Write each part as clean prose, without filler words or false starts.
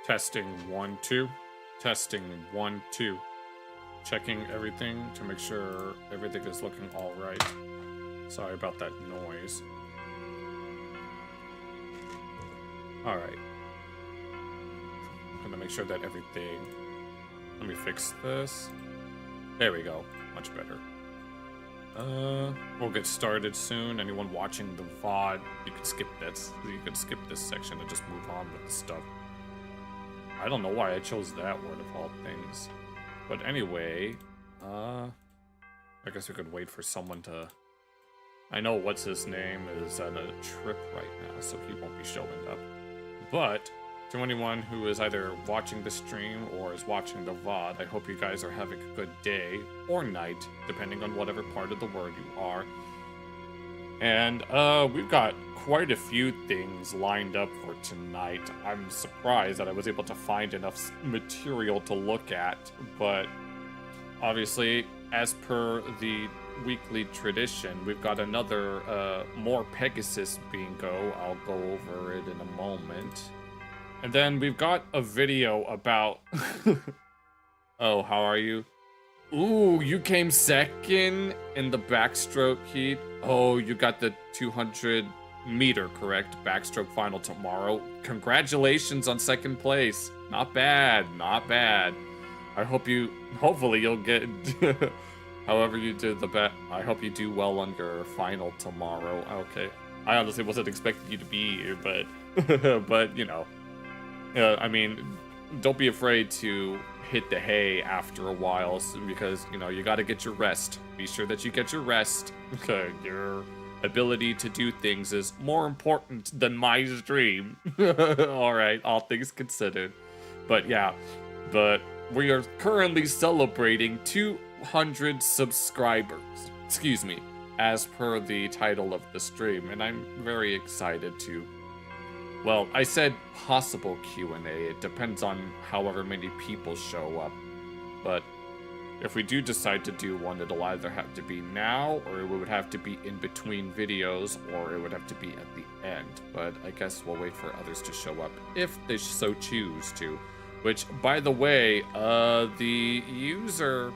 Testing 1 2. Testing 1 2. Checking everything to make sure everything is looking all right. Sorry about that noise. All right. I'm gonna make sure that everything. Let me fix this. There we go. Much better. We'll get started soon. Anyone watching the VOD, you can skip this. You can skip this section and just move on with the stuff. I don't know why I chose that word of all things. But anyway, I guess we could wait for someone to... I know what's his name is at a trip right now, so he won't be showing up. But to anyone who is either watching the stream or is watching the VOD, I hope you guys are having a good day or night, depending on whatever part of the world you are. And we've got quite a few things lined up for tonight. I'm surprised that I was able to find enough material to look at, but obviously, as per the weekly tradition, we've got another more Pegasus bingo. I'll go over it in a moment. And then we've got a video about... Oh, how are you? Ooh, you came second in the backstroke heat. Oh, you got the 200 meter, correct? Backstroke final tomorrow. Congratulations on second place. Not bad, not bad. I hope you... Hopefully you'll get... However you did the bet. I hope you do well on your final tomorrow. Okay. I honestly wasn't expecting you to be here, but... but, you know... I mean, don't be afraid to hit the hay after a while, because, you know, you gotta get your rest. Be sure that you get your rest. Okay, your ability to do things is more important than my stream. Alright, all things considered. But yeah, but we are currently celebrating 200 subscribers. Excuse me, as per the title of the stream, and I'm very excited to... Well, I said possible Q&A. It depends on however many people show up. But if we do decide to do one, it'll either have to be now, or it would have to be in between videos, or it would have to be at the end. But I guess we'll wait for others to show up if they so choose to. Which, by the way, the user...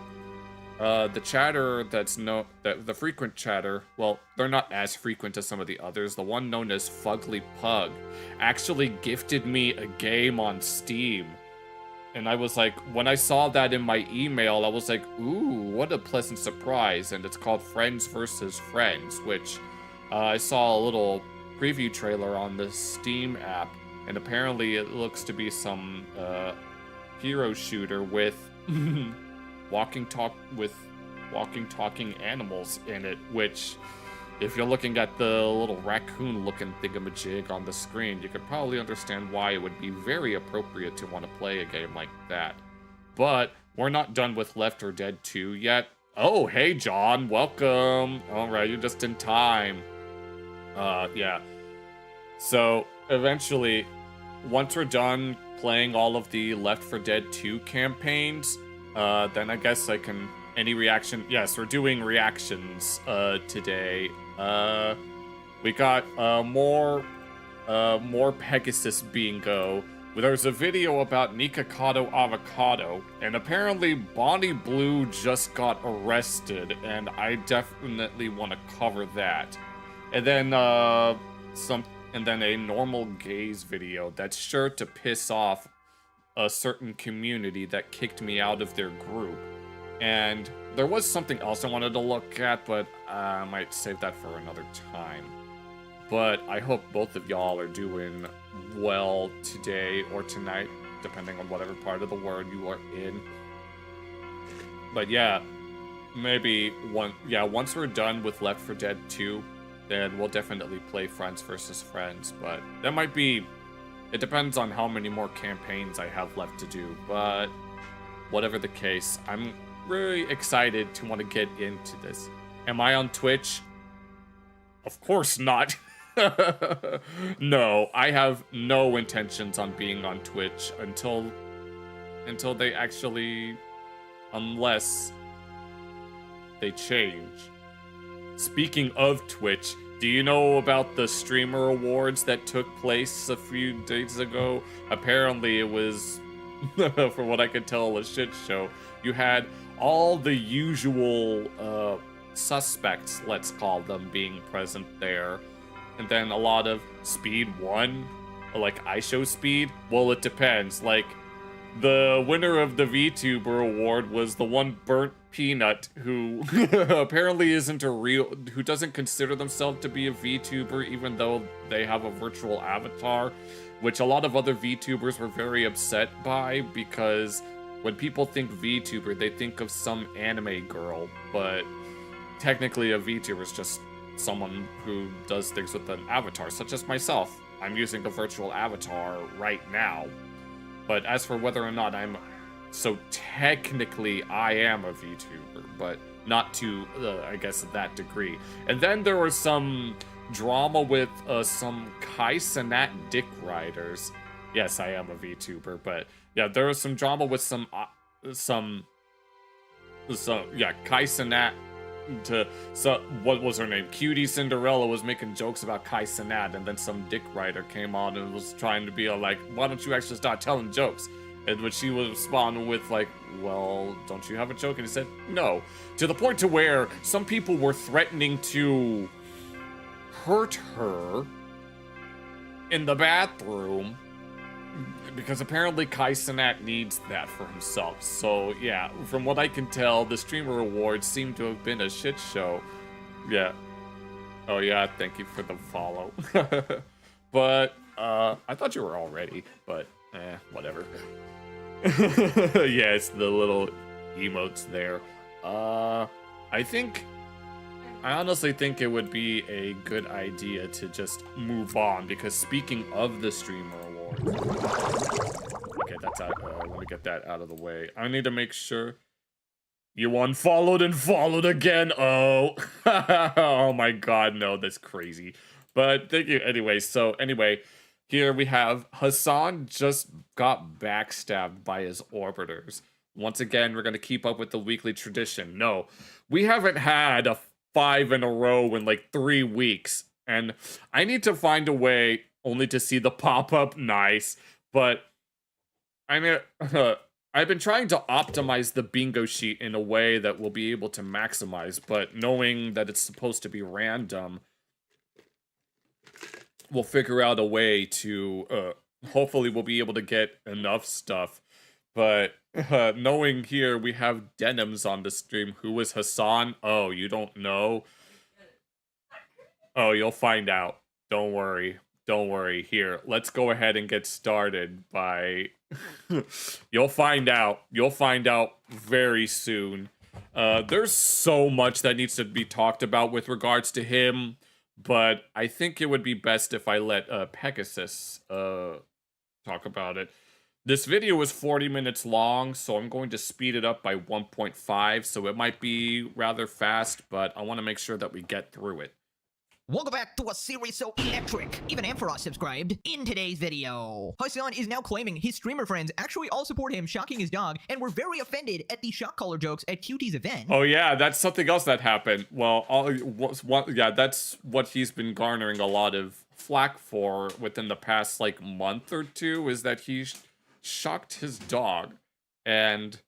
the chatter that's the frequent chatter, well, they're not as frequent as some of the others. The one known as Fugly Pug actually gifted me a game on Steam. And I was like, when I saw that in my email, I was like, ooh, what a pleasant surprise. And it's called Friends vs. Friends, which I saw a little preview trailer on the Steam app. And apparently it looks to be some hero shooter with... walking talking animals in it, which if you're looking at the little raccoon looking thingamajig on the screen, you could probably understand why it would be very appropriate to want to play a game like that. But we're not done with Left 4 Dead 2 yet. Oh, hey John, welcome. All right, you're just in time. Yeah. So eventually, once we're done playing all of the Left 4 Dead 2 campaigns, then I guess I can... Any reaction? Yes, we're doing reactions, today. We got, more Pegasus bingo. There's a video about Nikocado Avocado, and apparently Bonnie Blue just got arrested, and I definitely want to cover that. And then, and then a normal gays video that's sure to piss off a certain community that kicked me out of their group. And there was something else I wanted to look at, but I might save that for another time. But I hope both of y'all are doing well today or tonight, depending on whatever part of the world you are in. But yeah, maybe once we're done with Left 4 Dead 2, then we'll definitely play Friends vs. Friends. But that might be... It depends on how many more campaigns I have left to do, but whatever the case, I'm really excited to want to get into this. Am I on Twitch? Of course not. No, I have no intentions on being on Twitch until they actually... Unless they change. Speaking of Twitch, Do you know about the streamer awards that took place a few days ago? Apparently it was, from what I could tell, a shit show. You had all the usual suspects, let's call them, being present there. And then a lot of Speed 1, like I Show Speed. Well, it depends. Like, the winner of the VTuber award was the one burnt peanut who apparently isn't a real, who doesn't consider themselves to be a VTuber even though they have a virtual avatar, which a lot of other VTubers were very upset by, because when people think VTuber, they think of some anime girl, but technically a VTuber is just someone who does things with an avatar, such as myself. I'm using a virtual avatar right now. But as for whether or not so technically I am a VTuber, but not to, I guess, that degree. And then there was some drama with some Kai Cenat dick riders. Yes, I am a VTuber, but yeah, there was some drama with some Kai Cenat. What was her name? Cutie Cinderella was making jokes about Kai Cenat, and then some dick writer came on and was trying to be like, why don't you actually start telling jokes? And when she was responding with like, well, don't you have a joke? And he said, no. To the point to where some people were threatening to hurt her in the bathroom, because apparently Kai Cenat needs that for himself. So yeah, from what I can tell, the Streamer Awards seem to have been a shit show. Yeah. Oh yeah, thank you for the follow. But, I thought you were all ready, but, whatever. Yeah, it's the little emotes there. I honestly think it would be a good idea to just move on, because speaking of the Streamer Awards... Okay, that's out. Let me get that out of the way. I need to make sure... You unfollowed and followed again. Oh. Oh my god, no, that's crazy. But thank you anyway. So anyway, here we have Hassan just got backstabbed by his orbiters. Once again, we're going to keep up with the weekly tradition. No, we haven't had a 5 in a row in like 3 weeks. And I need to find a way only to see the pop-up. Nice. But I mean, I've been trying to optimize the bingo sheet in a way that we'll be able to maximize, but knowing that it's supposed to be random, we'll figure out a way to, hopefully we'll be able to get enough stuff. But knowing here we have Denims on the stream. Who is Hassan? Oh, you don't know? Oh, you'll find out. Don't worry. Don't worry. Here, let's go ahead and get started by... You'll find out. You'll find out very soon. There's so much that needs to be talked about with regards to him, but I think it would be best if I let Pegasus talk about it. This video is 40 minutes long, so I'm going to speed it up by 1.5, so it might be rather fast, but I want to make sure that we get through it. Welcome back to a series so electric, even Ampharos subscribed. In today's video, Hassan is now claiming his streamer friends actually all support him shocking his dog and were very offended at the shock collar jokes at Cutie's event. Oh yeah, that's something else that happened. Well, yeah, that's what he's been garnering a lot of flack for within the past, like, month or two, is that he shocked his dog, and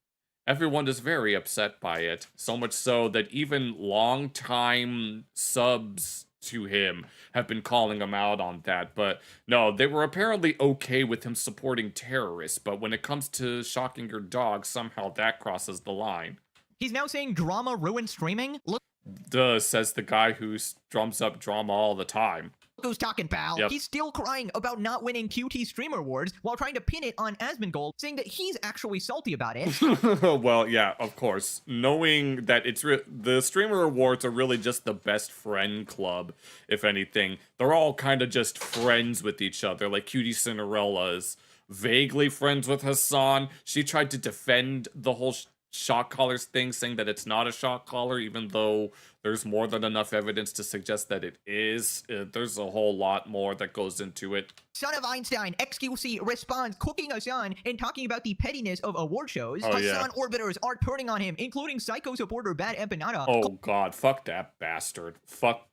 everyone is very upset by it. So much so that even long-time subs to him have been calling him out on that. But no, they were apparently okay with him supporting terrorists, but when it comes to shocking your dog, somehow that crosses the line. He's now saying drama ruins streaming? Look, duh, says the guy who drums up drama all the time. who's talking, pal. Yep. He's still crying about not winning QT Streamer Awards while trying to pin it on Asmongold, saying that he's actually salty about it. Well, yeah, of course. Knowing that it's the Streamer Awards are really just the best friend club, if anything. They're all kind of just friends with each other, like Cutie Cinderella is vaguely friends with Hassan. She tried to defend the whole shock collars thing, saying that it's not a shock collar, even though there's more than enough evidence to suggest that it is. There's a whole lot more that goes into it. Son of Einstein, XQC, responds, cooking Hassan and talking about the pettiness of award shows. Oh, yeah. Hassan orbiters are turning on him, including Psycho supporter Bad Empanada. Oh god, fuck that bastard. Fuck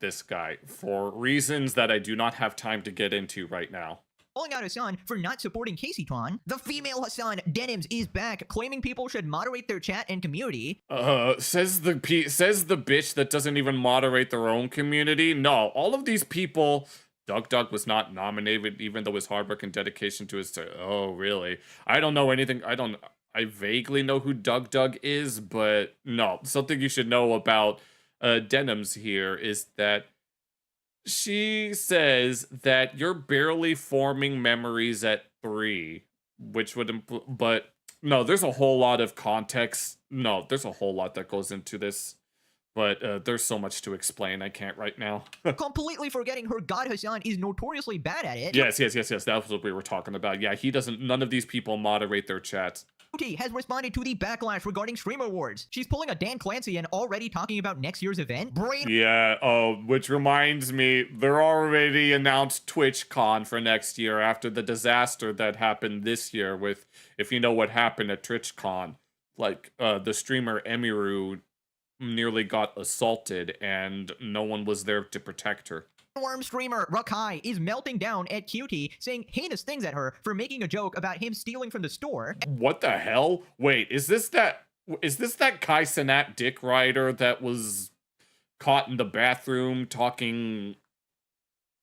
this guy. For reasons that I do not have time to get into right now. Calling out Hassan for not supporting Casey Twan. The female Hassan, Denims, is back, claiming people should moderate their chat and community. Says the bitch that doesn't even moderate their own community. No, all of these people... Doug was not nominated, even though his hard work and dedication to his... Oh, really? I don't know anything. I vaguely know who Doug is, but no. Something you should know about Denims here is that she says that you're barely forming memories at 3, which would but no, there's a whole lot of context. No, there's a whole lot that goes into this, but there's so much to explain. I can't right now. Completely forgetting her god Hassan is notoriously bad at it. Yes. That's what we were talking about. Yeah, none of these people moderate their chats. Has responded to the backlash regarding Streamer Awards. She's pulling a Dan Clancy and already talking about next year's event. Yeah, which reminds me, they're already announced TwitchCon for next year after the disaster that happened this year with, if you know what happened at TwitchCon, like, the streamer Emiru nearly got assaulted and no one was there to protect her. Worm streamer Rakai is melting down at QT, saying heinous things at her for making a joke about him stealing from the store. What the hell? Wait, is this that Kai Cenat dick rider that was caught in the bathroom talking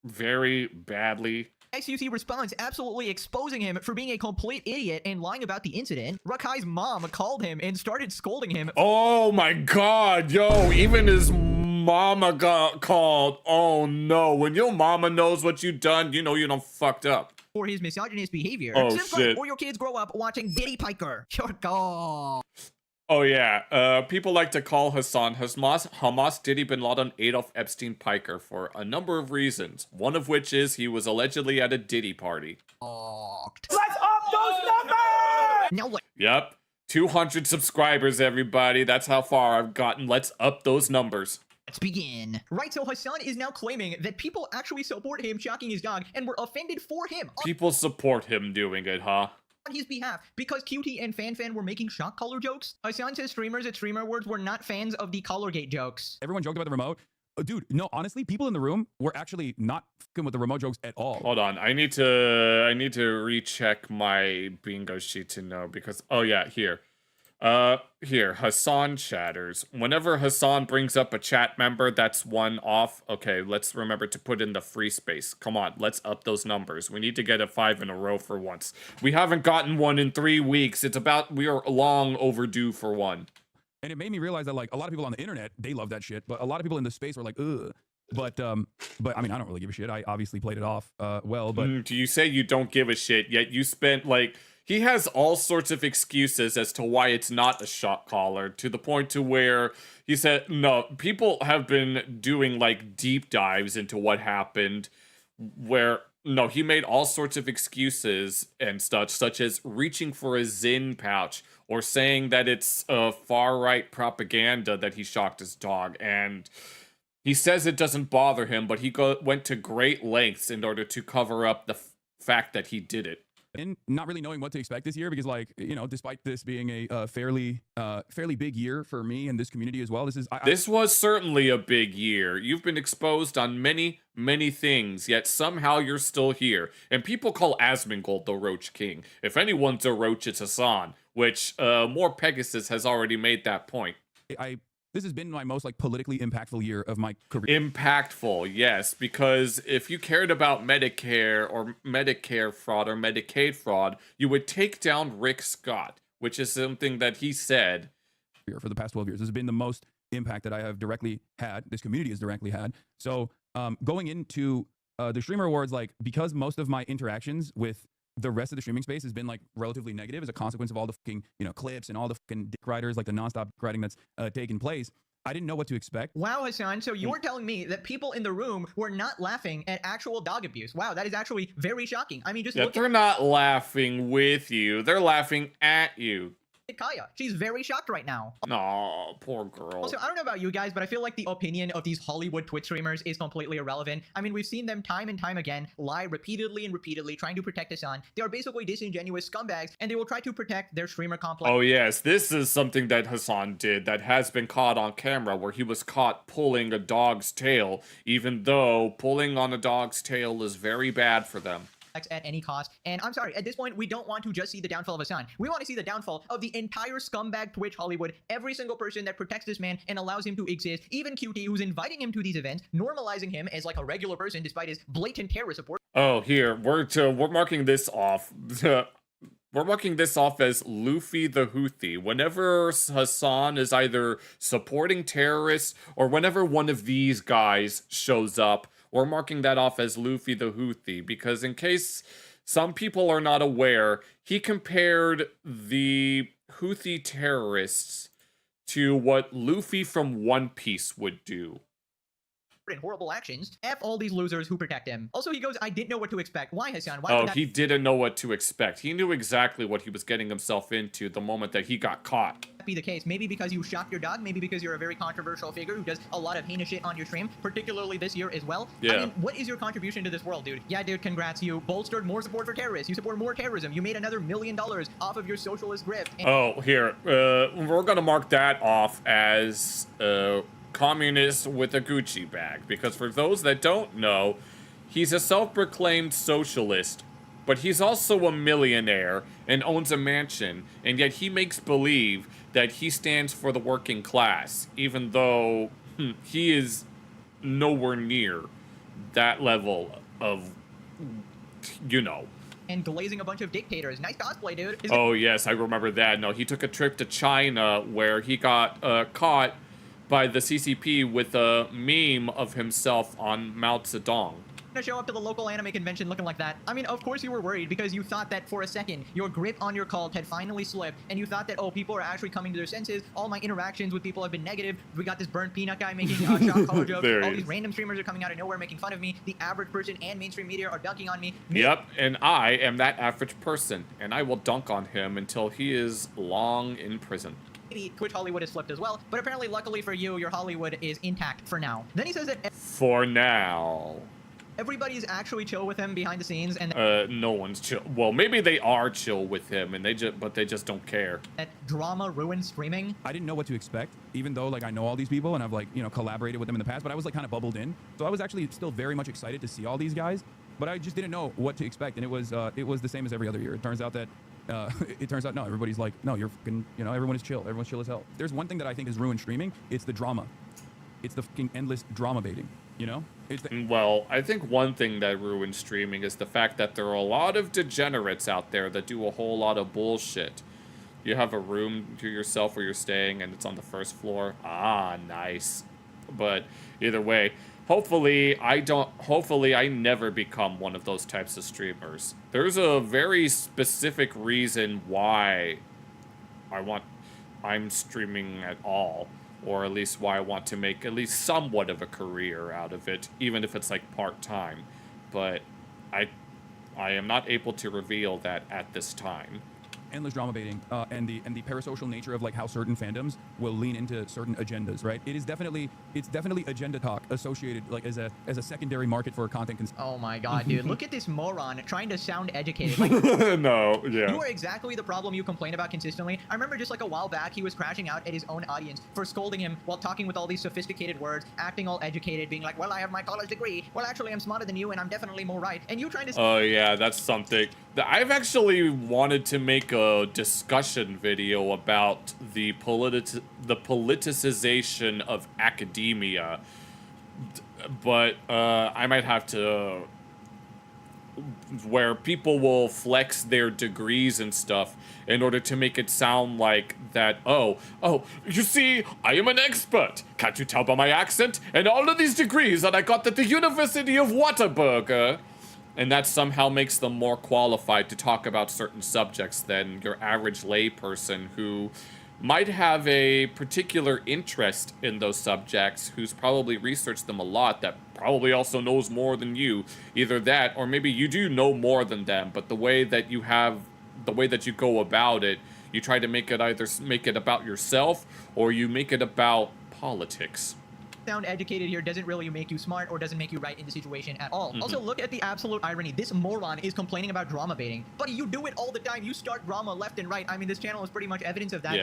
very badly? XQC responds, absolutely exposing him for being a complete idiot and lying about the incident. Rakai's mom called him and started scolding him. Oh my god, yo, even his mama got called. Oh no, when your mama knows what you done, you know you done fucked up. For his misogynist behavior. Oh shit. Or your kids grow up watching Diddy Piker. Your god. Oh yeah, people like to call Hassan Hamas Diddy Bin Laden Adolf Epstein Piker for a number of reasons. One of which is he was allegedly at a Diddy party. Let's up those numbers! Now what? Yep, 200 subscribers, everybody. That's how far I've gotten. Let's up those numbers. Let's begin. Right, so Hassan is now claiming that people actually support him shocking his dog and were offended for him. People support him doing it, huh? On his behalf, because QT and FanFan were making shock collar jokes. Hassan says streamers at Streamer Awards were not fans of the Collargate jokes. Everyone joked about the remote. Dude, no, honestly, people in the room were actually not fucking with the remote jokes at all. Hold on, I need to recheck my bingo sheet to know because, oh yeah, here, Hassan chatters. Whenever Hassan brings up a chat member that's one off, okay, let's remember to put in the free space. Come on, let's up those numbers. We need to get a 5 in a row for once. We haven't gotten one in 3 weeks. We are long overdue for one. And it made me realize that, like, a lot of people on the internet, they love that shit, but a lot of people in the space were like, ugh. But I mean, I don't really give a shit. I obviously played it off well, but... Do you say you don't give a shit, yet you spent, like... He has all sorts of excuses as to why it's not a shock collar, to the point to where he said, no, people have been doing, like, deep dives into what happened, where... No, he made all sorts of excuses and such as reaching for a Zin pouch or saying that it's far-right propaganda that he shocked his dog. And he says it doesn't bother him, but he went to great lengths in order to cover up the fact that he did it. And not really knowing what to expect this year because, like, you know, despite this being a fairly big year for me and this community as well, this was certainly a big year. You've been exposed on many things, yet somehow you're still here. And people call Asmongold the Roach King. If anyone's a roach, it's Hassan, which More Pegasus has already made that point. This has been my most, like, politically impactful year of my career. Impactful, yes, because if you cared about Medicare or Medicare fraud or Medicaid fraud, you would take down Rick Scott, which is something that he said. For the past 12 years, this has been the most impact that I have directly had, this community has directly had. So going into the Streamer Awards, like, because most of my interactions with the rest of the streaming space has been, like, relatively negative as a consequence of all the fucking, you know, clips and all the fucking dick riders, like the nonstop dick riding that's taken place. I didn't know what to expect. Wow, Hassan, so you're telling me that people in the room were not laughing at actual dog abuse. Wow, that is actually very shocking. I mean, just look they're not laughing with you. They're laughing at you. Kaya. She's very shocked right now. No, poor girl. Also, I don't know about you guys, but I feel like the opinion of these Hollywood Twitch streamers is completely irrelevant. I mean, we've seen them time and time again lie repeatedly and repeatedly, trying to protect Hassan. They are basically disingenuous scumbags, and they will try to protect their streamer complex. Oh yes, this is something that Hassan did that has been caught on camera, where he was caught pulling a dog's tail, even though pulling on a dog's tail is very bad for them. At any cost. And I'm sorry, at this point, we don't want to just see the downfall of Hassan. We want to see the downfall of the entire scumbag Twitch Hollywood, every single person that protects this man and allows him to exist, even QT, who's inviting him to these events, normalizing him as like a regular person despite his blatant terror support. Oh, here, we're marking this off. We're marking this off as Luffy the Houthi. Whenever Hassan is either supporting terrorists or whenever one of these guys shows up, we're marking that off as Luffy the Houthi, because in case some people are not aware, he compared the Houthi terrorists to what Luffy from One Piece would do. And horrible actions. F all these losers who protect him. Also, he goes, I didn't know what to expect. Why, Hassan? Why he didn't know what to expect. He knew exactly what he was getting himself into the moment that he got caught. Be the case. Maybe because you shocked your dog, maybe because you're a very controversial figure who does a lot of heinous shit on your stream, particularly this year as well. Yeah. I mean, what is your contribution to this world, dude? Yeah, dude, congrats. You bolstered more support for terrorists. You support more terrorism. You made another $1 million off of your socialist grift. And oh, here. We're gonna mark that off as, communist with a Gucci bag, because for those that don't know, he's a self-proclaimed socialist, but he's also a millionaire and owns a mansion, and yet he makes believe that he stands for the working class, even though he is nowhere near that level of, you know. And glazing a bunch of dictators. Nice cosplay, dude. Oh yes, I remember that. No, he took a trip to China where he got caught by the CCP with a meme of himself on Mao Zedong. To show up to the local anime convention looking like that. I mean, of course you were worried, because you thought that for a second your grip on your cult had finally slipped, and you thought that, oh, people are actually coming to their senses. All my interactions with people have been negative. We got this burnt peanut guy making shock color jokes. All these random streamers are coming out of nowhere making fun of me. The average person and mainstream media are dunking on me. Yep, and I am that average person, and I will dunk on him until he is long in prison. Maybe Twitch Hollywood has flipped as well, but apparently, luckily for you, your Hollywood is intact for now. Then he says that for now, everybody's actually chill with him behind the scenes, and no one's chill. Well, maybe they are chill with him, and they just don't care. That drama ruins streaming. I didn't know what to expect, even though like I know all these people and I've like collaborated with them in the past, but I was like kind of bubbled in, so I was actually still very much excited to see all these guys, but I just didn't know what to expect, and it was the same as every other year. It turns out that. No, everybody's like, no, you're fucking, everyone is chill. Everyone's chill as hell. There's one thing that I think has ruined streaming. It's the drama. It's the fucking endless drama baiting, Well, I think one thing that ruins streaming is the fact that there are a lot of degenerates out there that do a whole lot of bullshit. You have a room to yourself where you're staying and it's on the first floor. Ah, nice. But either way, hopefully I never become one of those types of streamers. There's a very specific reason why I'm streaming at all, or at least why I want to make at least somewhat of a career out of it, even if it's like part-time. But I am not able to reveal that at this time. Endless drama baiting and the parasocial nature of like how certain fandoms will lean into certain agendas, right? It's definitely agenda talk associated like as a secondary market for content. Oh my god, dude! Look at this moron trying to sound educated. Like, no, yeah. You are exactly the problem you complain about consistently. I remember just like a while back, he was crashing out at his own audience for scolding him while talking with all these sophisticated words, acting all educated, being like, "Well, I have my college degree. Well, actually, I'm smarter than you, and I'm definitely more right." And you trying to. Oh yeah, that's something. I've actually wanted to make a discussion video about the politicization of academia, but I might have to, where people will flex their degrees and stuff in order to make it sound like that, oh, you see, I am an expert. Can't you tell by my accent? And all of these degrees that I got at the University of Whataburger. And that somehow makes them more qualified to talk about certain subjects than your average layperson who might have a particular interest in those subjects, who's probably researched them a lot, that probably also knows more than you. Either that, or maybe you do know more than them, but the way that you go about it, You try to make it either make it about yourself or you make it about politics. Sound educated here doesn't really make you smart or doesn't make you right in the situation at all. Also, look at the absolute irony. This moron is complaining about drama baiting. Buddy, you do it all the time. You start drama left and right. I mean, this channel is pretty much evidence of that.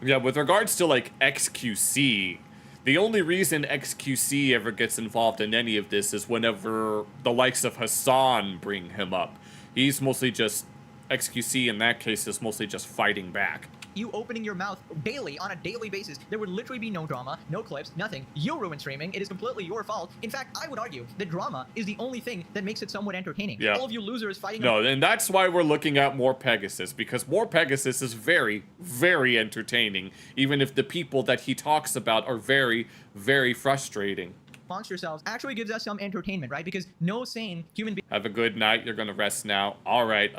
Yeah, with regards to, like, XQC, the only reason XQC ever gets involved in any of this is whenever the likes of Hassan bring him up. He's mostly just... XQC, in that case, is mostly just fighting back. You opening your mouth daily, on a daily basis, there would literally be no drama, no clips, nothing. You ruin streaming. It is completely your fault. In fact, I would argue that drama is the only thing that makes it somewhat entertaining. Yeah. All of you losers fighting... No, and that's why we're looking at More Pegasus, because More Pegasus is very, very entertaining, even if the people that he talks about are very, very frustrating. Amongst yourselves actually gives us some entertainment, right? Because no sane human being... Have a good night. You're gonna rest now. Alright,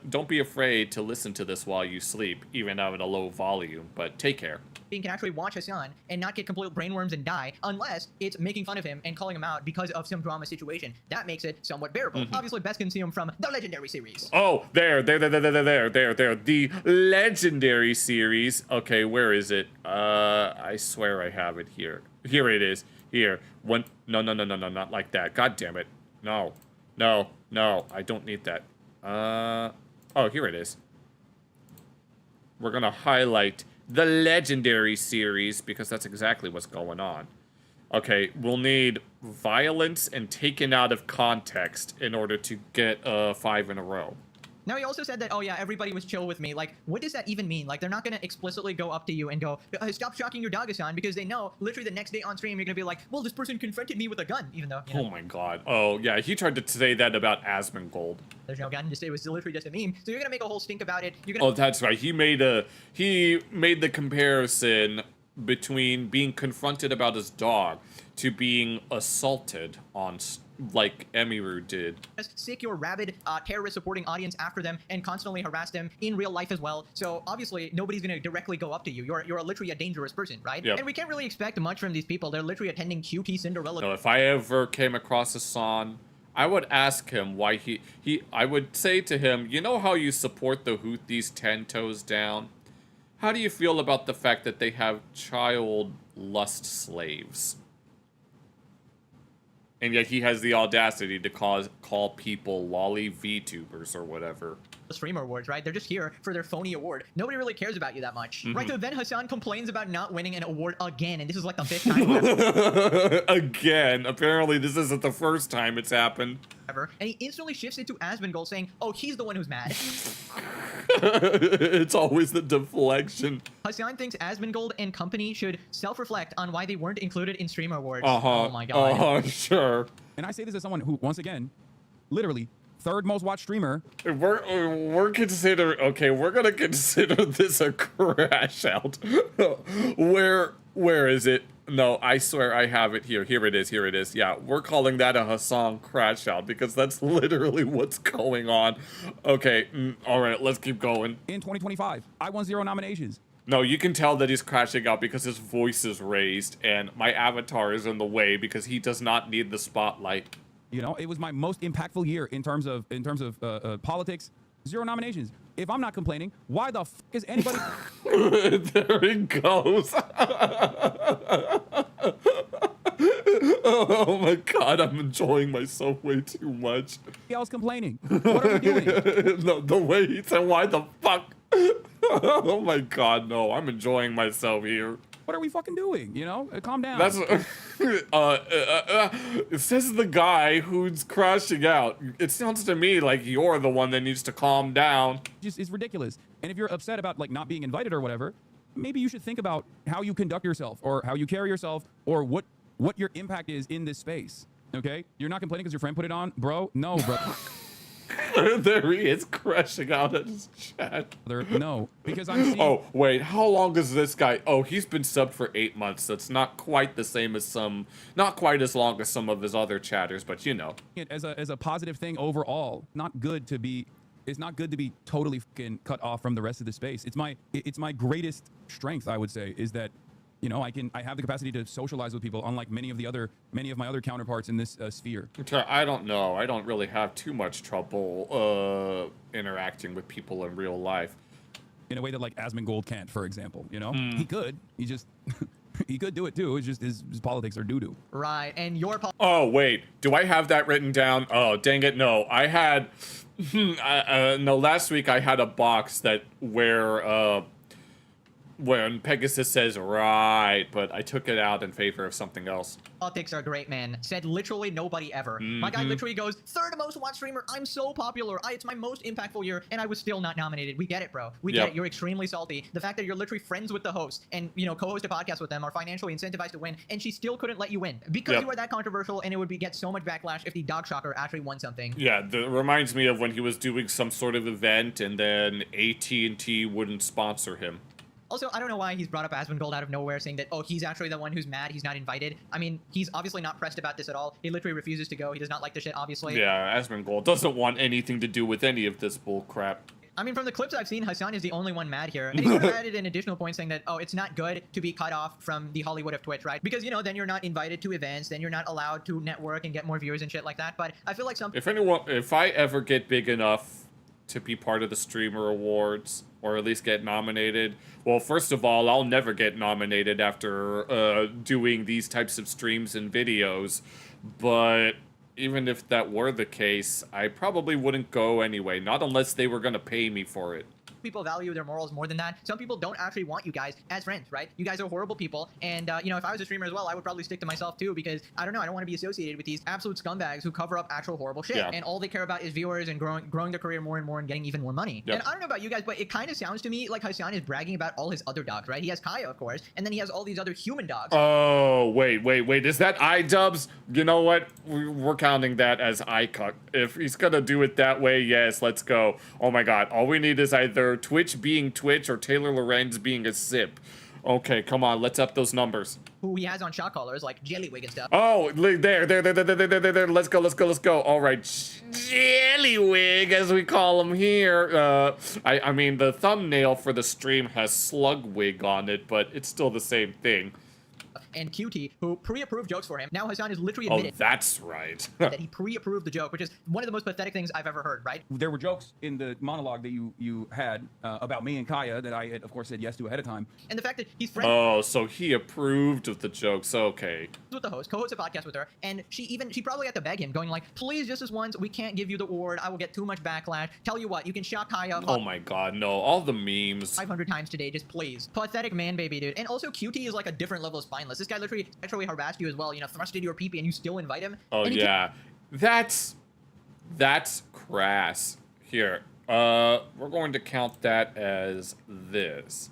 don't be afraid to listen to this while you sleep, even at a low volume, but take care. Can actually watch Hassan and not get complete brainworms and die unless it's making fun of him and calling him out because of some drama situation. That makes it somewhat bearable. Obviously, best can see him from the Legendary series. Oh, there. The Legendary series. Okay, where is it? I swear I have it here. Here it is. Here. No, not like that. God damn it. No, I don't need that. Oh, here it is. We're gonna highlight the Legendary series, because that's exactly what's going on. Okay, we'll need violence and taken out of context in order to get 5 in a row. Now, he also said that, oh yeah, everybody was chill with me. Like, what does that even mean? Like, they're not going to explicitly go up to you and go, stop shocking your dog, Hassan, because they know literally the next day on stream, you're going to be like, well, this person confronted me with a gun, even though, you know, oh my god. Oh, yeah, he tried to say that about Asmongold. There's no gun, it was literally just a meme. So you're going to make a whole stink about it. You're gonna... Oh, that's right. He made the comparison between being confronted about his dog to being assaulted on, like Emiru did. Just sick your rabid terrorist-supporting audience after them and constantly harass them in real life as well. So obviously, nobody's going to directly go up to you. You're literally a dangerous person, right? Yep. And we can't really expect much from these people. They're literally attending QT Cinderella. So if I ever came across Hassan, I would ask him why I would say to him, you know how you support the Houthis 10 toes down? How do you feel about the fact that they have child lust slaves? And yet he has the audacity to call people lolly VTubers or whatever. Streamer awards, right? They're just here for their phony award. Nobody really cares about you that much. Right, so then Hassan complains about not winning an award again, and this is like the 5th time. Again. Apparently this isn't the first time it's happened. And he instantly shifts it to Asmongold, saying, oh, he's the one who's mad. It's always the deflection. Hassan thinks Asmongold and company should self-reflect on why they weren't included in streamer awards. Oh my god. Sure. And I say this as someone who, once again, literally, 3rd most watched streamer. We're gonna consider this a crash out. Where is it? No, I swear I have it here. Here it is. Yeah, we're calling that a Hassan crash out because that's literally what's going on. Okay, all right, let's keep going. In 2025, I won 0 nominations. No, you can tell that he's crashing out because his voice is raised and my avatar is in the way because he does not need the spotlight. You know, it was my most impactful year in terms of politics. 0 nominations. If I'm not complaining, why the f is anybody? There he goes. Oh my god, I'm enjoying myself way too much. Else complaining. What are we doing? No, the way he said, why the fuck? Oh my god, no, I'm enjoying myself here. What are we fucking doing? You know, calm down. That's it says the guy who's crashing out. It sounds to me like you're the one that needs to calm down. Just is ridiculous. And if you're upset about like not being invited or whatever, maybe you should think about how you conduct yourself or how you carry yourself or what your impact is in this space. Okay, you're not complaining because your friend put it on, bro. No, bro. There he is crashing out at his chat. No, because I'm seeing... Oh, wait, how long is this guy? Oh, he's been subbed for 8 months. That's not quite the same as some... Not quite as long as some of his other chatters, but you know. As a positive thing overall, not good to be... It's not good to be totally fucking cut off from the rest of the space. It's my greatest strength, I would say, is that, you know, I have the capacity to socialize with people, unlike many of my other counterparts in this sphere. I don't know. I don't really have too much trouble interacting with people in real life. in a way that like Asmongold can't, for example. You know, he could. He just he could do it too. It's just his politics are doo-doo. Right, and your Oh, wait. Do I have that written down? Oh, dang it, no. I had... no, last week I had a box that where, when Pegasus says right, but I took it out in favor of something else. politics are great, man. Said literally nobody ever. My guy literally goes, third most watched streamer. I'm so popular. It's my most impactful year, and I was still not nominated. We get it, bro. We get it. You're extremely salty. The fact that you're literally friends with the host and, you know, co-host a podcast with them, are financially incentivized to win, and she still couldn't let you win because you were that controversial, and it would get so much backlash if the dog shocker actually won something. Yeah, that reminds me of when he was doing some sort of event, and then AT&T wouldn't sponsor him. Also, I don't know why he's brought up Asmongold out of nowhere, saying that, oh, he's actually the one who's mad he's not invited. I mean, he's obviously not pressed about this at all. He literally refuses to go. He does not like the shit, obviously. Yeah, Asmongold doesn't want anything to do with any of this bull crap. I mean, from the clips I've seen, Hassan is the only one mad here. And he sort of added an additional point saying that, oh, it's not good to be cut off from the Hollywood of Twitch, right? Because, you know, then you're not invited to events, then you're not allowed to network and get more viewers and shit like that. But I feel like If I ever get big enough to be part of the Streamer Awards, or at least get nominated, well, first of all, I'll never get nominated after doing these types of streams and videos, but even if that were the case, I probably wouldn't go anyway, not unless they were gonna pay me for it. people value their morals more than that. Some people don't actually want you guys as friends, right? You guys are horrible people, and you know, if I was a streamer as well, I would probably stick to myself too, because I don't know, I don't want to be associated with these absolute scumbags who cover up actual horrible shit, and all they care about is viewers and growing their career more and more and getting even more money. And I don't know about you guys, but it kind of sounds to me like Hassan is bragging about all his other dogs, right? He has Kaya, of course, and then he has all these other human dogs. Oh, wait, is that iDubbbz? You know what? We're counting that as iCuck. If he's gonna do it that way, yes, let's go. Oh my god, all we need is either Twitch being Twitch or Taylor Lorenz being a sip. Okay, come on, let's up those numbers. Who he has on shot callers, like Jellywig and stuff. Oh, there, let's go. All right, Jellywig, as we call him here. I mean, the thumbnail for the stream has Slugwig on it, but it's still the same thing. And QT, who pre-approved jokes for him. Now Hassan is literally admitted that's right. that he pre-approved the joke, which is one of the most pathetic things I've ever heard, right? There were jokes in the monologue that you had about me and Kaya that I had, of course, said yes to ahead of time. And the fact that he's friends Oh, so he approved of the jokes, okay. with the host, co-hosts a podcast with her, and she probably had to beg him, going like, please, just this once, we can't give you the award, I will get too much backlash. Tell you what, you can shock Kaya. Oh my god, no, all the memes. 500 times today, just please. Pathetic man baby, dude. And also QT is like a different level of spineless. This guy literally sexually harassed you as well, you know, thrusted your pee-pee and you still invite him. Oh yeah, that's crass. Here, we're going to count that as this.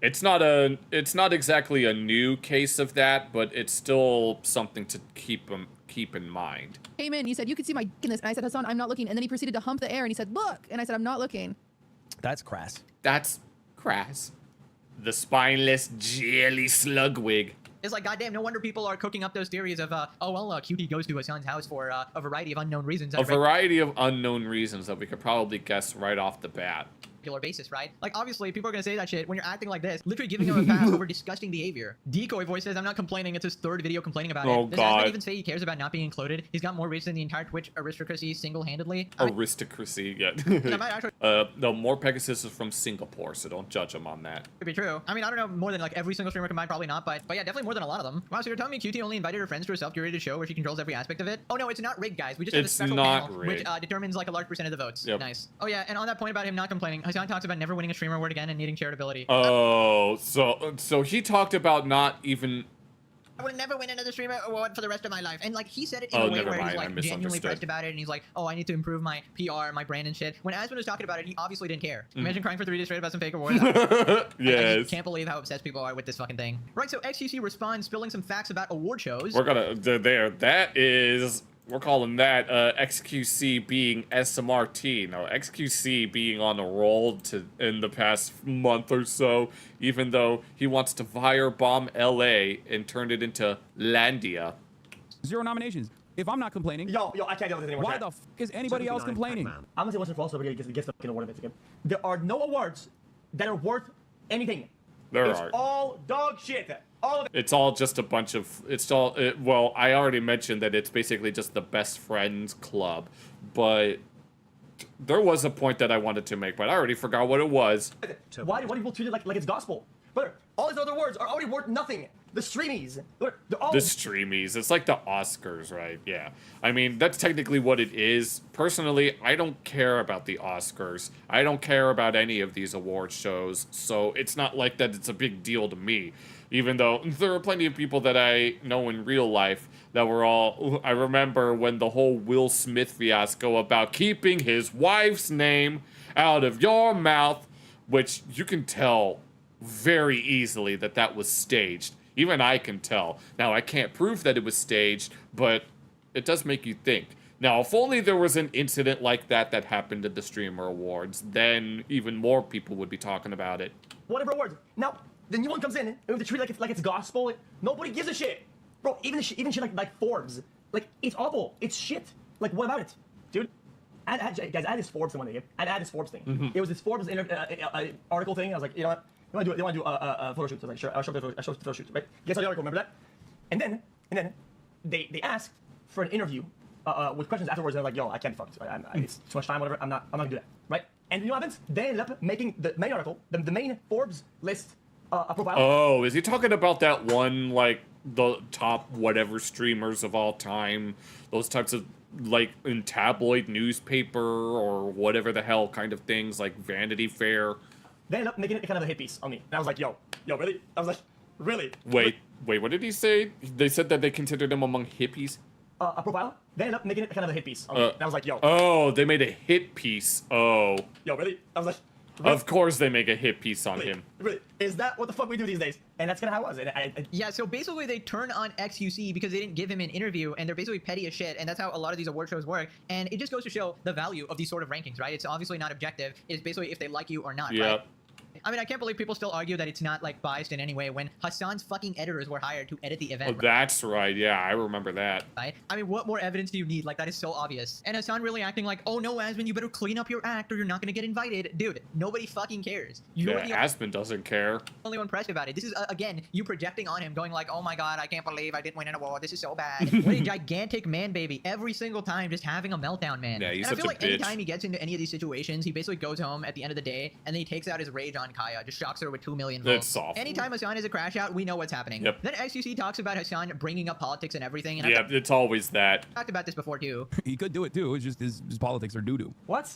It's not exactly a new case of that, but it's still something to keep in mind. Came in, he said, you can see my dick in this. And I said, Hassan, I'm not looking. And then he proceeded to hump the air and he said, look. And I said, I'm not looking. That's crass. That's crass. The spineless jelly slugwig. It's like, goddamn, no wonder people are cooking up those theories of, oh, well, QT goes to Hassan's house for a variety of unknown reasons. A variety of unknown reasons that we could probably guess right off the bat. Basis, right? Like, obviously, people are gonna say that shit when you're acting like this, literally giving him a pass over disgusting behavior. Decoy voice says, I'm not complaining. It's his third video complaining about it. Does Asmon even say he cares about not being included? He's got more reach than the entire Twitch aristocracy single-handedly. Aristocracy, yeah. No, more Pegasus is from Singapore, so don't judge him on that. Could be true. I mean, I don't know more than like every single streamer combined, probably not, but yeah, definitely more than a lot of them. Wow, so you're telling me QT only invited her friends to a self-curated show where she controls every aspect of it? Oh no, it's not rigged, guys. We just have a special panel which determines like a large percent of the votes. Yep. Nice. Oh yeah, and on that point about him not complaining, Hassan talks about never winning a streamer award again and needing charitability. Oh, so he talked about not even. I will never win another streamer award for the rest of my life. And like he said it in a way where he's like genuinely pressed about it, and he's like, oh, I need to improve my PR, my brand and shit. When Asmon was talking about it, he obviously didn't care. Imagine crying for 3 days straight about some fake awards. Yes. I just can't believe how obsessed people are with this fucking thing. Right, so XQC responds, spilling some facts about award shows. We're gonna that is. We're calling that XQC being SMRT. No, XQC being on a roll in the past month or so, even though he wants to firebomb LA and turn it into Landia. 0 nominations. If I'm not complaining, Yo, I can't do this anymore. why the f is anybody else complaining? I'm gonna say once and for all, so everybody gets the fucking award of it again. There are no awards that are worth anything. It's all dog shit. All of it. It's all just a bunch of. Well, I already mentioned that it's basically just the best friends club, but there was a point that I wanted to make, but I already forgot what it was. Why do people treat it like it's gospel? But all these other words are already worth nothing. The streamies, they're all... The streamies. It's like the Oscars, right? Yeah. I mean, that's technically what it is. Personally, I don't care about the Oscars. I don't care about any of these award shows, so it's not like that it's a big deal to me. Even though there are plenty of people that I know in real life that were all... I remember when the whole Will Smith fiasco about keeping his wife's name out of your mouth, which you can tell very easily that that was staged. Even I can tell. Now, I can't prove that it was staged, but it does make you think. Now, if only there was an incident like that that happened at the Streamer Awards, then even more people would be talking about it. Whatever awards. Now, the new one comes in, and we have to treat it like it's gospel. Nobody gives a shit. Bro, even shit like Forbes. Like, it's awful. It's shit. Like, what about it? Dude, guys, I had this Forbes thing one day. I had this Forbes thing. Mm-hmm. It was this Forbes article thing. I was like, you know what? They want to do a photo shoot. So I was like, sure, I'll show the photo shoot, right? You guys saw the article, remember that? And then they asked for an interview with questions afterwards. They're like, yo, I can't be fucked. It's too much time, whatever. I'm not gonna do that, right? And you know what happens? They ended up making the main article, the main Forbes list a profile. Oh, is he talking about that one, like, the top whatever streamers of all time? Those types of, like, in tabloid newspaper or whatever the hell kind of things, like Vanity Fair. They ended up making it kind of a hit piece on me. And I was like, yo, really? I was like, really? Wait, what did he say? They said that they considered him among hippies? A profile? They ended up making it kind of a hit piece on me. And I was like, yo. Oh, they made a hit piece. Oh. Yo, really? I was like, really? Of course they make a hit piece on him. Really? Is that what the fuck we do these days? And that's kind of how it was. Yeah, so basically they turn on XQC because they didn't give him an interview, and they're basically petty as shit, and that's how a lot of these award shows work. And it just goes to show the value of these sort of rankings, right? It's obviously not objective. It's basically if they like you or not, right? I mean, I can't believe people still argue that it's not, like, biased in any way when Hassan's fucking editors were hired to edit the event. Oh, that's right. Yeah, I remember that. Right? I mean, what more evidence do you need? Like, that is so obvious. And Hassan really acting like, oh, no, Asmin, you better clean up your act or you're not gonna get invited. Dude, nobody fucking cares. You're the Asmin doesn't care. Only one pressed about it. This is, again, you projecting on him, going like, oh my god, I can't believe I didn't win an award. This is so bad. What a gigantic man baby. Every single time, just having a meltdown, man. Yeah, he's and such I feel a like bitch. anytime he gets into any of these situations, he basically goes home at the end of the day, and then he takes out his rage on Kaya, just shocks her with 2 million votes. That's soft. Anytime Hassan is a crash out, we know what's happening. Yep. Then XQC talks about Hassan bringing up politics and everything. And Yeah, it's always that. I've talked about this before too. He could do it too. It's just his politics are doo-doo. What?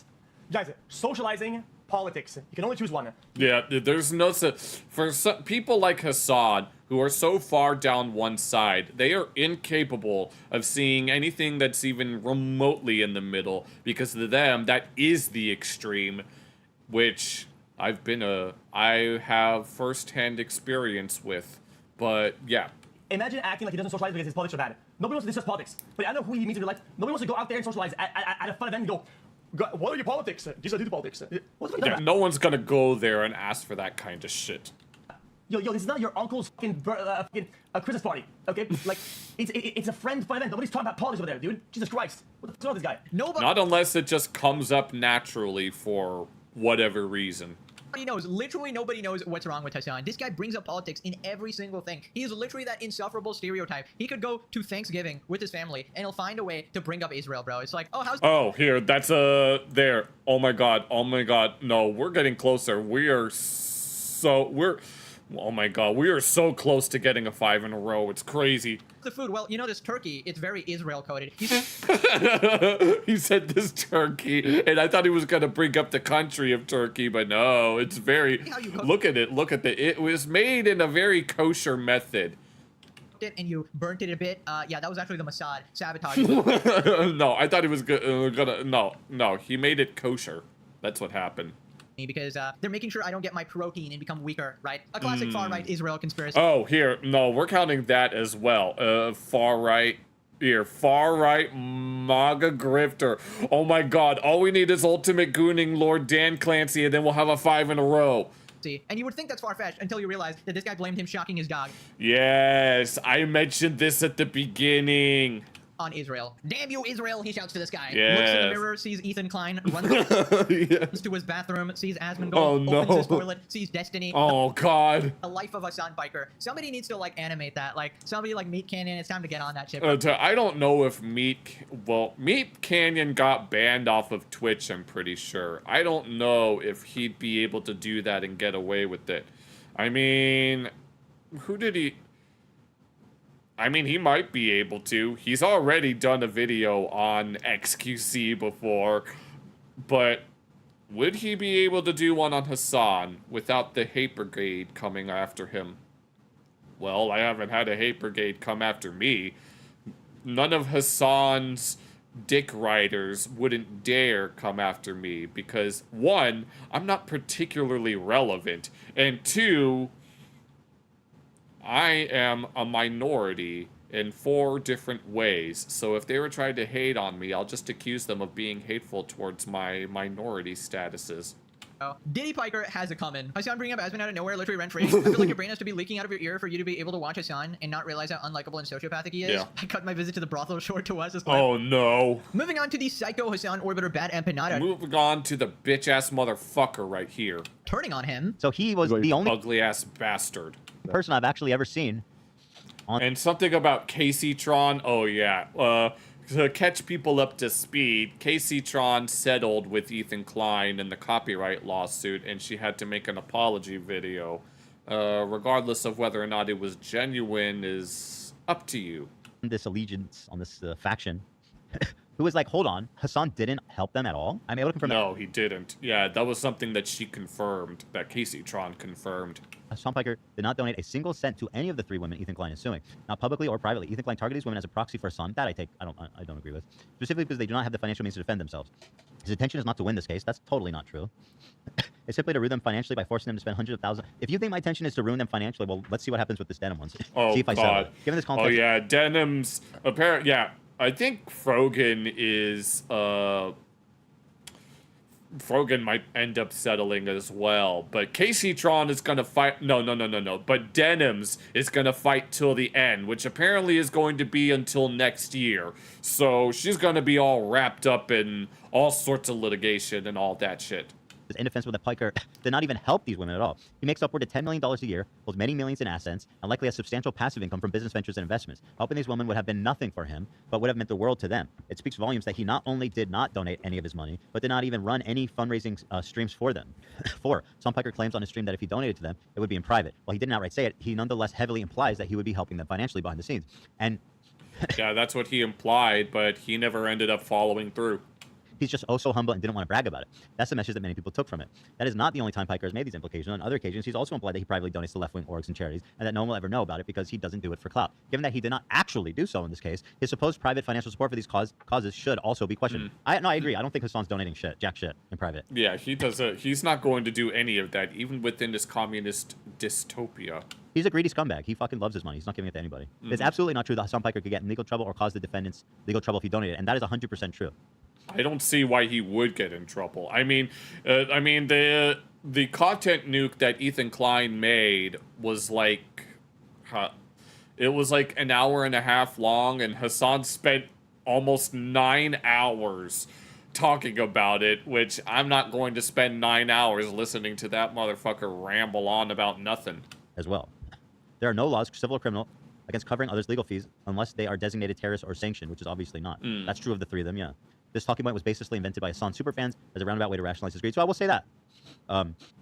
Guys, socializing, politics. You can only choose one. Yeah, there's no... For some people like Hassan, who are so far down one side, they are incapable of seeing anything that's even remotely in the middle, because to them, that is the extreme, which I have first-hand experience with, but yeah. Imagine acting like he doesn't socialize because his politics are bad. Nobody wants to discuss politics. But I don't know who he means in real life. Nobody wants to go out there and socialize at a fun event and go, what are your politics? These are the politics. What's Yeah, no one's gonna go there and ask for that kind of shit. Yo, this is not your uncle's fucking Christmas party, okay? Like, it's a friend fun event. Nobody's talking about politics over there, dude. Jesus Christ. What the fuck's wrong with this guy? Nobody Not unless it just comes up naturally for whatever reason. knows. Literally nobody knows what's wrong with Hassan. This guy brings up politics in every single thing. He is literally that insufferable stereotype. He could go to Thanksgiving with his family, and he'll find a way to bring up Israel, bro. It's like, oh, how's... Oh, here, that's there. Oh my god, no, we're getting closer. Oh my god, we are so close to getting a 5 in a row. It's crazy. the food? Well, you know this turkey, it's very Israel coded. He said this turkey, and I thought he was gonna bring up the country of Turkey, but no, it's very, look at it, it was made in a very kosher method. And you burnt it a bit. Yeah, that was actually the Mossad sabotage. No, I thought he was no, he made it kosher. That's what happened. Because they're making sure I don't get my protein and become weaker, right? A classic far-right Israel conspiracy. Oh, here, no, we're counting that as well. Far-right, here, far-right MAGA grifter. Oh my god, all we need is ultimate gooning Lord Dan Clancy, and then we'll have a 5 in a row. And you would think that's far-fetched until you realize that this guy blamed him shocking his dog. Yes, I mentioned this at the beginning. on Israel. Damn you, Israel, he shouts to this guy. Yes. Looks in the mirror, sees Ethan Klein, runs Yes. to his bathroom, sees Asmongold, Oh, no. opens his toilet, sees Destiny. Oh god. The life of Hassan Piker. Somebody needs to like animate that. Like somebody like Meat Canyon. It's time to get on that shit. I don't know if Meat Canyon got banned off of Twitch, I'm pretty sure. I don't know if he'd be able to do that and get away with it. I mean, who did he... I mean, he might be able to. He's already done a video on XQC before, but would he be able to do one on Hassan without the hate brigade coming after him? Well, I haven't had a hate brigade come after me. None of Hassan's dick riders wouldn't dare come after me because, one, I'm not particularly relevant, and two, I am a minority in 4 different ways, so if they were trying to hate on me, I'll just accuse them of being hateful towards my minority statuses. Diddy Piker has it coming. Hassan bringing up Asmon out of nowhere, literally rent-free. I feel like your brain has to be leaking out of your ear for you to be able to watch Hassan and not realize how unlikable and sociopathic he is. Yeah. I cut my visit to the brothel short to watch this clip. Oh no. Moving on to the psycho Hassan orbiter Bad Empanada. Moving on to the bitch-ass motherfucker right here. Turning on him. So he was the only Ugly-ass bastard. person I've actually ever seen. And something about Casey Tron. Oh yeah. To catch people up to speed, Casey Tron settled with Ethan Klein in the copyright lawsuit, and she had to make an apology video. Regardless of whether or not it was genuine is up to you. This allegiance on this faction, who was like, hold on, Hassan didn't help them at all? I'm able to confirm No, he didn't. Yeah, that was something that she confirmed, that Casey Tron confirmed. Hassan Piker did not donate a single cent to any of the 3 women Ethan Klein is suing, not publicly or privately. Ethan Klein targeted these women as a proxy for Hassan. That I don't agree with. Specifically because they do not have the financial means to defend themselves. His intention is not to win this case. That's totally not true. It's simply to ruin them financially by forcing them to spend hundreds of thousands. If you think my intention is to ruin them financially, well, let's see what happens with this denim one. Oh, see if I sell God. it. Given this context, Oh, yeah, denims. Apparently, yeah. I think Frogan is, Frogan might end up settling as well, but Casey Tron is gonna fight. No. But Denims is gonna fight till the end, which apparently is going to be until next year. So she's gonna be all wrapped up in all sorts of litigation and all that shit. is indefensible that Piker did not even help these women at all. He makes upward to $10 million a year, holds many millions in assets, and likely has substantial passive income from business ventures and investments. Helping these women would have been nothing for him, but would have meant the world to them. It speaks volumes that he not only did not donate any of his money, but did not even run any fundraising streams for them. Some Piker claims on his stream that if he donated to them, it would be in private. While he didn't outright say it, he nonetheless heavily implies that he would be helping them financially behind the scenes. And yeah, that's what he implied, but he never ended up following through. he's just oh so humble and didn't want to brag about it. That's the message that many people took from it. That is not the only time Piker has made these implications. On other occasions, he's also implied that he privately donates to left-wing orgs and charities, and that no one will ever know about it because he doesn't do it for clout. Given that he did not actually do so in this case, his supposed private financial support for these causes should also be questioned. I agree. I don't think Hassan's donating jack shit in private. Yeah, he doesn't. He's not going to do any of that, even within this communist dystopia. He's a greedy scumbag. He fucking loves his money. He's not giving it to anybody. It's absolutely not true that Hassan Piker could get in legal trouble or cause the defendants legal trouble if he donated, and that is 100% true. I don't see why he would get in trouble. I mean, the content nuke that Ethan Klein made was like, it was like an hour and a half long, and Hassan spent almost 9 hours talking about it, which I'm not going to spend 9 hours listening to that motherfucker ramble on about nothing. As well. There are no laws, civil or criminal, against covering others' legal fees unless they are designated terrorists or sanctioned, which is obviously not. That's true of the three of them, yeah. This talking point was baselessly invented by Hassan superfans as a roundabout way to rationalize his greed, so I will say that.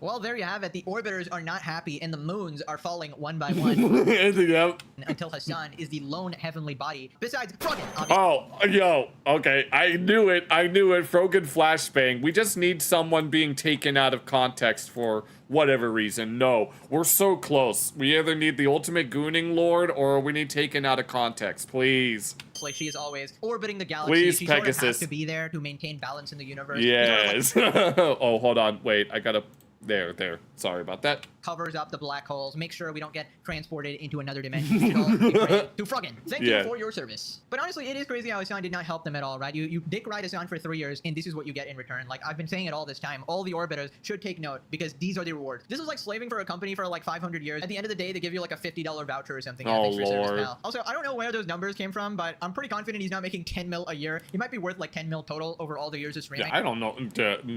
Well, there you have it. The orbiters are not happy, and the moons are falling one by one. Yep. Until Hassan is the lone heavenly body. Besides, Frogan. Oh, yo, okay. I knew it. Frogan flashbang. We just need someone being taken out of context for whatever reason. No, we're so close. We either need the ultimate gooning lord or we need taken out of context. Please. Like she is always orbiting the galaxy. Please, she Pegasus. sort of has to be there to maintain balance in the universe. Yes. Oh, hold on. Wait, I gotta... There. Sorry about that. covers up the black holes, makes sure we don't get transported into another dimension. To Froggen, thank you for your service. But honestly, it is crazy how Hassan did not help them at all, right? You dick ride Hassan for 3 years, and this is what you get in return. Like, I've been saying it all this time. All the orbiters should take note, because these are the rewards. This is like slaving for a company for like 500 years. At the end of the day, they give you like a $50 voucher or something. Oh, thanks for your service, Lord. pal. Also, I don't know where those numbers came from, but I'm pretty confident he's not making 10 mil a year. He might be worth like 10 mil total over all the years of streaming. Yeah, I don't know.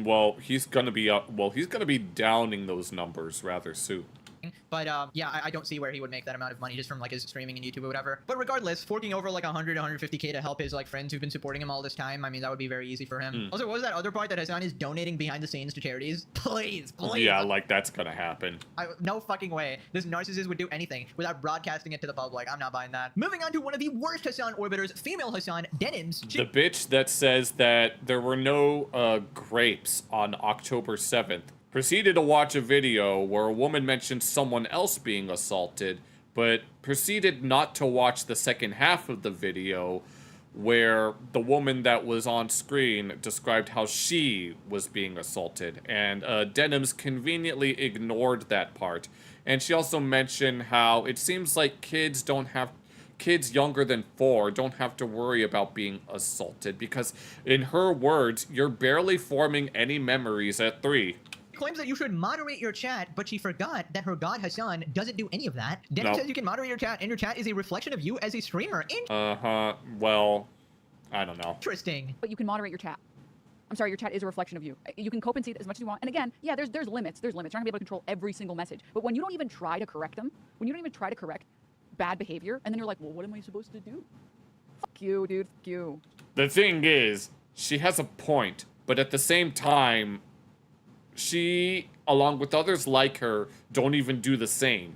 Well, he's gonna be downing those numbers rather soon. But yeah, I don't see where he would make that amount of money just from like his streaming and YouTube or whatever. But regardless, forking over like 100, 150K to help his like friends who've been supporting him all this time, I mean, that would be very easy for him. Also, what was that other part that Hassan is donating behind the scenes to charities? Please. Yeah, like that's gonna happen. No fucking way. This narcissist would do anything without broadcasting it to the public. I'm not buying that. Moving on to one of the worst Hassan orbiters, female Hassan, Denims. The bitch that says that there were no grapes on October 7th proceeded to watch a video where a woman mentioned someone else being assaulted, but proceeded not to watch the second half of the video where the woman that was on screen described how she was being assaulted, and Denims conveniently ignored that part. And she also mentioned how it seems like kids younger than 4 don't have to worry about being assaulted because, in her words, you're barely forming any memories at 3. Claims that you should moderate your chat, but she forgot that her god Hassan doesn't do any of that. Dennis says you can moderate your chat, and your chat is a reflection of you as a streamer. Well, I don't know. Interesting. But you can moderate your chat. I'm sorry, your chat is a reflection of you. You can compensate as much as you want. And again, yeah, there's limits. There's limits. You're not gonna be able to control every single message. But when you don't even try to correct them, when you don't even try to correct bad behavior, and then you're like, well, what am I supposed to do? Fuck you, dude. Fuck you. The thing is, she has a point, but at the same time, she, along with others like her, don't even do the same.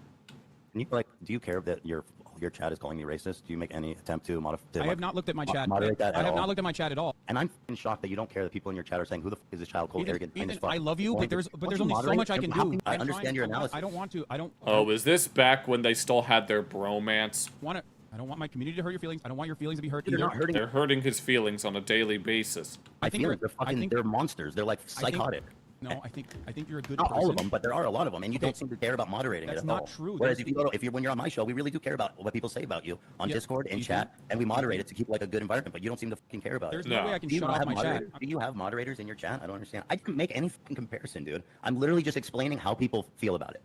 Do you care that your chat is calling you racist? Do you make any attempt to modify? I have not looked at my chat. Moderate that I have not looked at my chat at all. And I'm shocked that you don't care that people in your chat are saying, "Who the f is this child called arrogant?" Ethan, I love you, but there's only so much I can do. I understand your analysis. I don't want to. Oh, is this back when they still had their bromance? I don't want my community to hurt your feelings. I don't want your feelings to be hurt. They're not hurting. They're hurting his feelings on a daily basis. I think they're monsters. They're like psychotic. No, I think you're a good Not person. all of them, but there are a lot of them, and you don't seem to care about moderating it at all. That's not true. Whereas when you're on my show, we really do care about what people say about you on Discord and chat, and we moderate it to keep like a good environment. But you don't seem to fucking care about it. There's no way I can shut off my chat. Do you have moderators in your chat? I don't understand. I didn't make any fucking comparison, dude. I'm literally just explaining how people feel about it.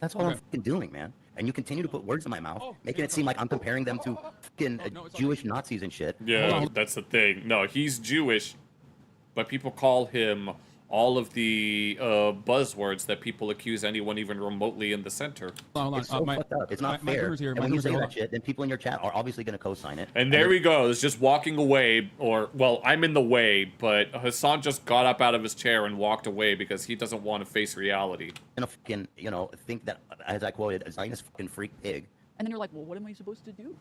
That's all I'm fucking doing, man. And you continue to put words in my mouth, making it seem like I'm comparing them to fucking Jewish Nazis and shit. Yeah, that's the thing. No, he's Jewish, but people call him all of the buzzwords that people accuse anyone even remotely in the center. Hold on. It's so fucked up. It's not fair. And when you say that shit, then people in your chat are obviously going to co-sign it. And there he goes, just walking away, well, I'm in the way, but Hassan just got up out of his chair and walked away because he doesn't want to face reality. And fucking, think that, as I quoted, a Zionist fucking freak pig. And then you're like, well, what am I supposed to do?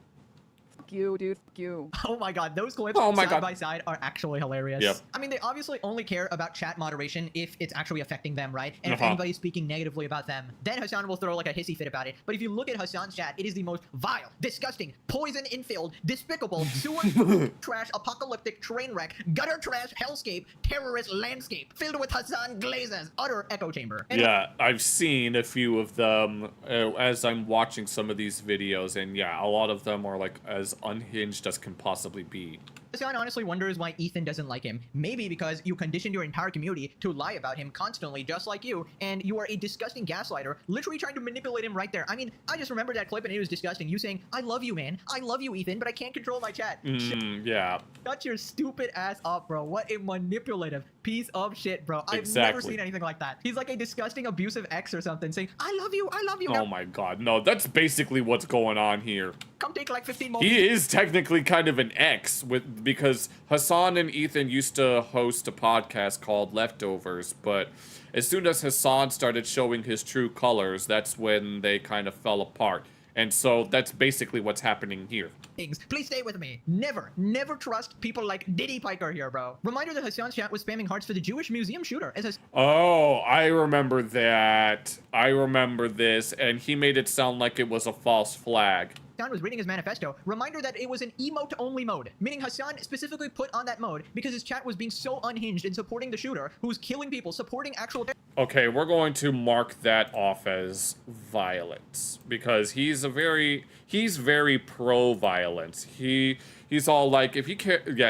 Fuck you, dude. Fuck you. Oh my god, those clips side by side are actually hilarious. Yep. I mean, they obviously only care about chat moderation if it's actually affecting them, right? And if anybody's speaking negatively about them, then Hassan will throw like a hissy fit about it. But if you look at Hassan's chat, it is the most vile, disgusting, poison-infilled, despicable, sewer trash, apocalyptic train wreck, gutter trash, hellscape, terrorist landscape, filled with Hassan glazes, utter echo chamber. And yeah, I've seen a few of them as I'm watching some of these videos, and yeah, a lot of them are like as unhinged as can possibly be. Hassan honestly wonders why Ethan doesn't like him. Maybe because you conditioned your entire community to lie about him constantly, just like you, and you are a disgusting gaslighter, literally trying to manipulate him right there. I mean, I just remember that clip and it was disgusting. You saying, I love you, man. I love you, Ethan, but I can't control my chat. Yeah. Shut your stupid ass up, bro. What a manipulative piece of shit, bro. I've never seen anything like that. He's like a disgusting, abusive ex or something, saying, I love you, I love you. Oh my god, no, that's basically what's going on here. Come take like 15 more. He is technically kind of an ex because Hassan and Ethan used to host a podcast called Leftovers, but as soon as Hassan started showing his true colors, that's when they kind of fell apart. And so that's basically what's happening here. Please stay with me. Never trust people like Diddy Piker here, bro. Reminder that Hassan's chat was spamming hearts for the Jewish museum shooter. Oh, I remember that. I remember this, and he made it sound like it was a false flag. Hassan was reading his manifesto. Reminder that it was an emote-only mode, meaning Hassan specifically put on that mode because his chat was being so unhinged in supporting the shooter who was killing people, supporting actual Okay, we're going to mark that off as violence because he's very pro-violence. He's all like, if he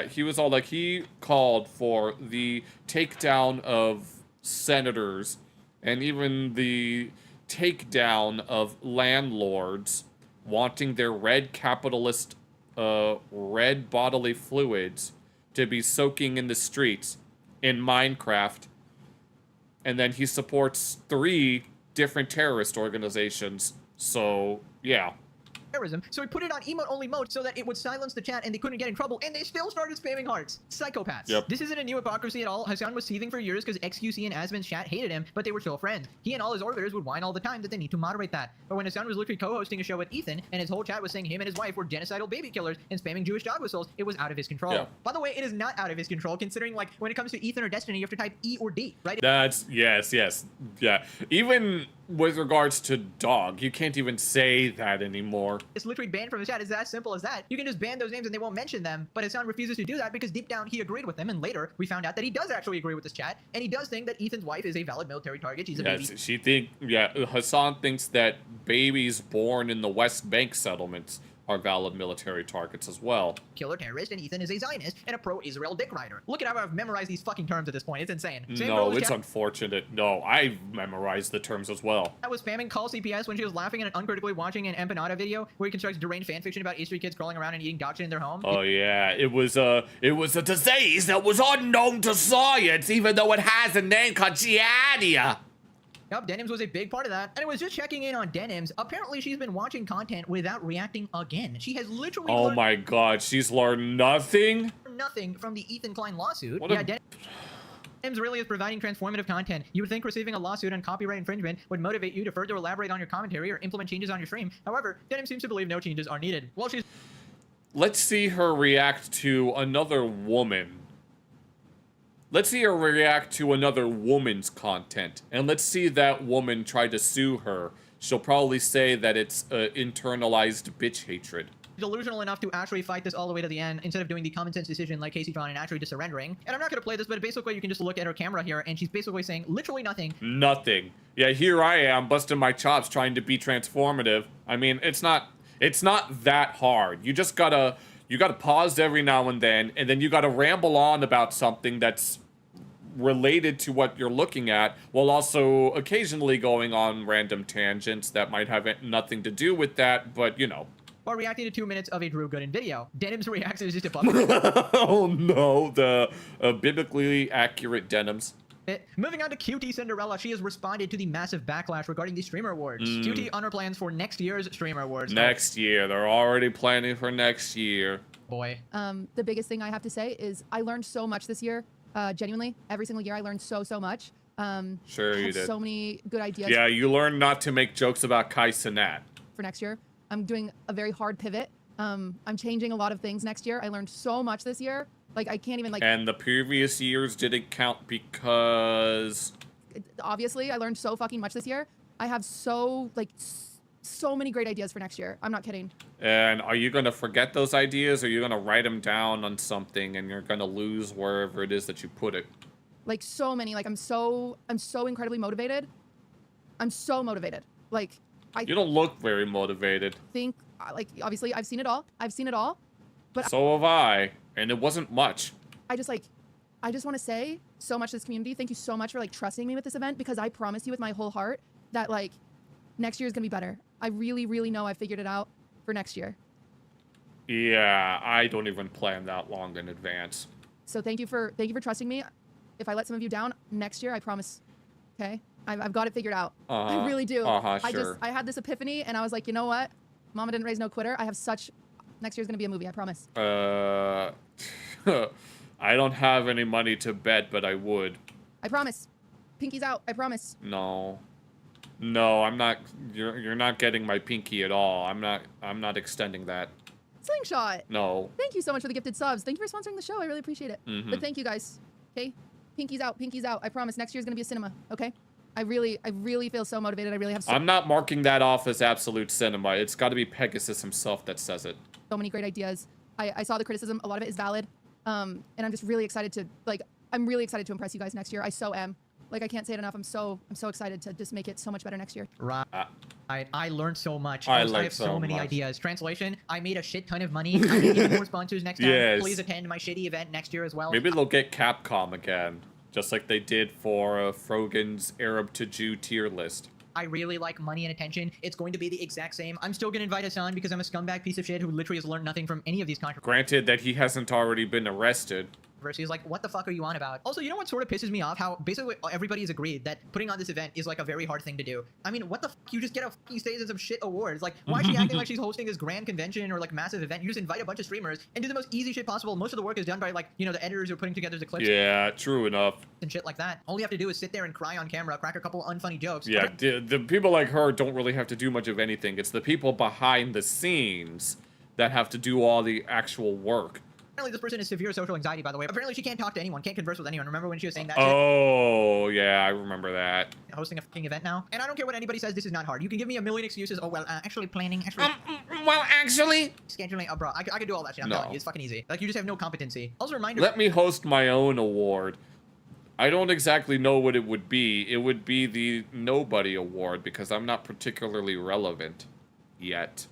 he was all like, he called for the takedown of senators and even the takedown of landlords wanting their red capitalist, red bodily fluids to be soaking in the streets in Minecraft. And then he supports 3 different terrorist organizations. So, yeah. Terrorism, so he put it on emote-only mode so that it would silence the chat and they couldn't get in trouble, and they still started spamming hearts. Psychopaths. Yep. This isn't a new hypocrisy at all. Hassan was seething for years because XQC and Asmon's chat hated him, but they were still friends. He and all his orbiters would whine all the time that they need to moderate that. But when Hassan was literally co-hosting a show with Ethan, and his whole chat was saying him and his wife were genocidal baby killers and spamming Jewish dog whistles, it was out of his control. Yeah. By the way, it is not out of his control, considering, like, when it comes to Ethan or Destiny, you have to type E or D, right? That's, yes, yeah. Even with regards to dog, you can't even say that anymore. It's literally banned from the chat. It's as simple as that. You can just ban those names and they won't mention them, but Hassan refuses to do that because deep down he agreed with them, and later we found out that he does actually agree with this chat, and he does think that Ethan's wife is a valid military target. She's a baby. Hassan thinks that babies born in the West Bank settlements are valid military targets as well. Killer terrorist, and Ethan is a Zionist and a pro-Israel dick rider. Look at how I've memorized these fucking terms at this point. It's insane. No, it's unfortunate. No, I've memorized the terms as well. I was spamming call CPS when she was laughing and uncritically watching an empanada video where he constructs deranged fanfiction about Easter kids crawling around and eating dog shit in their home. Oh yeah, it was a disease that was unknown to science, even though it has a name called Giardia. Yup, Denims was a big part of that. And it was just checking in on Denims. Apparently, she's been watching content without reacting again. She has literally Oh my god, she's learned nothing? Nothing from the Ethan Klein lawsuit. What Denims really is providing transformative content. You would think receiving a lawsuit on copyright infringement would motivate you to further elaborate on your commentary or implement changes on your stream. However, Denim seems to believe no changes are needed. Well, she's... Let's see her react to another woman. Let's see her react to another woman's content. And let's see that woman try to sue her. She'll probably say that it's internalized bitch hatred. Delusional enough to actually fight this all the way to the end instead of doing the common sense decision like Casey Tron and actually just surrendering. And I'm not going to play this, but basically you can just look at her camera here and she's basically saying literally nothing. Nothing. Yeah, here I am busting my chops trying to be transformative. I mean, it's not that hard. You just gotta pause every now and then you gotta ramble on about something that's related to what you're looking at, while also occasionally going on random tangents that might have nothing to do with that, but you know. While reacting to 2 minutes of a Drew Gooden video. Denim's reaction is just a Oh no, the biblically accurate Denims. Moving on to QT Cinderella, she has responded to the massive backlash regarding the Streamer Awards. QT on her plans for next year's Streamer Awards. Next year. They're already planning for next year. Boy. The biggest thing I have to say is I learned so much this year. Genuinely, every single year I learned so much. Sure you did. So many good ideas. Yeah, you learned not to make jokes about Kai Cenat. For next year. I'm doing a very hard pivot. I'm changing a lot of things next year. I learned so much this year. Like, I can't even, like... And the previous years didn't count because... Obviously, I learned so fucking much this year. I have so many great ideas for next year. I'm not kidding. And are you going to forget those ideas, or are you going to write them down on something and you're going to lose wherever it is that you put it? Like, so many. Like, I'm so incredibly motivated. I'm so motivated. Like, You don't look very motivated. Think, like, obviously, I've seen it all. But so have I, and it wasn't much. I just want to say so much to this community. Thank you so much for, like, trusting me with this event, because I promise you with my whole heart that, like, next year is going to be better. I really, really know I figured it out for next year. Yeah, I don't even plan that long in advance. So thank you for trusting me. If I let some of you down, next year, I promise, okay? I've got it figured out. I really do. Sure. I had this epiphany, and I was like, you know what? Mama didn't raise no quitter. Next year's going to be a movie, I promise. I don't have any money to bet, but I would. I promise. Pinky's out, I promise. No, I'm not. You're not getting my pinky at all. I'm not extending that. Slingshot. No. Thank you so much for the gifted subs. Thank you for sponsoring the show. I really appreciate it. But thank you guys. Okay? Pinky's out. I promise. Next year's going to be a cinema. Okay? I really feel so motivated. I really have I'm not marking that off as absolute cinema. It's got to be Pegasus himself that says it. So many great ideas. I saw the criticism. A lot of it is valid. And I'm just really excited to, like, I'm really excited to impress you guys next year. I so am. Like I can't say it enough. I'm so excited to just make it so much better next year. Right. I learned so much. I I learned have so so many much. ideas. Translation, I made a shit ton of money. I need even more sponsors next time. Yes. Please attend my shitty event next year as well. Maybe they'll get Capcom again, just like they did for Frogan's Arab to Jew tier list. I really like money and attention. It's going to be the exact same. I'm still gonna invite Hassan because I'm a scumbag piece of shit who literally has learned nothing from any of these controversies. Granted that he hasn't already been arrested. Like, what the fuck are you on about? Also, you know what sort of pisses me off? How basically everybody has agreed that putting on this event is like a very hard thing to do. I mean, what the fuck? You just get a fucking stage and some shit awards. Like, why is she acting like she's hosting this grand convention or like massive event? You just invite a bunch of streamers and do the most easy shit possible. Most of the work is done by like, you know, the editors who are putting together the clips. Yeah, true enough. And shit like that. All you have to do is sit there and cry on camera, crack a couple unfunny jokes. Yeah, the people like her don't really have to do much of anything. It's the people behind the scenes that have to do all the actual work. Apparently this person has severe social anxiety, by the way. Apparently she can't talk to anyone, can't converse with anyone. Remember when she was saying that shit? Oh, yeah, I remember that. Hosting a fucking event now. And I don't care what anybody says, this is not hard. You can give me a million excuses. Oh, well, actually planning, actually... scheduling. Oh, bro, I could do all that shit. I'm No. telling you, it's fucking easy. Like, you just have no competency. Also, reminder... Let me host my own award. I don't exactly know what it would be. It would be the Nobody Award, because I'm not particularly relevant yet.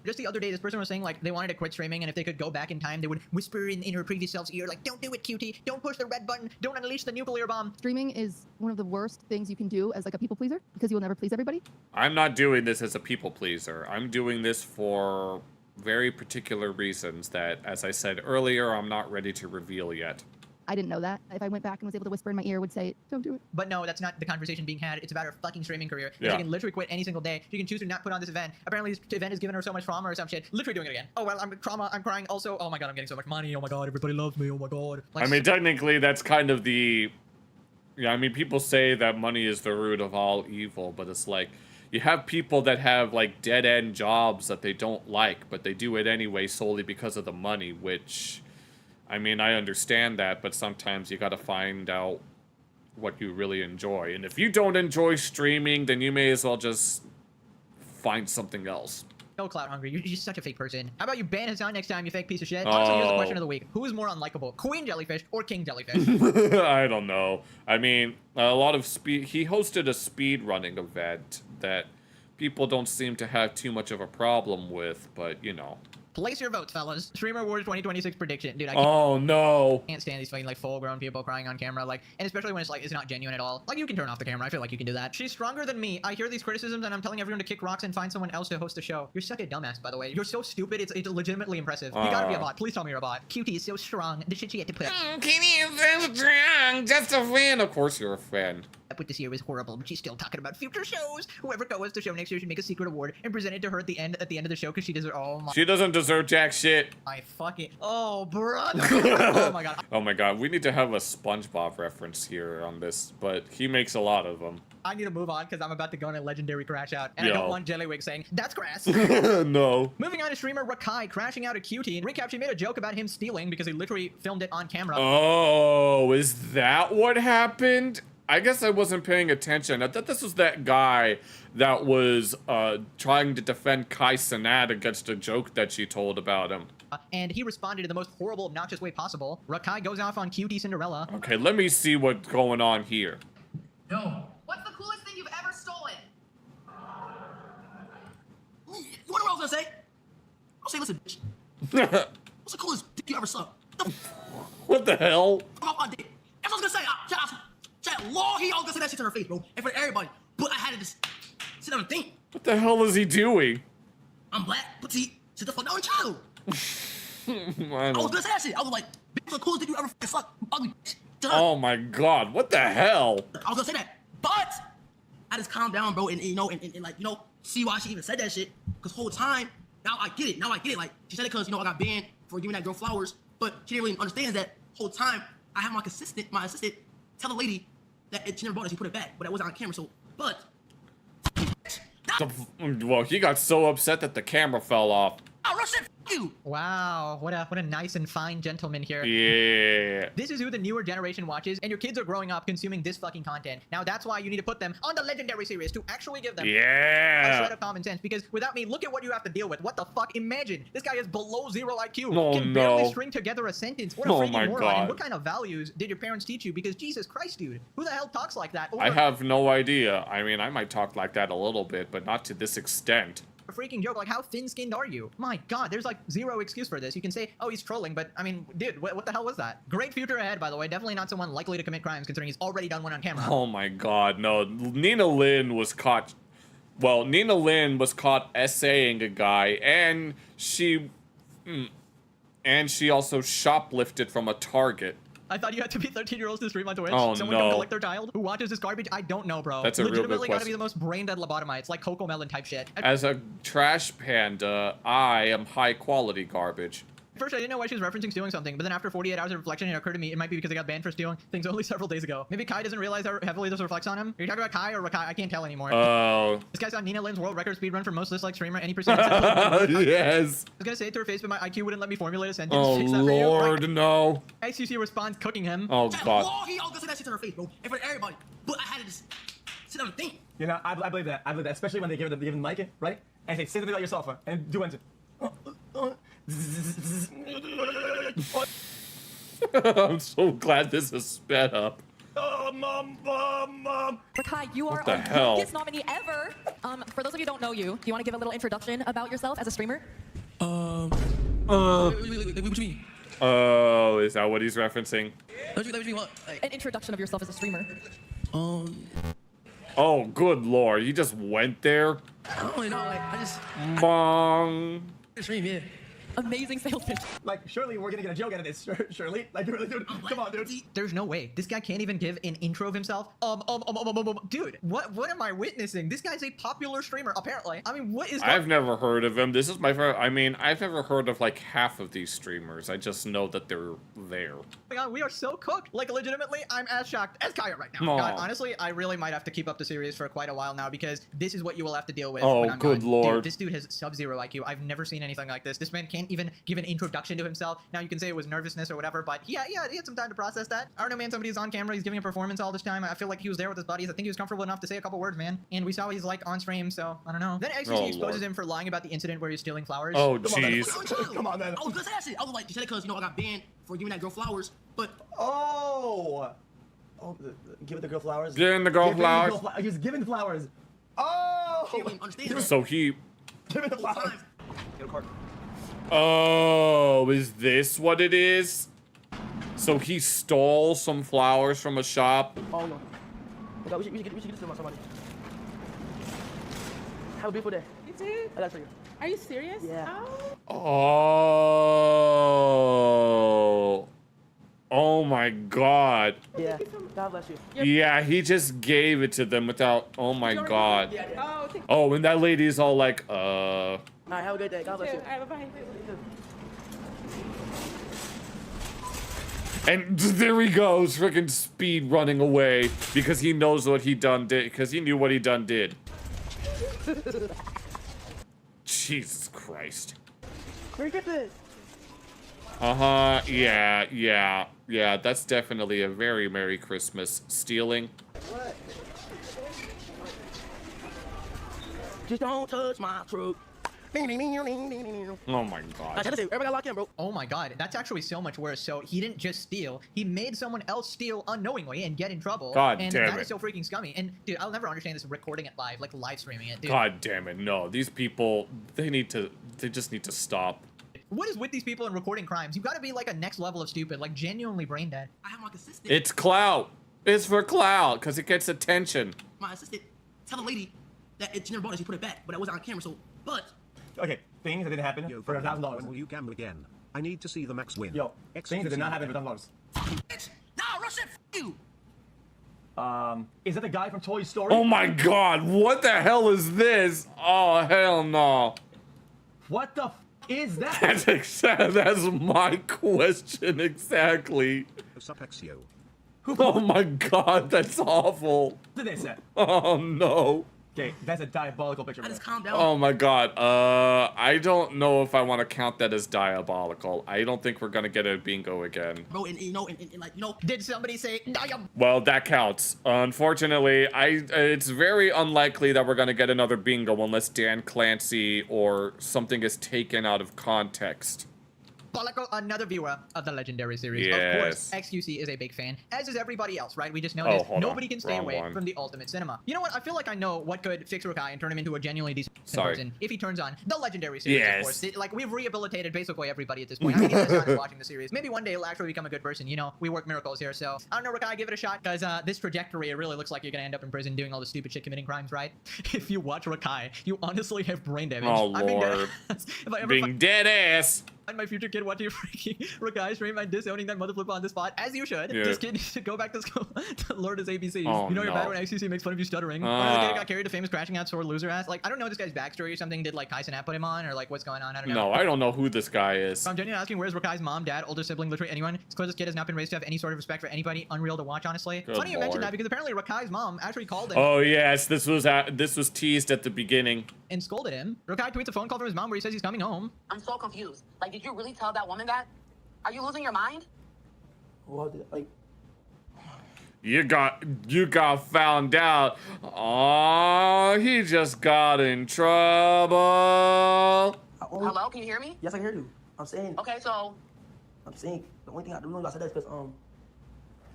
Just the other day, this person was saying, like, they wanted to quit streaming, and if they could go back in time, they would whisper in her previous self's ear, like, don't do it, cutie. Don't push the red button. Don't unleash the nuclear bomb. Streaming is one of the worst things you can do as like a people pleaser because you will never please everybody. I'm not doing this as a people pleaser. I'm doing this for very particular reasons that, as I said earlier, I'm not ready to reveal yet. I didn't know that. If I went back and was able to whisper in my ear, would say, don't do it. But no, that's not the conversation being had. It's about her fucking streaming career. Yeah. She can literally quit any single day. She can choose to not put on this event. Apparently, this event has given her so much trauma or some shit. Literally doing it again. Oh, well, I'm trauma. I'm crying. Also, oh my god, I'm getting so much money. Oh my god, everybody loves me. Oh my god. Like, I mean, technically, that's kind of the... Yeah, I mean, people say that money is the root of all evil, but it's like... You have people that have, like, dead-end jobs that they don't like, but they do it anyway solely because of the money, which... I mean, I understand that, but sometimes you gotta find out what you really enjoy. And if you don't enjoy streaming, then you may as well just find something else. so clout hungry. You're just such a fake person. How about you ban Hassan next time, you fake piece of shit? Also, here's the question of the week. Who is more unlikable, Queen Jellyfish or King Jellyfish? I don't know. I mean, a lot of speed... He hosted a speed running event that people don't seem to have too much of a problem with, but, you know... Place your votes, fellas. Streamer Wars 2026 prediction. Dude, I Oh, no. can't stand these fucking, like, full-grown people crying on camera, like, and especially when it's, like, it's not genuine at all. Like, you can turn off the camera. I feel like you can do that. She's stronger than me. I hear these criticisms, and I'm telling everyone to kick rocks and find someone else to host the show. You're such a dumbass, by the way. You're so stupid, it's legitimately impressive. You gotta be a bot. Please tell me you're a bot. Cutie is so strong. The shit she had to put up Kitty is so strong. Just a fan. Of course you're a fan. with this year was horrible, but she's still talking about future shows. Whoever co-hosts the show next year should make a secret award and present it to her at the end of the show, because she deserves... Oh, my... She doesn't deserve jack shit. I fucking... Oh, brother. Oh, my God. Oh my god, we need to have a SpongeBob reference here on this, but he makes a lot of them. I need to move on because I'm about to go on a legendary crash out, and I Yo. don't want Jellywig saying, that's grass. No. Moving on to streamer Rakai crashing out a cutie. Recap, she made a joke about him stealing because he literally filmed it on camera. Oh, is that what happened? I guess I wasn't paying attention. I thought this was that guy that was trying to defend Kai Cenat against a joke that she told about him. And he responded in the most horrible, obnoxious way possible. Rakai goes off on cutie Cinderella. Okay, let me see what's going on here. No. What's the coolest thing you've ever stolen? You wonder what I was gonna say? I'll say, listen, bitch. What's the coolest dick you ever sucked? What the hell? Off my dick. That's what I was gonna say. Chat, law, I was gonna say that shit to her face, bro. And for everybody. But I had to just sit down and think. What the hell is he doing? I'm black, petite, sit the fuck down and chill. I I was don't... gonna say that shit. I was like, bitch, what's the coolest dick you ever fucking sucked? Ugly bitch. Oh my god, what the hell? I was gonna say that. But I just calmed down, bro, and you know, and like, you know, see why she even said that shit. Cause whole time, now I get it. Now I get it. Like, she said it cause, you know, I got banned for giving that girl flowers. But she didn't really understand that whole time I had my assistant tell the lady that she never bought it, she put it back. But that wasn't on camera, so, but. Well, he got so upset that the camera fell off. Oh, real shit. you. Wow, what a nice and fine gentleman here. Yeah. This is who the newer generation watches, and your kids are growing up consuming this fucking content. Now that's why you need to put them on the Legendary series to actually give them a shred of common sense. Because without me, look at what you have to deal with. What the fuck? Imagine this guy is below 0 IQ, Oh, can barely no. string together a sentence. What a Oh freaking my moron! God. And what kind of values did your parents teach you? Because Jesus Christ, dude, who the hell talks like that? I have no idea. I mean, I might talk like that a little bit, but not to this extent. A freaking joke. Like, how thin-skinned are you? My God, there's like zero excuse for this. You can say, oh, he's trolling, but I mean, dude, what the hell was that? Great future ahead, by the way. Definitely not someone likely to commit crimes, considering he's already done one on camera. Oh my God, no. Nina Lynn was caught. Well, Nina Lynn was caught essaying a guy, and she also shoplifted from a Target. I thought you had to be 13-year-olds to stream on Twitch. Oh, Someone no. can collect their child who watches this garbage. I don't know, bro. That's a real good Legitimately gotta be question. the most brain-dead lobotomites, like Coco Melon type shit. As a trash panda, I am high-quality garbage. First, I didn't know why she was referencing stealing something, but then after 48 hours of reflection, it occurred to me it might be because I got banned for stealing things only several days ago. Maybe Kai doesn't realize how heavily this reflects on him. Are you talking about Kai or Rakai? I can't tell anymore. Oh. This guy's on Nina Lynn's world record speedrun for most disliked streamer, any percentage. Yes. I was gonna say it to her face, but my IQ wouldn't let me formulate a sentence. Oh, Fix that for you. Lord, Like, no. XQC responds cooking him. Oh, Chat, God. He all gonna say that shit to her face, bro, in front of everybody. But I had to just sit on the thing. You know, I believe that. I believe that, especially when they give the mic, right? And say something about yourself, and do it. I'm so glad this is sped up. Rakai, you are the our hell? youngest nominee ever. For those of you who don't know you, do you want to give a little introduction about yourself as a streamer? What you mean? Oh, is that what he's referencing? What you mean? What? Like, An introduction of yourself as a streamer. Oh, good Lord. He just went there? I don't really know. Like, I just Bong. stream, yeah. Amazing sales pitch. Like, surely we're gonna get a joke out of this, surely. Like, dude, come on, dude. There's no way. This guy can't even give an intro of himself. Dude, what am I witnessing? This guy's a popular streamer, apparently. I mean, what is I've never heard of him. This is my first. I mean, I've never heard of like half of these streamers. I just know that they're there. Oh my God, we are so cooked. Like, legitimately, I'm as shocked as Kaya right now. Aw. God, honestly, I really might have to keep up the series for quite a while now because this is what you will have to deal with. Oh, when I'm good gone. Lord. Dude, this dude has sub-zero IQ. I've never seen anything like this. This man can't even give an introduction to himself. Now, you can say it was nervousness or whatever, but yeah, he had some time to process that. I don't know, man. Somebody's on camera. He's giving a performance all this time. I feel like he was there with his buddies. I think he was comfortable enough to say a couple words, man. And we saw he's like on stream, so I don't know. Then XCC Oh, exposes Lord. him for lying about the incident where he's stealing flowers. Oh, Come on, man. jeez. Come on, man. I was gonna say that shit. I was like, you said it because, you know, I got banned for giving that girl flowers, but Oh, give the girl flowers. Giving the girl Giving flowers. He's giving the flowers. Oh, she didn't even understand that. So he. giving the The whole flowers. time. Get a card. Oh, is this what it is? So he stole some flowers from a shop. Oh no. Okay, we should get this to somebody. Have a beautiful day. You too? I got it for you. Are you serious? Yeah. Oh. Oh. Oh my God. Yeah. God bless you. Yeah, he just gave it to them without. Oh my God. Yeah, yeah. Oh, thank Oh, and that lady's all like, All right, have a good day. God you. bless All you. right, bye-bye. And there he goes, freaking speed running away because he knows what he done did, because he knew what he done did. Jesus Christ. Merry Christmas. Uh-huh, yeah, that's definitely a very Merry Christmas. Stealing. What? Just don't touch my truck. Oh my I God. tried to say, everybody got locked in, bro. Oh my God, that's actually so much worse. So he didn't just steal, he made someone else steal unknowingly and get in trouble. God and damn that it. is so freaking scummy. And dude, I'll never understand this recording it live, like live streaming it, dude. God damn it, no. These people, they just need to stop. What is with these people in recording crimes? You've got to be like a next level of stupid, like genuinely brain dead. I have my assistant. It's clout. It's for clout, because it gets attention. My assistant tell the lady that she never bought it, she put it back, but I wasn't on camera, so, but. Okay, things that didn't happen for $1,000. Will you gamble again? I need to see the max win. Yo, things that did not happen for $1,000. Bitch! Nah, rush it, you! Is that the guy from Toy Story? Oh my God, what the hell is this? Oh, hell no. What the is that? That's my question exactly. Supexio. Oh my God, that's awful. What did they say? Oh no. Okay, that's a diabolical picture. I Bro. just calm down. Oh my god. I don't know if I want to count that as diabolical. I don't think we're gonna get a bingo again. Bro, and you know, and like, you know. Did somebody say Well, that counts. Unfortunately, it's very unlikely that we're gonna get another bingo unless Dan Clancy or something is taken out of context. Bolako, another viewer of the legendary series. Yes. Of course, XQC is a big fan, as is everybody else, right? We just noticed nobody can stay Wrong away one. from the ultimate cinema. You know what? I feel like I know what could fix Rukai and turn him into a genuinely decent person if he turns on the legendary series, of course. Like, we've rehabilitated basically everybody at this point. I mean, he just started watching the series. Maybe one day he'll actually become a good person. You know, we work miracles here, so I don't know, Rukai, give it a shot, because this trajectory, it really looks like you're gonna end up in prison doing all the stupid shit, committing crimes, right? If you watch Rukai, you honestly have brain damage. Oh, I'm being Lord. being dead ass. And my future kid watching freaking Rukai stream and disowning that mother flipper on the spot, as you should. Yeah. This kid needs to go back to school to learn his ABCs. Oh, you know you're no. bad when XCC makes fun of you stuttering. Or the kid got carried to famous crashing out sore loser ass. Like, I don't know this guy's backstory or something. Did like Kai Cenat put him on, or like what's going on? I don't know. No, I don't know who this guy is. I'm genuinely asking, where's Rukai's mom, dad, older sibling, literally anyone? It's clear this kid has not been raised to have any sort of respect for anybody. Unreal to watch, honestly. Good Funny you mentioned lord. that, because apparently Rukai's mom actually called him Oh yes, this was teased at the beginning. and scolded him. Rukai tweets a phone call from his mom where he says he's coming home. I'm so confused. Like, did you really tell that woman that? Are you losing your mind? Well, like, You got found out. Oh, he just got in trouble. Hello, can you hear me? yes, I can hear you. I'm saying. Okay, so I'm saying the only thing I do know I said that is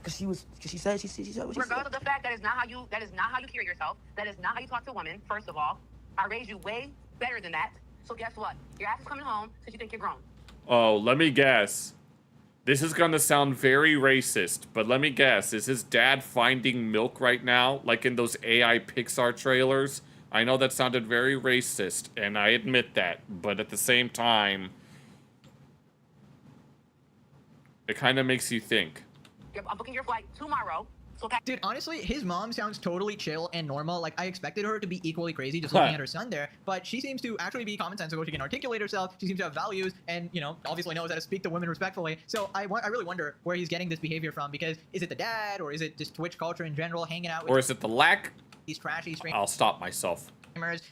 because she said what she said. regardless of the fact that is not how you carry yourself, that is not how you talk to women. First of all, I raised you way better than that. So guess what? Your ass is coming home since you think you're grown. Oh, let me guess. This is gonna sound very racist, but let me guess. Is his dad finding milk right now? Like in those AI Pixar trailers? I know that sounded very racist, and I admit that. But at the same time, it kind of makes you think. I'm booking your flight tomorrow. So Dude, honestly, his mom sounds totally chill and normal. Like, I expected her to be equally crazy just looking at her son there, but she seems to actually be commonsensical. She can articulate herself. She seems to have values and, you know, obviously knows how to speak to women respectfully. So I really wonder where he's getting this behavior from, because is it the dad, or is it just Twitch culture in general, hanging out with Or is it the lack? these trashy streamers? I'll stop myself.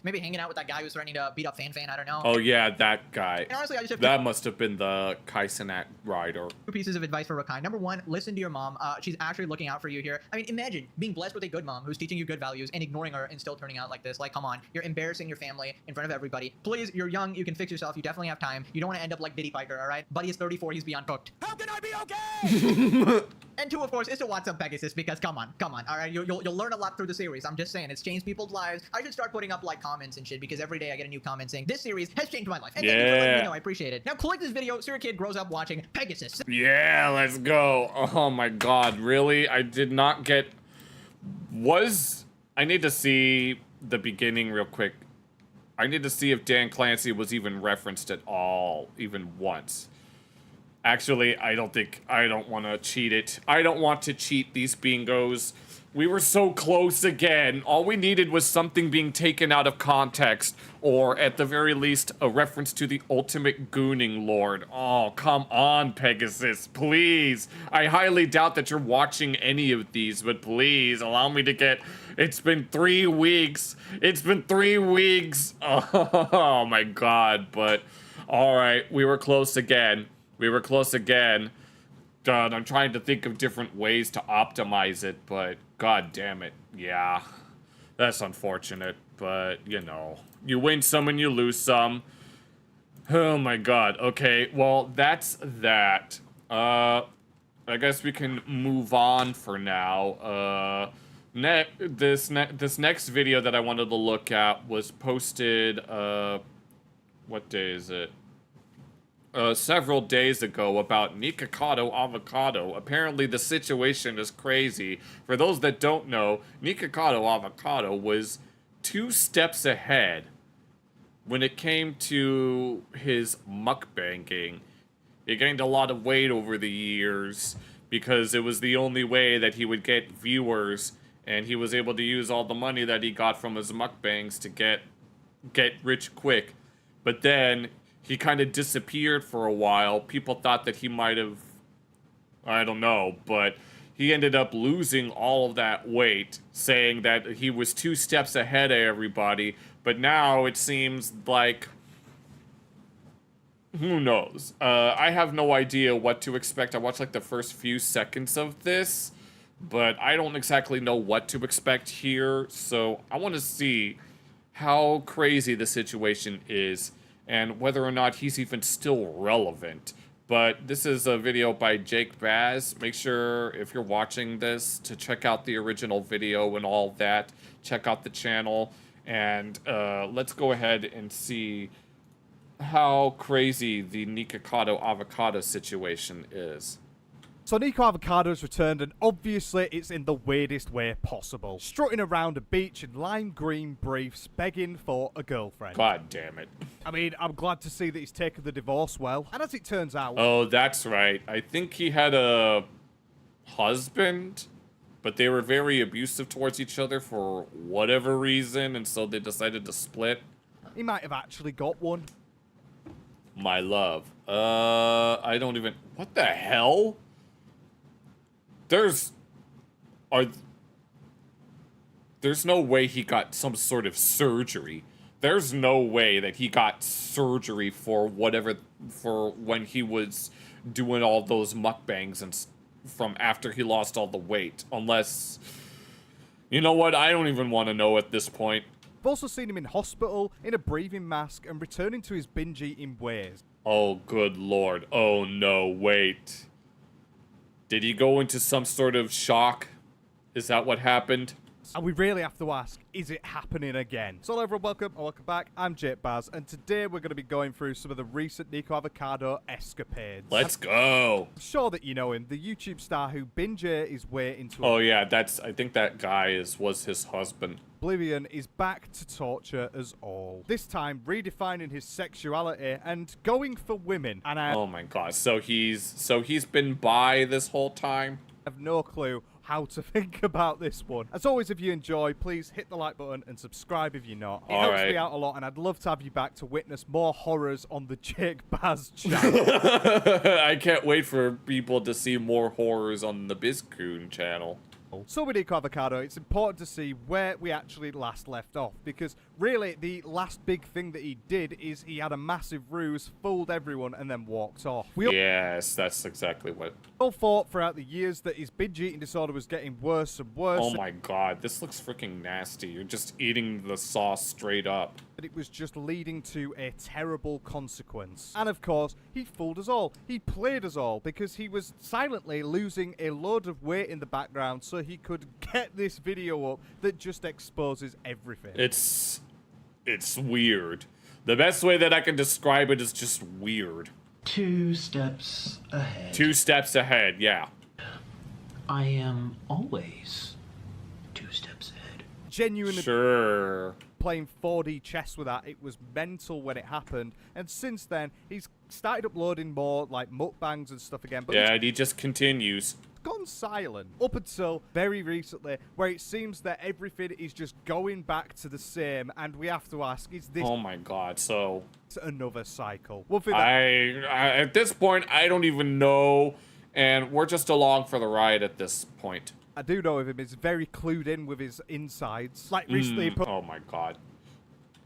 Maybe hanging out with that guy who's threatening to beat up Fan, I don't know. Oh yeah, that guy. And honestly, I just have That must have been the Kai Cenat rider. two pieces of advice for Rukai. Number one, listen to your mom. She's actually looking out for you here. I mean, imagine being blessed with a good mom who's teaching you good values and ignoring her and still turning out like this. Like, come on. You're embarrassing your family in front of everybody. Please, you're young. You can fix yourself. You definitely have time. You don't want to end up like Diddy Piker, all right? Buddy is 34. He's beyond cooked. How can I be okay? And two, of course, is to watch some Pegasus, because come on, all right? You'll learn a lot through the series. I'm just saying, it's changed people's lives. I should start putting up like comments and shit, because every day I get a new comment saying this series has changed my life. And thank you for letting me know. I appreciate it. Now, click this video so your kid grows up watching Pegasus. Yeah, let's go. Oh my god, really? I did not get... I need to see the beginning real quick. I need to see if Dan Clancy was even referenced at all, even once. Actually, I don't want to cheat it. I don't want to cheat these bingos. We were so close again. All we needed was something being taken out of context, or at the very least, a reference to the ultimate gooning lord. Oh, come on, Pegasus, please. I highly doubt that you're watching any of these, but please, allow me to get... It's been 3 weeks. It's been 3 weeks. Oh my god, but... Alright, we were close again. We were close again. God, I'm trying to think of different ways to optimize it, but god damn it. Yeah, that's unfortunate, but you know, you win some and you lose some. Oh my god. Okay, well, that's that. I guess we can move on for now. This next video that I wanted to look at was posted, what day is it? Several days ago about Nikocado Avocado. Apparently the situation is crazy. For those that don't know, Nikocado Avocado was 2 steps ahead when it came to his mukbanging. He gained a lot of weight over the years because it was the only way that he would get viewers, and he was able to use all the money that he got from his mukbangs to get rich quick. But then he kind of disappeared for a while. People thought that he might have, I don't know, but he ended up losing all of that weight, saying that he was 2 steps ahead of everybody, but now it seems like, who knows? I have no idea what to expect. I watched like the first few seconds of this, but I don't exactly know what to expect here, so I want to see how crazy the situation is and whether or not he's even still relevant. But this is a video by Jake Baz. Make sure, if you're watching this, to check out the original video and all that. Check out the channel, and let's go ahead and see how crazy the Nikocado avocado situation is. So Nico Avocado's returned, and obviously it's in the weirdest way possible. Strutting around a beach in lime green briefs, begging for a girlfriend. God damn it. I mean, I'm glad to see that he's taken the divorce well. And as it turns out... Oh, that's right. I think he had a husband, but they were very abusive towards each other for whatever reason, and so they decided to split. He might have actually got one. My love. I don't even... What the hell? There's no way he got some sort of surgery. There's no way that he got surgery for when he was doing all those mukbangs and from after he lost all the weight. Unless, you know what? I don't even want to know at this point. I've also seen him in hospital, in a breathing mask, and returning to his binge eating ways. Oh, good lord. Oh, no, wait. Did he go into some sort of shock? Is that what happened? And we really have to ask, is it happening again? So hello everyone, welcome back. I'm Jake Baz, and today we're going to be going through some of the recent Nico Avocado escapades. Let's go. I'm sure that you know him, the YouTube star who binge ate his way into... Oh yeah, I think that guy was his husband. Oblivion is back to torture us all. This time, redefining his sexuality and going for women. And oh my god, so he's been bi this whole time? I have no clue how to think about this one. As always, if you enjoy, please hit the like button and subscribe if you're not. It helps me out a lot, and I'd love to have you back to witness more horrors on the Jake Baz channel. I can't wait for people to see more horrors on the Bizcoon channel. So with Nico Avocado, it's important to see where we actually last left off, because really the last big thing that he did is he had a massive ruse, fooled everyone, and then walked off. Yes, that's exactly what... We all thought throughout the years that his binge eating disorder was getting worse and worse. Oh my god, this looks freaking nasty. You're just eating the sauce straight up. But it was just leading to a terrible consequence. And of course, he fooled us all. He played us all, because he was silently losing a load of weight in the background so he could get this video up that just exposes everything. It's weird. The best way that I can describe it is just weird. 2 steps ahead. 2 steps ahead, yeah. I am always 2 steps ahead. Genuinely. Sure. Playing 4D chess with that. It was mental when it happened, and since then he's started uploading more like mukbangs and stuff again. But yeah, and he just continues. Gone silent up until very recently, where it seems that everything is just going back to the same, and we have to ask, is this... Oh my god, so... another cycle? One thing at this point, I don't even know, and we're just along for the ride at this point. I do know of him, he's very clued in with his insides. Like recently oh my god.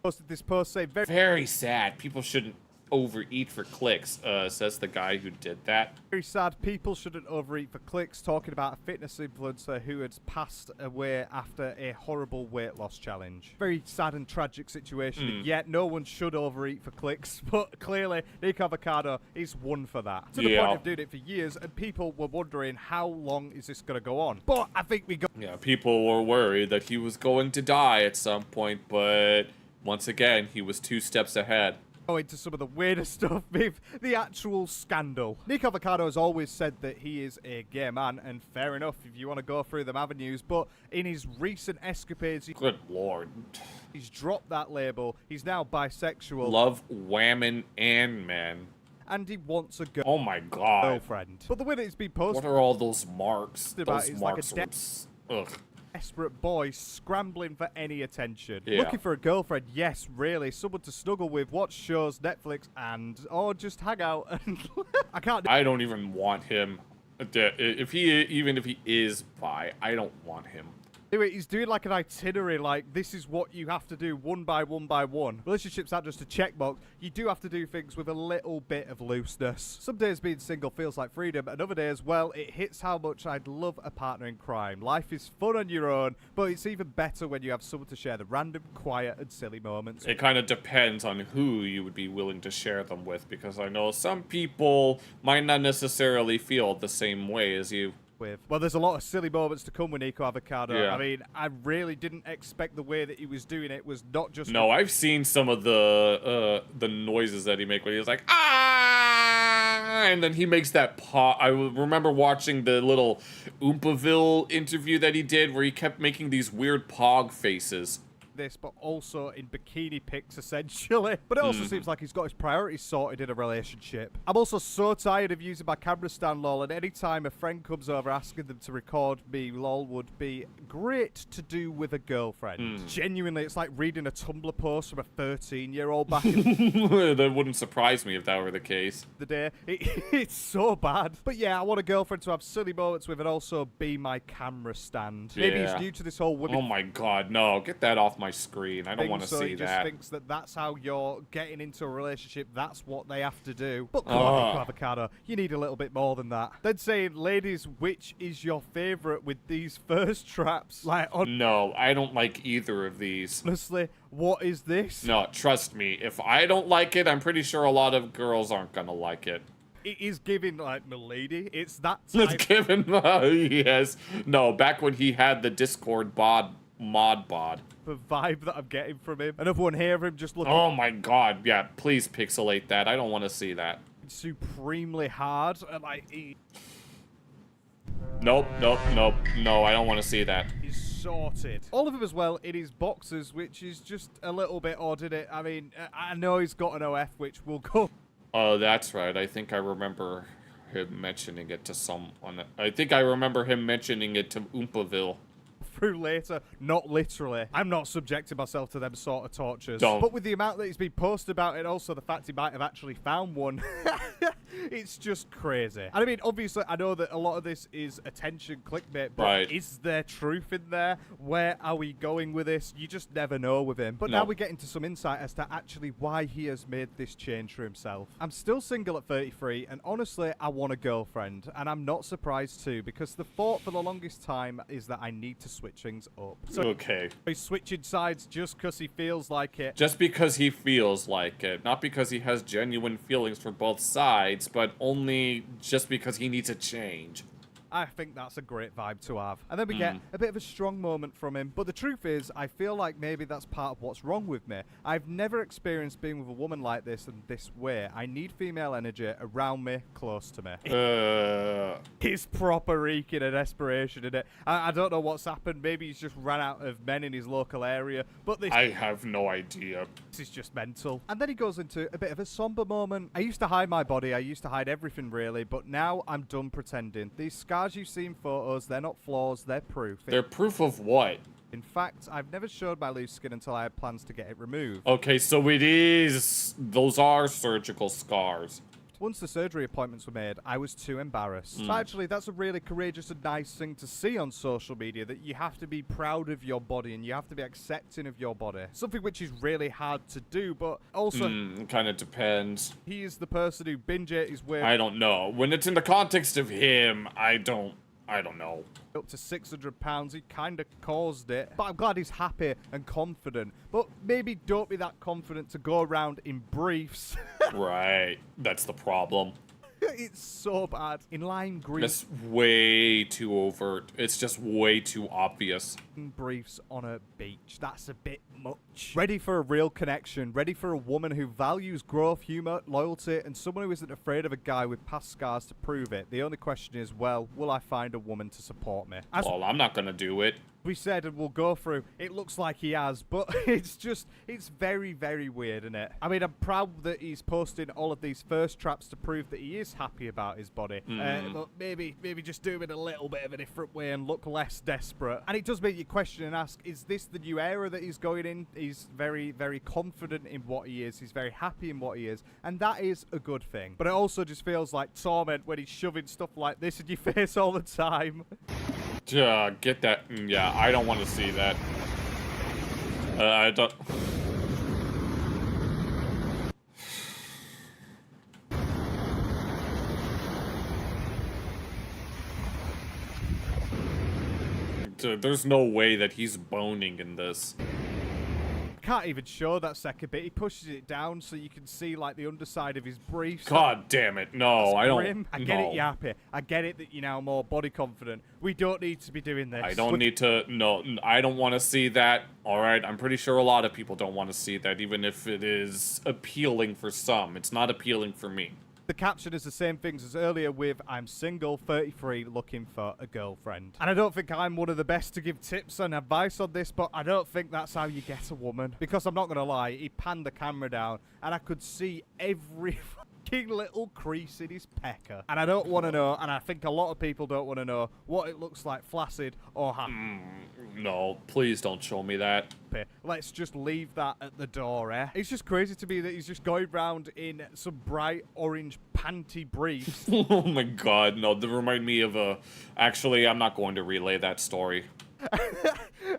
Posted this post saying very sad. People shouldn't overeat for clicks, says the guy who did that. Very sad. People shouldn't overeat for clicks, talking about a fitness influencer who had passed away after a horrible weight loss challenge. Very sad and tragic situation. Yet no one should overeat for clicks, but clearly Nico Avocado is one for that. To the point of doing it for years, and people were wondering how long is this going to go on. But I think we got... Yeah, people were worried that he was going to die at some point, but once again, he was 2 steps ahead. Into some of the weirdest stuff with the actual scandal. Nico Avocado has always said that he is a gay man, and fair enough if you want to go through them avenues, but in his recent escapades... Good lord. He's dropped that label. He's now bisexual. Love women and men. And he wants a girl. Oh my god. Girlfriend. But the way that it's been posted... What are all those marks? Those marks like ugh. Desperate boy scrambling for any attention. Yeah. Looking for a girlfriend, yes, really. Someone to snuggle with, watch shows, Netflix, or just hang out. And I don't even want him. If he is bi, I don't want him. Anyway, he's doing like an itinerary, like this is what you have to do one by one by one. Relationships aren't just a checkbox. You do have to do things with a little bit of looseness. Some days being single feels like freedom, and other days, well, it hits how much I'd love a partner in crime. Life is fun on your own, but it's even better when you have someone to share the random, quiet, and silly moments. It kind of depends on who you would be willing to share them with, because I know some people might not necessarily feel the same way as you. Well, there's a lot of silly moments to come with Nico Avocado. Yeah. I mean, I really didn't expect the way that he was doing it was not just... No, I've seen some of the noises that he makes when he was like, ah, and then he makes that paw. I remember watching the little Oompaville interview that he did where he kept making these weird pog faces. This, but also in bikini pics, essentially. But it also seems like he's got his priorities sorted in a relationship. I'm also so tired of using my camera stand, lol, and anytime a friend comes over asking them to record me, lol, would be great to do with a girlfriend. Genuinely, it's like reading a Tumblr post from a 13-year-old back in That wouldn't surprise me if that were the case. the day. It's so bad. But yeah, I want a girlfriend to have silly moments with and also be my camera stand. Maybe he's new to this whole women... Oh my god, no. Get that off my screen. I don't want to so see he that. just thinks that that's how you're getting into a relationship. That's what they have to do. But come on, Nico Avocado, you need a little bit more than that. Then saying, ladies, which is your favorite with these first traps? Like, no, I don't like either of these. Honestly, what is this? No, trust me. If I don't like it, I'm pretty sure a lot of girls aren't gonna like it. It is giving, like, milady. It's that type. type. It's giving, yes. No, back when he had the Discord mod bod. The vibe that I'm getting from him. Another one here of him just looking... Oh my god, yeah, please pixelate that. I don't want to see that. Supremely hard, and like... Nope, no, I don't want to see that. He's sorted. All of him as well in his boxes, which is just a little bit odd, isn't it? I mean, I know he's got an OF, which will go... Oh, that's right. I think I remember him mentioning it to someone. I think I remember him mentioning it to Oompaville. Through later, not literally. I'm not subjecting myself to them sort of tortures. Don't. But with the amount that he's been posted about it, also the fact he might have actually found one, it's just crazy. And I mean, obviously, I know that a lot of this is attention clickbait, but is there truth in there? Where are we going with this? You just never know with him. But now we get into some insight as to actually why he has made this change for himself. I'm still single at 33, and honestly, I want a girlfriend. And I'm not surprised too, because the thought for the longest time is that I need to switch things up. So okay. He's switching sides just because he feels like it. Just because he feels like it. Not because he has genuine feelings for both sides, but only just because he needs a change. I think that's a great vibe to have. And then we get a bit of a strong moment from him. But the truth is, I feel like maybe that's part of what's wrong with me. I've never experienced being with a woman like this in this way. I need female energy around me, close to me. He's proper reeking of desperation in it. I don't know what's happened. Maybe he's just ran out of men in his local area. But this... I have no idea. This is just mental. And then he goes into a bit of a somber moment. I used to hide my body. I used to hide everything, really. But now I'm done pretending. These scars you see in photos, they're not flaws, they're proof. They're proof of what? In fact, I've never showed my loose skin until I had plans to get it removed. Okay, so those are surgical scars. Once the surgery appointments were made, I was too embarrassed. So actually, that's a really courageous and nice thing to see on social media, that you have to be proud of your body and you have to be accepting of your body. Something which is really hard to do, but also... kind of depends. He is the person who binge ate his way... I don't know. When it's in the context of him, I don't know. Up to 600 pounds, he kind of caused it. But I'm glad he's happy and confident. But maybe don't be that confident to go around in briefs. Right. That's the problem. It's so bad. In lime green. It's way too overt. It's just way too obvious. Briefs on a beach. That's a bit much. Ready for a real connection. Ready for a woman who values growth, humor, loyalty, and someone who isn't afraid of a guy with past scars to prove it. The only question is, well, will I find a woman to support me? Well, I'm not gonna do it. We said, and we'll go through, it looks like he has, but it's very, very weird, isn't it? I mean, I'm proud that he's posting all of these first traps to prove that he is happy about his body. But maybe just do it in a little bit of a different way and look less desperate. And it does make you question and ask, is this the new era that he's going in? He's very, very confident in what he is. He's very happy in what he is. And that is a good thing. But it also just feels like torment when he's shoving stuff like this in your face all the time. Get that. Yeah, I don't want to see that. I don't... There's no way that he's boning in this. Can't even show that second bit. He pushes it down so you can see like the underside of his briefs. God damn it! No, I don't. I get it, you're happy. I get it that you're now more body confident. We don't need to be doing this. I don't need to. No, I don't want to see that. All right, I'm pretty sure a lot of people don't want to see that, even if it is appealing for some. It's not appealing for me. The caption is the same things as earlier with I'm single, 33, looking for a girlfriend. And I don't think I'm one of the best to give tips and advice on this, but I don't think that's how you get a woman. Because I'm not going to lie, he panned the camera down and I could see every fucking little crease in his pecker. And I don't want to know, and I think a lot of people don't want to know, what it looks like flaccid or happy. No, please don't show me that. Let's just leave that at the door, eh? It's just crazy to me that he's just going round in some bright orange panty briefs. Oh my god, no, they remind me of a... Actually, I'm not going to relay that story.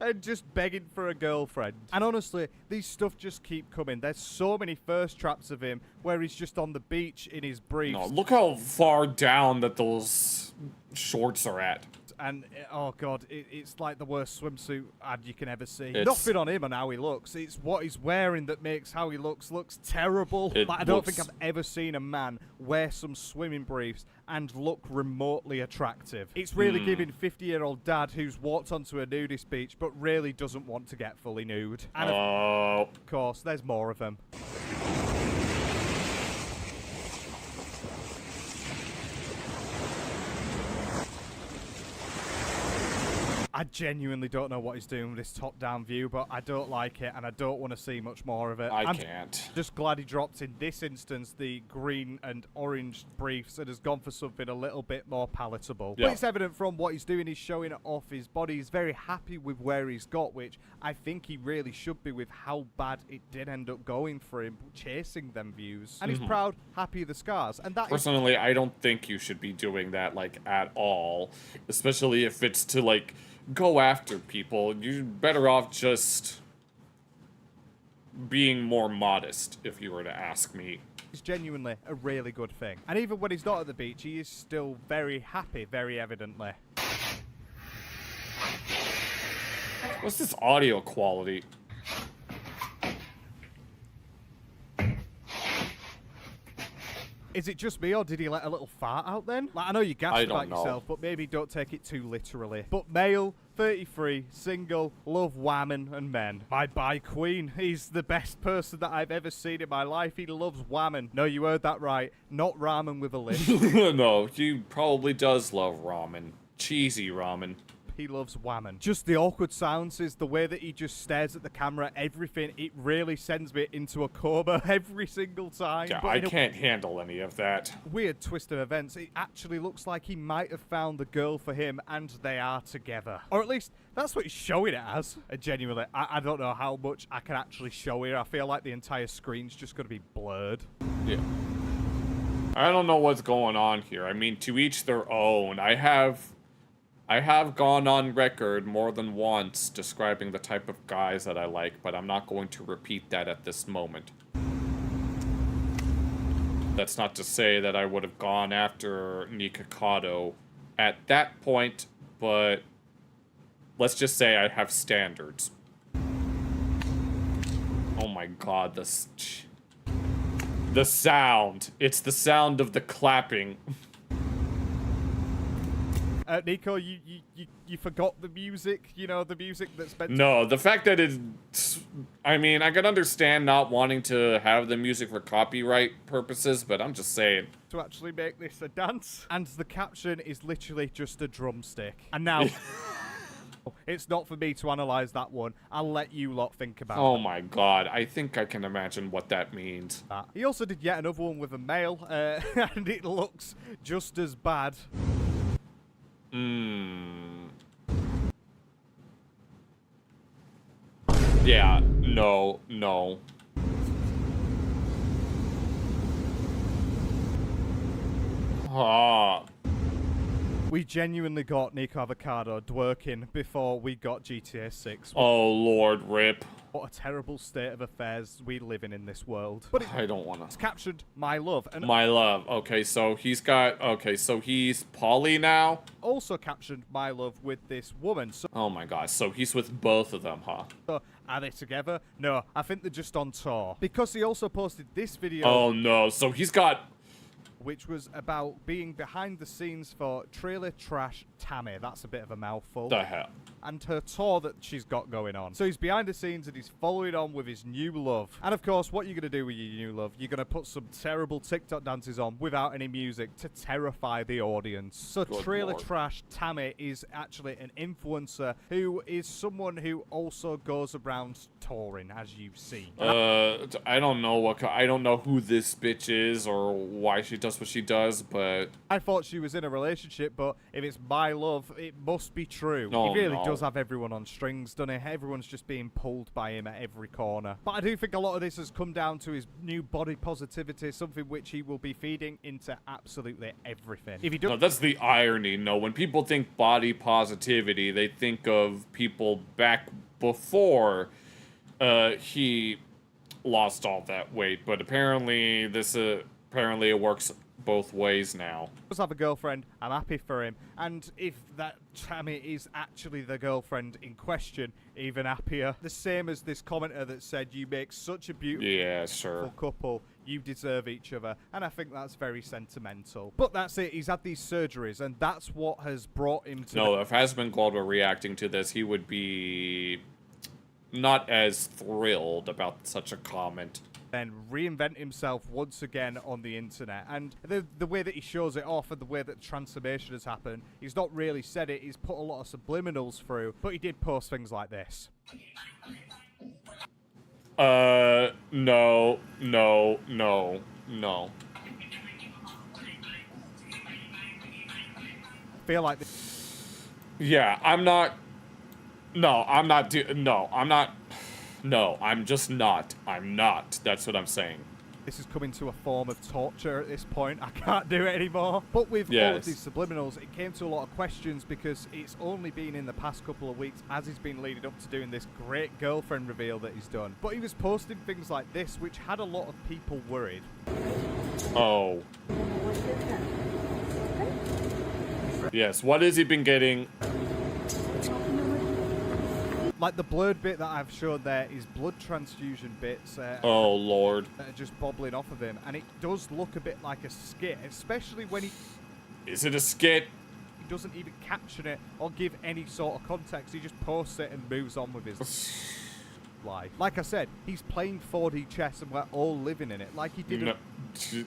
And just begging for a girlfriend. And honestly, these stuff just keep coming. There's so many first traps of him where he's just on the beach in his briefs. No, look how far down that those shorts are at. And, oh god, it's like the worst swimsuit ad you can ever see. It's... Nothing on him and how he looks. It's what he's wearing that makes how he looks terrible. Like, I don't think I've ever seen a man wear some swimming briefs and look remotely attractive. It's really giving 50-year-old dad who's walked onto a nudist beach but really doesn't want to get fully nude. And of course, there's more of them. I genuinely don't know what he's doing with this top-down view, but I don't like it, and I don't want to see much more of it. I'm can't. Just glad he dropped, in this instance, the green and orange briefs and has gone for something a little bit more palatable. Yeah. But it's evident from what he's doing, he's showing it off his body. He's very happy with where he's got, which I think he really should be with how bad it did end up going for him, chasing them views. And he's proud, happy of the scars. And that personally, I don't think you should be doing that, like, at all. Especially if it's to, like... go after people. You're better off just being more modest, if you were to ask me. It's genuinely a really good thing. And even when he's not at the beach, he is still very happy, very evidently. What's this audio quality? Is it just me, or did he let a little fart out then? Like, I know you gasped about yourself, but maybe don't take it too literally. But male, 33, single, love women and men. My bi queen. He's the best person that I've ever seen in my life. He loves women. No, you heard that right. Not ramen with a lid. No, he probably does love ramen. Cheesy ramen. He loves women. Just the awkward silences, the way that he just stares at the camera, everything, it really sends me into a coma every single time. Yeah, I can't handle any of that. Weird twist of events. It actually looks like he might have found the girl for him and they are together. Or at least, that's what he's showing it as. Genuinely, I don't know how much I can actually show here. I feel like the entire screen's just going to be blurred. Yeah. I don't know what's going on here. I mean, to each their own. I have gone on record more than once describing the type of guys that I like, but I'm not going to repeat that at this moment. That's not to say that I would have gone after Nikocado at that point, but let's just say I have standards. Oh my god, the sound. It's the sound of the clapping. Nico, you forgot the music, you know, the music that's meant to... No, the fact that it's... I mean, I can understand not wanting to have the music for copyright purposes, but I'm just saying. To actually make this a dance. And the caption is literally just a drumstick. And now... it's not for me to analyze that one. I'll let you lot think about it. Oh my god, I think I can imagine what that means. He also did yet another one with a male, and it looks just as bad. Yeah, no. Ah. We genuinely got Nico Avocado dworking before we got GTA 6. Oh, Lord, rip. What a terrible state of affairs we live in this world. But I don't wanna. It's captured My Love. And My Love. Okay, so he's got... Okay, so he's poly now? also captured My Love with this woman. So, oh my gosh, so he's with both of them, huh? Are they together? No, I think they're just on tour. Because he also posted this video... Oh no, so he's got... which was about being behind the scenes for Trailer Trash Tammy. That's a bit of a mouthful. The hell? And her tour that she's got going on. So he's behind the scenes and he's following on with his new love. And of course, what you're going to do with your new love, you're going to put some terrible TikTok dances on without any music to terrify the audience. So Good Trailer Lord. Trash Tammy is actually an influencer who is someone who also goes around touring, as you've seen. I don't know I don't know who this bitch is or why she does what she does, but... I thought she was in a relationship, but if it's My Love, it must be true. Oh, he really no. does have everyone on strings, doesn't he? Everyone's just being pulled by him at every corner. But I do think a lot of this has come down to his new body positivity, something which he will be feeding into absolutely everything. If he does... No, that's the irony. No, when people think body positivity, they think of people back before he lost all that weight. But apparently apparently it works both ways now. Does have a girlfriend, I'm happy for him. And if that Tammy is actually the girlfriend in question, even happier. The same as this commenter that said, you make such a beautiful couple, you deserve each other. And I think that's very sentimental. But that's it, he's had these surgeries, and that's what has brought him to... No, if Hasman Gold were reacting to this, he would be not as thrilled about such a comment. Then reinvent himself once again on the internet. And the way that he shows it off and the way that the transformation has happened, he's not really said it, he's put a lot of subliminals through, but he did post things like this. No. Feel like this. Yeah, I'm not... No, I'm not... No, I'm not... No, I'm just not. I'm not. That's what I'm saying. This is coming to a form of torture at this point. I can't do it anymore. But with all of these subliminals, it came to a lot of questions because it's only been in the past couple of weeks as he's been leading up to doing this great girlfriend reveal that he's done. But he was posting things like this, which had a lot of people worried. Oh. Yes, what has he been getting? Like the blurred bit that I've shown there is blood transfusion bits. Oh, Lord. That are just bobbling off of him. And it does look a bit like a skit, especially when he... Is it a skit? He doesn't even caption it or give any sort of context. He just posts it and moves on with his life. Like I said, he's playing 4D chess and we're all living in it. Like he did... No,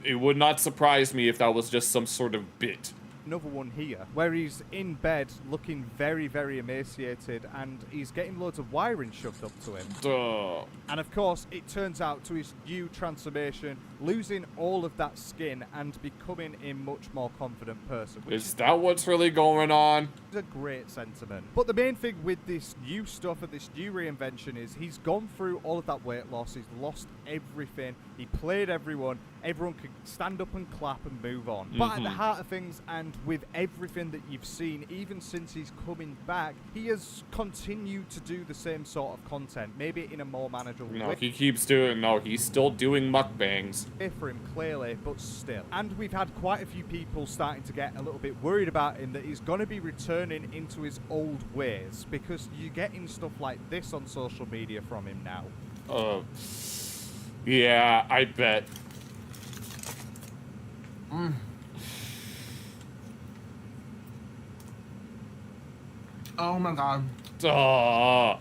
it would not surprise me if that was just some sort of bit. Another one here where he's in bed looking very, very emaciated and he's getting loads of wiring shoved up to him. Duh. And of course, it turns out to his new transformation, losing all of that skin and becoming a much more confident person. Is that what's really going on? It's a great sentiment. But the main thing with this new stuff and this new reinvention is he's gone through all of that weight loss, he's lost everything, he played everyone could stand up and clap and move on. But at the heart of things, and with everything that you've seen, even since he's coming back, he has continued to do the same sort of content, maybe in a more manageable way. No, he keeps doing... No, he's still doing mukbangs. For him, clearly, but still. And we've had quite a few people starting to get a little bit worried about him, that he's going to be returning into his old ways, because you're getting stuff like this on social media from him now. Yeah, I bet. Oh my god. Oh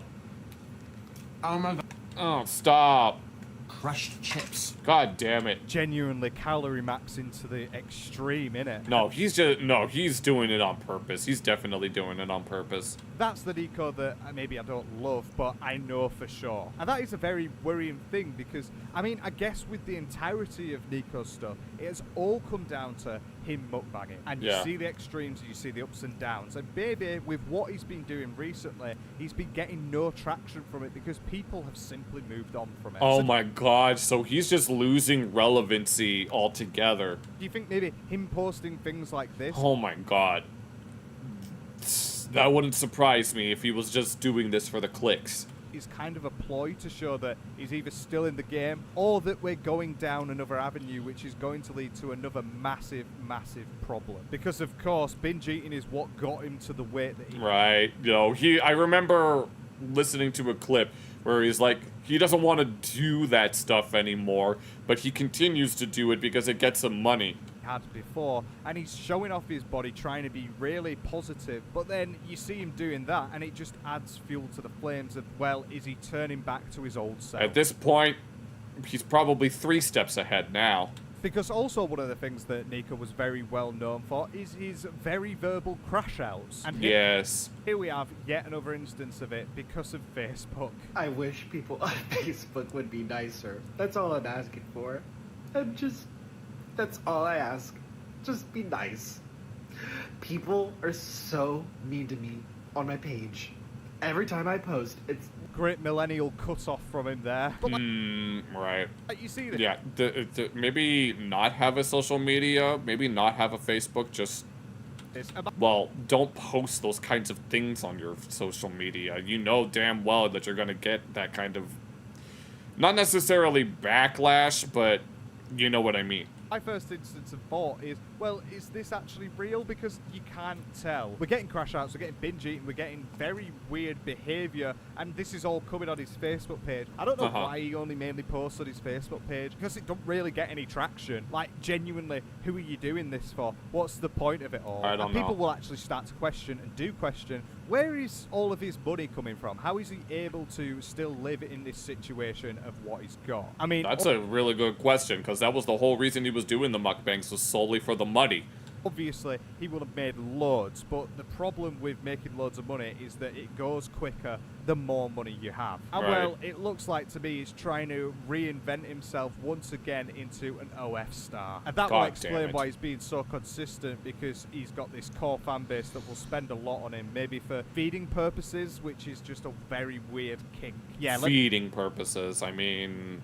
my god. Oh, stop. Crushed chips. God damn it. Genuinely calorie maxing to the extreme, innit? No, he's doing it on purpose. He's definitely doing it on purpose. That's the Nico that maybe I don't love, but I know for sure. And that is a very worrying thing because, I mean, I guess with the entirety of Nico's stuff, it has all come down to him mukbanging. And you Yeah. see the extremes, and you see the ups and downs. And maybe with what he's been doing recently, he's been getting no traction from it because people have simply moved on from it. Oh So my god, so he's just losing relevancy altogether. do you think maybe him posting things like this? Oh my god. That wouldn't surprise me if he was just doing this for the clicks. Is kind of a ploy to show that he's either still in the game or that we're going down another avenue which is going to lead to another massive problem, because of course binge eating is what got him to the weight that he Right. You know, I remember listening to a clip where he's like, he doesn't want to do that stuff anymore, but he continues to do it because it gets him money. had before, and he's showing off his body, trying to be really positive, but then you see him doing that and it just adds fuel to the flames of, well, is he turning back to his old self? At this point, he's probably 3 steps ahead now. Because also one of the things that Nico was very well known for is his very verbal crash outs. And Yes. here we have yet another instance of it because of Facebook. I wish people on Facebook would be nicer. That's all I'm asking for. That's all I ask. Just be nice. People are so mean to me on my page. Every time I post, it's... Great millennial cut off from him there. But Right. You see this? Yeah, maybe not have a social media, maybe not have a Facebook, just... Well, don't post those kinds of things on your social media. You know damn well that you're gonna get that kind of... Not necessarily backlash, but you know what I mean. My first instance of thought is, well, is this actually real? Because you can't tell. We're getting crash outs, we're getting binge eating, we're getting very weird behaviour, and this is all coming on his Facebook page. I don't know why he only mainly posts on his Facebook page, because it don't really get any traction. Like, genuinely, who are you doing this for? What's the point of it all? I don't and people know. will actually start to question, and do question, where is all of his money coming from? How is he able to still live in this situation of what he's got? I mean... That's a really good question, because that was the whole reason he was doing the mukbangs, was solely for the money. Obviously, he would have made loads, but the problem with making loads of money is that it goes quicker the more money you have. And Right. well, it looks like to me he's trying to reinvent himself once again into an OF star. And that will God explain damn it. why he's being so consistent, because he's got this core fan base that will spend a lot on him, maybe for feeding purposes, which is just a very weird kink. Yeah, Feeding purposes, I mean...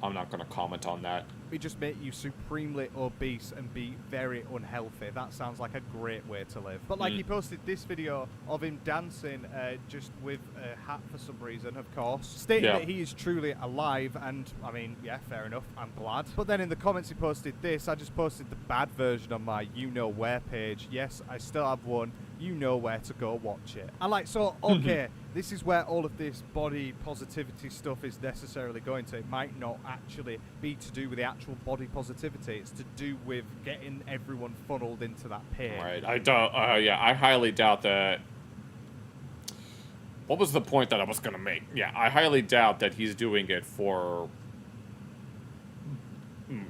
I'm not going to comment on that. It just make you supremely obese and be very unhealthy. That sounds like a great way to live. But like he posted this video of him dancing just with a hat for some reason, of course, stating that he is truly alive, and I mean, yeah, fair enough, I'm glad. But then in the comments he posted this. I just posted the bad version on my you know where page. Yes, I still have one. You know where to go watch it. And like, so, okay, this is where all of this body positivity stuff is necessarily going to. It might not actually be to do with the actual body positivity. It's to do with getting everyone funneled into that page. Right. I don't, yeah, I highly doubt that. What was the point that I was going to make? Yeah, I highly doubt that he's doing it for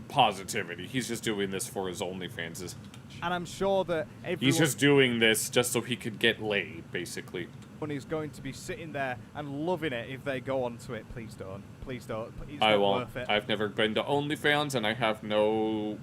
positivity. He's just doing this for his OnlyFans. And I'm sure that everyone... He's just doing this just so he could get laid, basically. Is going to be sitting there and loving it if they go onto it. Please don't. Please don't. It's I not won't. worth it. I've never been to OnlyFans, and I have no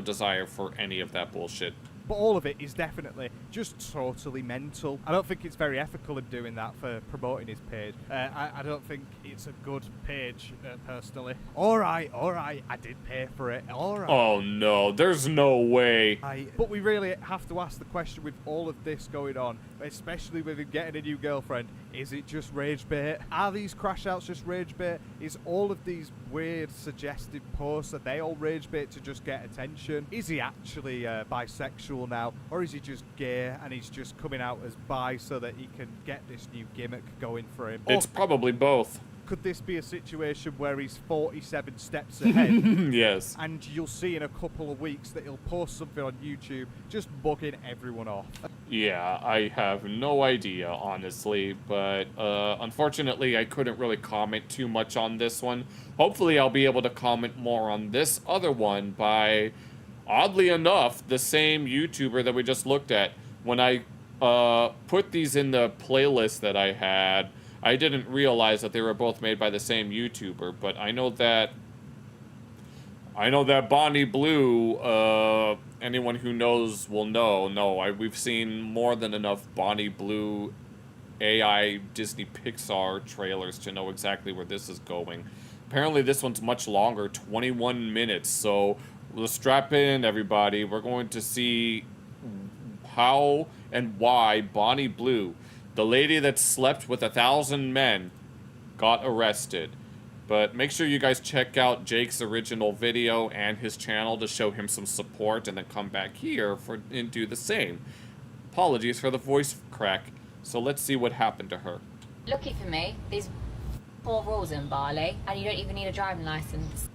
desire for any of that bullshit. But all of it is definitely just totally mental. I don't think it's very ethical in doing that for promoting his page. I don't think it's a good page, personally. Alright, I did pay for it. Alright. Oh no, there's no way. But we really have to ask the question with all of this going on, especially with him getting a new girlfriend, is it just rage bait? Are these crash outs just rage bait? Is all of these weird suggestive posts, are they all rage bait to just get attention? Is he actually bisexual now, or is he just gay and he's just coming out as bi so that he can get this new gimmick going for him? It's probably both. Could this be a situation where he's 47 steps ahead? Yes. And you'll see in a couple of weeks that he'll post something on YouTube just bugging everyone off. Yeah, I have no idea, honestly, but unfortunately I couldn't really comment too much on this one. Hopefully I'll be able to comment more on this other one by, oddly enough, the same YouTuber that we just looked at. When I put these in the playlist that I had, I didn't realize that they were both made by the same YouTuber, but I know that Bonnie Blue anyone who knows will know. No, we've seen more than enough Bonnie Blue AI Disney Pixar trailers to know exactly where this is going. Apparently this one's much longer, 21 minutes, so let's strap in, everybody. We're going to see how and why Bonnie Blue, the lady that slept with 1,000 men, got arrested. But make sure you guys check out Jake's original video and his channel to show him some support, and then come back here and do the same. Apologies for the voice crack. So let's see what happened to her. Lucky for me, there's 4 rules in Bali, and you don't even need a driving license.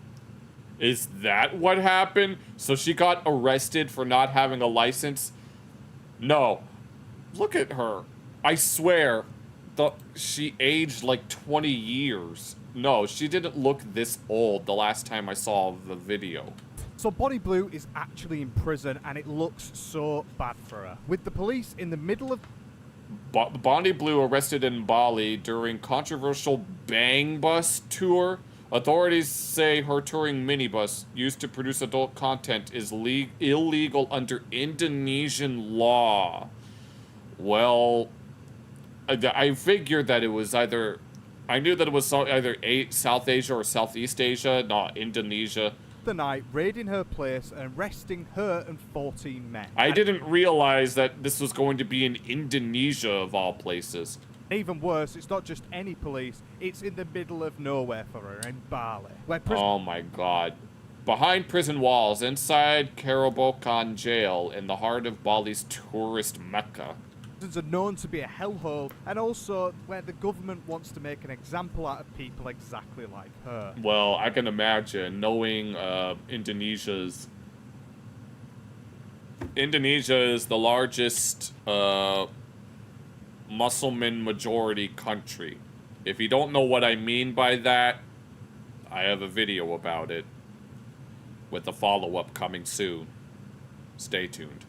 Is that what happened? So she got arrested for not having a license? No. Look at her. I swear, she aged like 20 years. No, she didn't look this old the last time I saw the video. So Bonnie Blue is actually in prison, and it looks so bad for her. With the police in the middle of... Bonnie Blue arrested in Bali during controversial Bang Bus tour. Authorities say her touring minibus used to produce adult content is illegal under Indonesian law. Well, I figured that it was either... I knew that it was either South Asia or Southeast Asia, not Indonesia. The night, raiding her place and arresting her and 14 men. I didn't realize that this was going to be in Indonesia, of all places. Even worse, it's not just any police, it's in the middle of nowhere for her, in Bali. Oh my god. Behind prison walls, inside Karabokan jail, in the heart of Bali's tourist mecca. Prisons are known to be a hellhole, and also where the government wants to make an example out of people exactly like her. Well, I can imagine, knowing Indonesia is the largest Muslim majority country. If you don't know what I mean by that, I have a video about it with a follow-up coming soon. Stay tuned.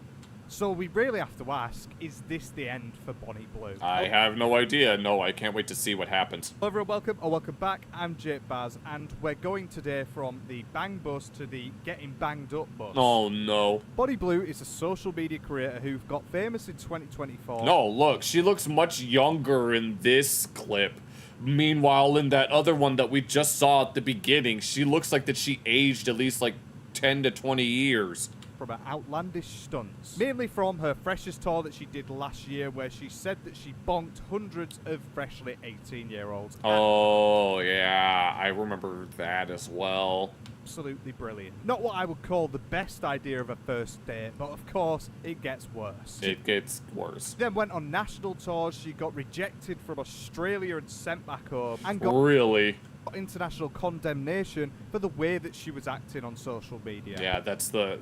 So we really have to ask, is this the end for Bonnie Blue? I have no idea. No, I can't wait to see what happens. Hello everyone, welcome or welcome back. I'm Jake Baz, and we're going today from the Bang Bus to the Getting Banged Up Bus. Oh no. Bonnie Blue is a social media creator who got famous in 2024. No, look, she looks much younger in this clip. Meanwhile, in that other one that we just saw at the beginning, she looks like that she aged at least like 10 to 20 years. From her outlandish stunts. Mainly from her freshest tour that she did last year, where she said that she bonked hundreds of freshly 18-year-olds. Oh, yeah, I remember that as well. Absolutely brilliant. Not what I would call the best idea of a first date, but of course, it gets worse. It gets worse. Then went on national tours, she got rejected from Australia and sent back home. And got international condemnation for the way that she was acting on social media. Yeah, that's the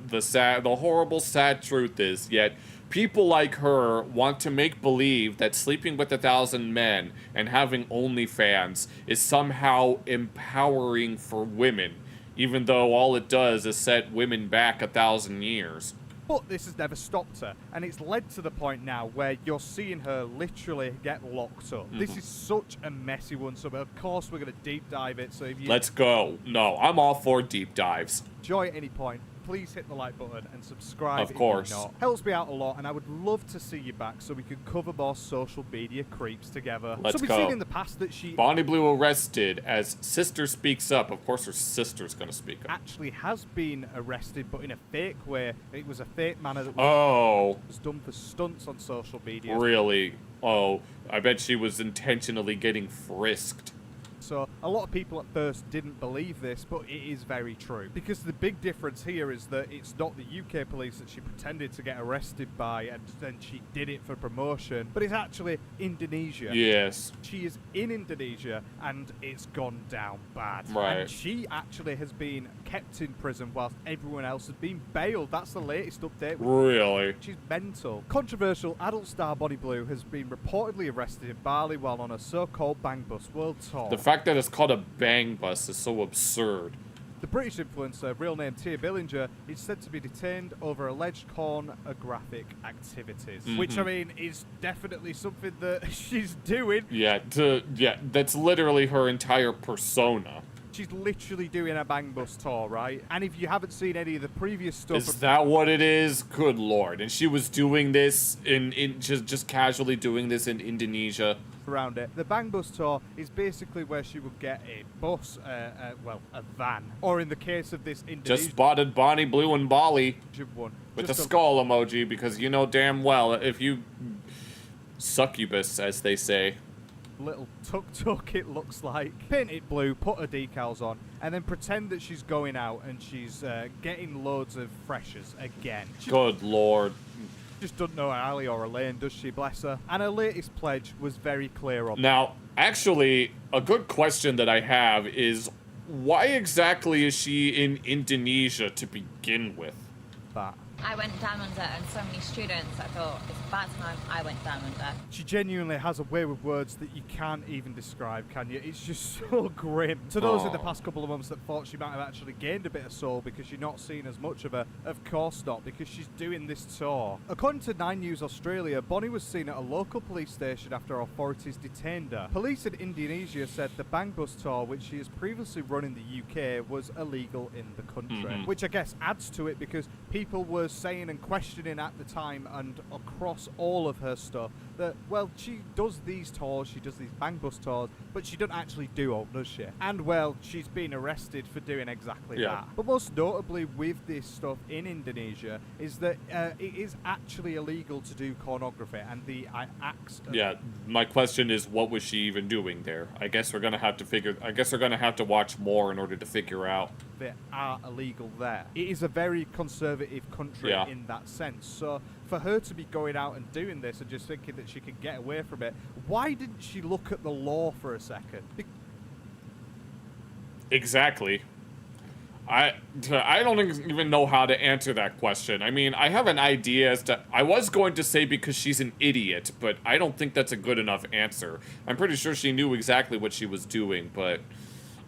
horrible, sad truth is, yet people like her want to make believe that sleeping with 1,000 men and having OnlyFans is somehow empowering for women, even though all it does is set women back 1,000 years. But this has never stopped her, and it's led to the point now where you're seeing her literally get locked up. This is such a messy one, so of course we're going to deep dive it. So if you let's go. No, I'm all for deep dives. Enjoy at any point, please hit the like button and subscribe. Of course. If you're not. Helps me out a lot, and I would love to see you back so we can cover more social media creeps together. Let's so we've seen in the past that she... Bonnie Blue arrested as sister speaks up. Of course her sister's gonna speak up. Actually has been arrested, but in a fake way. It was a fake manner that was done for stunts on social media. Really? Oh, I bet she was intentionally getting frisked. So a lot of people at first didn't believe this, but it is very true. Because the big difference here is that it's not the UK police that she pretended to get arrested by and then she did it for promotion, but it's actually Indonesia. Yes. She is in Indonesia and it's gone down bad. Right. And she actually has been kept in prison whilst everyone else has been bailed. That's the latest update. Really? She's mental. Controversial adult star Bonnie Blue has been reportedly arrested in Bali while on a so-called Bang Bus World Tour. The fact that it's called a bang bus is so absurd. The British influencer, real name Tia Billinger, is said to be detained over alleged pornographic activities, which I mean is definitely something that she's doing. Yeah, that's literally her entire persona. She's literally doing a Bang Bus tour, right? And if you haven't seen any of the previous stuff... Is that what it is? Good lord. And she was doing this in just casually doing this in Indonesia. Around it. The Bang Bus tour is basically where she would get a bus, well, a van. Or in the case of this Indonesian... Just spotted Bonnie Blue in Bali. One. With the skull emoji, because you know damn well if you... Succubus, as they say. Little tuk-tuk it looks like. Paint it blue, put her decals on, and then pretend that she's going out and she's getting loads of freshers again. Good lord. Just doesn't know an alley or a lane, does she, bless her? And her latest pledge was very clear on... Now, actually, a good question that I have is, why exactly is she in Indonesia to begin with? That. I went down under, and so many students, I thought, it's about time I went down under. She genuinely has a way with words that you can't even describe, can you? It's just so grim. To those in the past couple of months that thought she might have actually gained a bit of soul because you're not seeing as much of her, of course not, because she's doing this tour. According to 9 News Australia, Bonnie was seen at a local police station after authorities detained her. Police in Indonesia said the Bang Bus tour, which she has previously run in the UK, was illegal in the country. Which I guess adds to it because people were saying and questioning at the time and across all of her stuff that, well, she does these tours, she does these Bang Bus tours, but she doesn't actually do them, does she? And, well, she's been arrested for doing exactly that. But most notably with this stuff in Indonesia is that it is actually illegal to do pornography, and the acts... Yeah, my question is, what was she even doing there? I guess we're gonna have to watch more in order to figure out. That are illegal there. It is a very conservative country in that sense. So for her to be going out and doing this and just thinking that she could get away from it, why didn't she look at the law for a second? Exactly. I don't even know how to answer that question. I mean, I have an idea as to... I was going to say because she's an idiot, but I don't think that's a good enough answer. I'm pretty sure she knew exactly what she was doing, but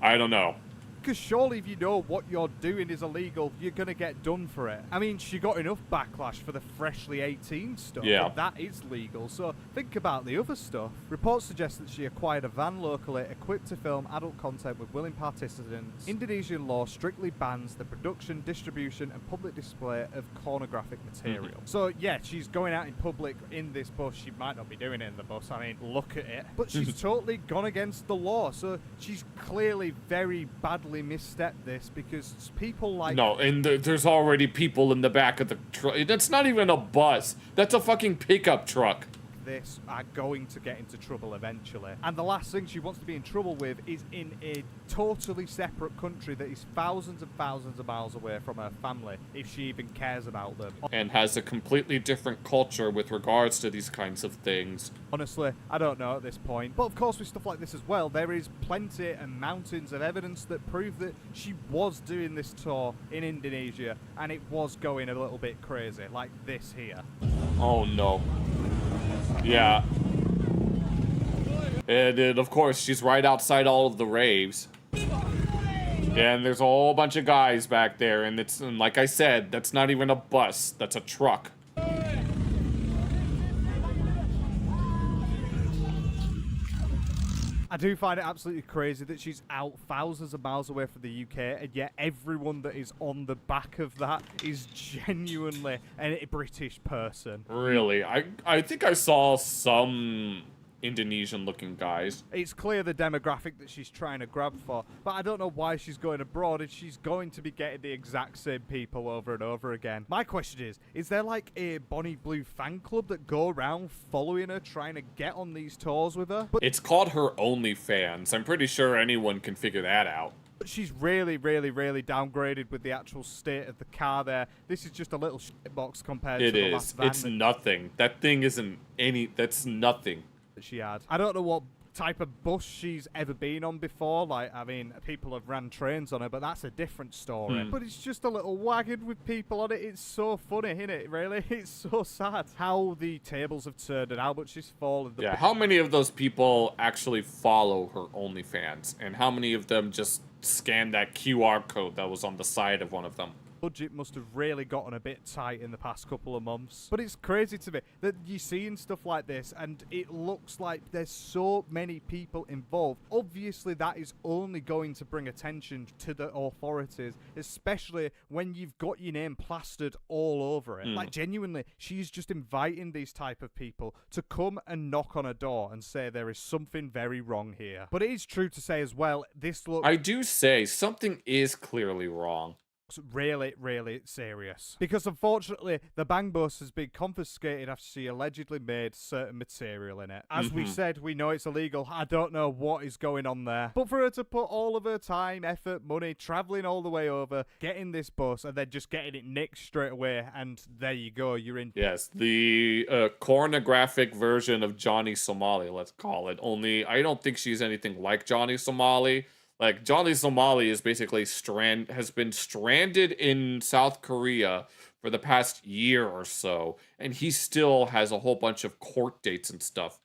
I don't know. Because surely if you know what you're doing is illegal, you're going to get done for it. I mean, she got enough backlash for the freshly 18 stuff. Yeah. But that is legal, so think about the other stuff. Reports suggest that she acquired a van locally equipped to film adult content with willing participants. Indonesian law strictly bans the production, distribution, and public display of pornographic material. So, yeah, she's going out in public in this bus. She might not be doing it in the bus. I mean, look at it. But she's totally gone against the law, so she's clearly very badly misstepped this because people like... No, and there's already people in the back of the truck. That's not even a bus. That's a fucking pickup truck. This are going to get into trouble eventually. And the last thing she wants to be in trouble with is in a totally separate country that is thousands and thousands of miles away from her family, if she even cares about them. And has a completely different culture with regards to these kinds of things. Honestly, I don't know at this point. But of course with stuff like this as well, there is plenty and mountains of evidence that prove that she was doing this tour in Indonesia and it was going a little bit crazy, like this here. Oh no. Yeah. And of course, she's right outside all of the raves. And there's a whole bunch of guys back there, and like I said, that's not even a bus, that's a truck. I do find it absolutely crazy that she's out thousands of miles away from the UK, and yet everyone that is on the back of that is genuinely a British person. Really? I think I saw some Indonesian-looking guys. It's clear the demographic that she's trying to grab for, but I don't know why she's going abroad if she's going to be getting the exact same people over and over again. My question is there like a Bonnie Blue fan club that go around following her, trying to get on these tours with her? It's called her OnlyFans. I'm pretty sure anyone can figure that out. But she's really, really, really downgraded with the actual state of the car there. This is just a little shitbox compared to the last van. It's nothing. That thing isn't that's nothing. She had. I don't know what type of bus she's ever been on before. Like, I mean, people have ran trains on her, but that's a different story. But it's just a little wagon with people on it. It's so funny, isn't it, really? It's so sad how the tables have turned and how much she's fallen. Yeah, how many of those people actually follow her OnlyFans? And how many of them just scanned that QR code that was on the side of one of them? budget must have really gotten a bit tight in the past couple of months. But it's crazy to me that you're seeing stuff like this and it looks like there's so many people involved. Obviously, that is only going to bring attention to the authorities, especially when you've got your name plastered all over it. Like, genuinely, she's just inviting these type of people to come and knock on a door and say there is something very wrong here. But it is true to say as well, this looks... I do say something is clearly wrong. Really, really serious. Because unfortunately, the bang bus has been confiscated after she allegedly made certain material in it. As we said, we know it's illegal. I don't know what is going on there. But for her to put all of her time, effort, money, travelling all the way over, getting this bus, and then just getting it nicked straight away, and there you go, you're in. Yes, the pornographic version of Johnny Somali, let's call it. Only, I don't think she's anything like Johnny Somali. Like, Johnny Somali is basically has been stranded in South Korea for the past year or so, and he still has a whole bunch of court dates and stuff.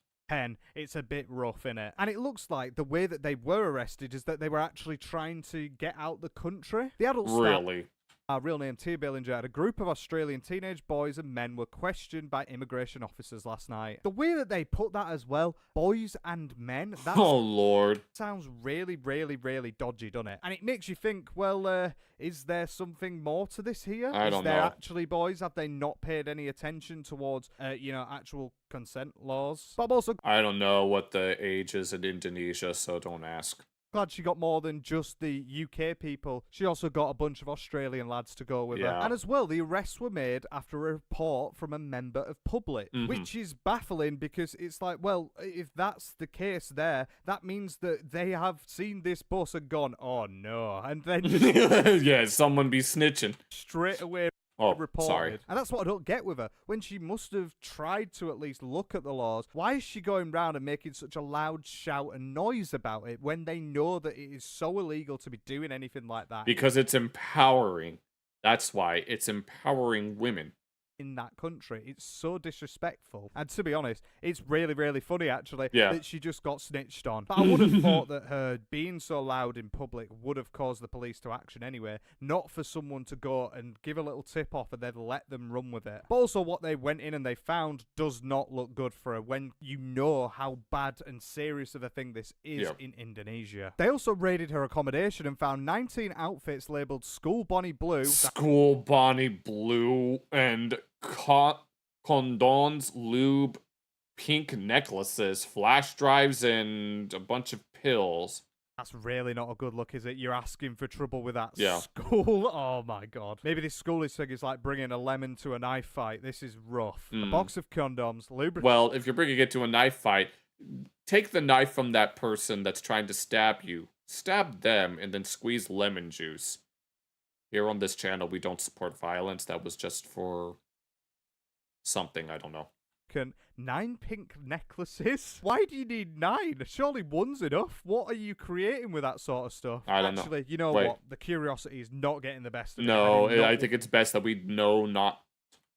It's a bit rough, innit? And it looks like the way that they were arrested is that they were actually trying to get out the country. The adult Really? Our real name, T. Billinger, a group of Australian teenage boys and men were questioned by immigration officers last night. The way that they put that as well, boys and men, that oh Lord, sounds really, really, really dodgy, doesn't it? And it makes you think, well, is there something more to this here? I don't Is there know. actually boys? Have they not paid any attention towards, actual consent laws? But I'm also I don't know what the age is in Indonesia, so don't ask. glad she got more than just the UK people. She also got a bunch of Australian lads to go with her. And as well, the arrests were made after a report from a member of public, which is baffling because it's like, well, if that's the case there, that means that they have seen this bus and gone, oh no, and then yeah, someone be snitching. Straight away. Reported. Sorry. And that's what I don't get with her. When she must have tried to at least look at the laws, why is she going round and making such a loud shout and noise about it when they know that it is so illegal to be doing anything like that? Because it's empowering. That's why. It's empowering women. In that country. It's so disrespectful. And to be honest, it's really, really funny, actually, Yeah. that she just got snitched on. But I would have thought that her being so loud in public would have caused the police to action anyway, not for someone to go and give a little tip off and then let them run with it. But also what they went in and they found does not look good for her when you know how bad and serious of a thing this is in Indonesia. They also raided her accommodation and found 19 outfits labelled School Bonnie Blue. School Bonnie Blue and condoms, lube, pink necklaces, flash drives, and a bunch of pills. That's really not a good look, is it? You're asking for trouble with that Yeah. school? Oh my god. Maybe this school thing is like bringing a lemon to a knife fight. This is rough. A box of condoms, lubricant. Well, if you're bringing it to a knife fight, take the knife from that person that's trying to stab you. Stab them and then squeeze lemon juice. Here on this channel, we don't support violence. That was just for something, I don't know. 9 pink necklaces? Why do you need 9? Surely one's enough. What are you creating with that sort of stuff? I don't know. Actually, you know Wait. what? The curiosity is not getting the best of it. No, I I think it's best that we know not.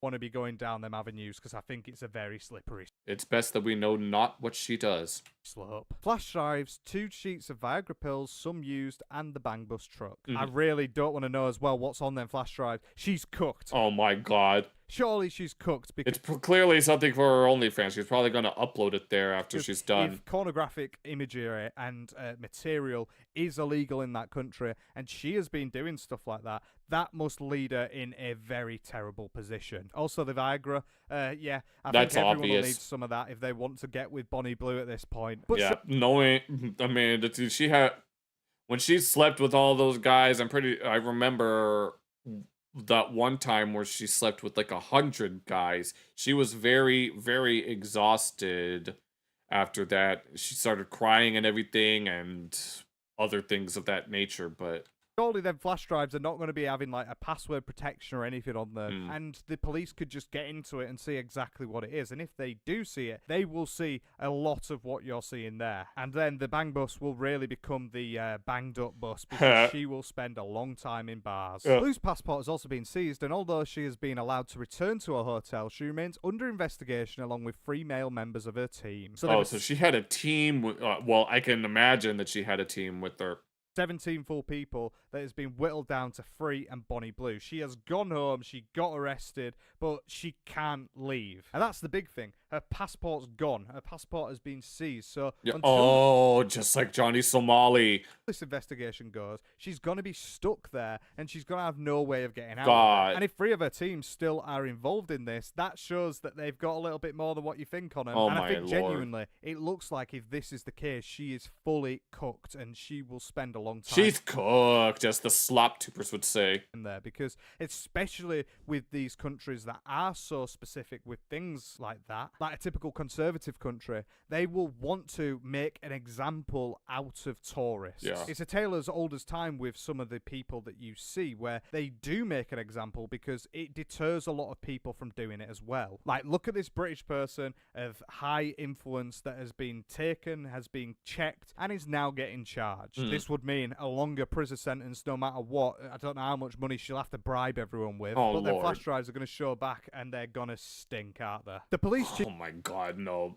Want to be going down them avenues because I think it's a very slippery It's best that we know not what she does. slope. Flash drives, 2 sheets of Viagra pills, some used, and the bang bus truck. I really don't want to know as well what's on them flash drives. She's cooked. Oh my god. Surely she's cooked because It's clearly something for her OnlyFans. She's probably going to upload it there after she's done. if pornographic imagery and material is illegal in that country, and she has been doing stuff like that, that must lead her in a very terrible position. Also, the Viagra, I That's think everyone will obvious. need some of that if they want to get with Bonnie Blue at this point. But Yeah, knowing, I mean, she had, when she slept with all those guys, I remember that one time where she slept with like 100 guys. She was very, very exhausted after that. She started crying and everything and other things of that nature, but surely them flash drives are not going to be having like a password protection or anything on them, and the police could just get into it and see exactly what it is. And if they do see it, they will see a lot of what you're seeing there. And then the bang bus will really become the banged up bus because she will spend a long time in bars. Blue's passport has also been seized, and although she has been allowed to return to her hotel, she remains under investigation along with 3 male members of her team. so she had a team. Well, I can imagine that she had a team with her. 17 full people that has been whittled down to Free and Bonnie Blue. She has gone home, she got arrested, but she can't leave. And that's the big thing. Her passport's gone. Her passport has been seized. So Yeah. until Oh, just like Johnny Somali. this investigation goes, she's going to be stuck there and she's going to have no way of getting out. God. And if 3 of her team still are involved in this, that shows that they've got a little bit more than what you think on her. Oh and I my think Lord. genuinely, it looks like if this is the case, she is fully cooked and she will spend a long time. She's cooked, as the slop tubers would say. In there, because especially with these countries that are so specific with things like that, like a typical conservative country, they will want to make an example out of tourists. Yeah. It's a tale as old as time with some of the people that you see where they do make an example because it deters a lot of people from doing it as well. Like, look at this British person of high influence that has been taken, has been checked, and is now getting charged. This would mean a longer prison sentence no matter what. I don't know how much money she'll have to bribe everyone with, but their flash drives are going to show back and they're going to stink, aren't they? The police chief... Oh my God, no.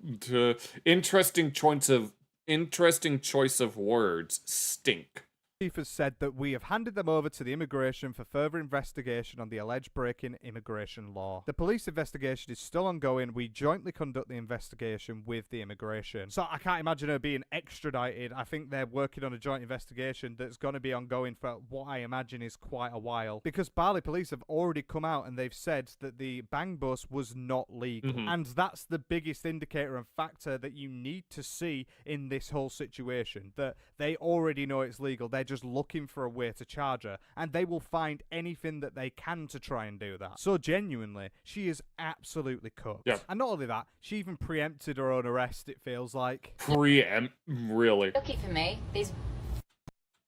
Interesting choice of words. Stink. Chief has said that we have handed them over to the immigration for further investigation on the alleged break-in immigration law. The police investigation is still ongoing. We jointly conduct the investigation with the immigration. So I can't imagine her being extradited. I think they're working on a joint investigation that's going to be ongoing for what I imagine is quite a while. Because Bali police have already come out and they've said that the bang bus was not legal. And that's the biggest indicator and factor that you need to see in this whole situation. That they already know it's legal. They're just looking for a way to charge her, and they will find anything that they can to try and do that. So genuinely, she is absolutely cooked. Yep. And not only that, she even preempted her own arrest, it feels like. Really? Lucky for me, there's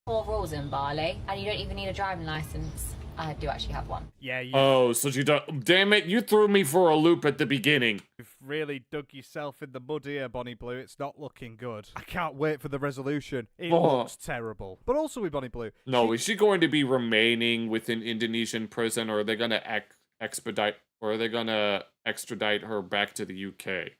4 rules in Bali, and you don't even need a driving license. I do actually have one. Yeah, Oh, so you don't... Damn it, you threw me for a loop at the beginning. You've really dug yourself in the mud here, Bonnie Blue. It's not looking good. I can't wait for the resolution. It looks terrible. But also with Bonnie Blue... No, is she going to be remaining within Indonesian prison, or are they going to extradite her back to the UK?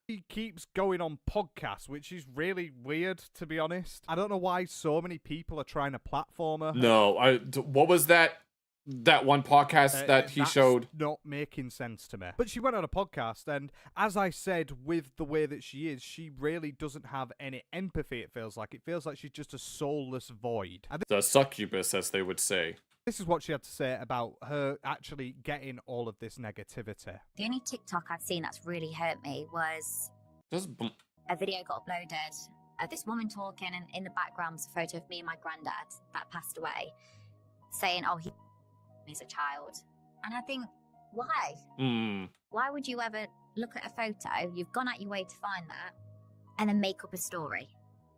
He keeps going on podcasts, which is really weird, to be honest. I don't know why so many people are trying to platform her. No, what was that one podcast that he showed? Not making sense to me. But she went on a podcast, and as I said, with the way that she is, she really doesn't have any empathy, it feels like. It feels like she's just a soulless void. The succubus, as they would say. This is what she had to say about her actually getting all of this negativity. The only TikTok I've seen that's really hurt me was a video got uploaded of this woman talking, and in the background was a photo of me and my granddad that passed away, saying, oh, he's a child. And I think, why? Why would you ever look at a photo, you've gone out your way to find that, and then make up a story?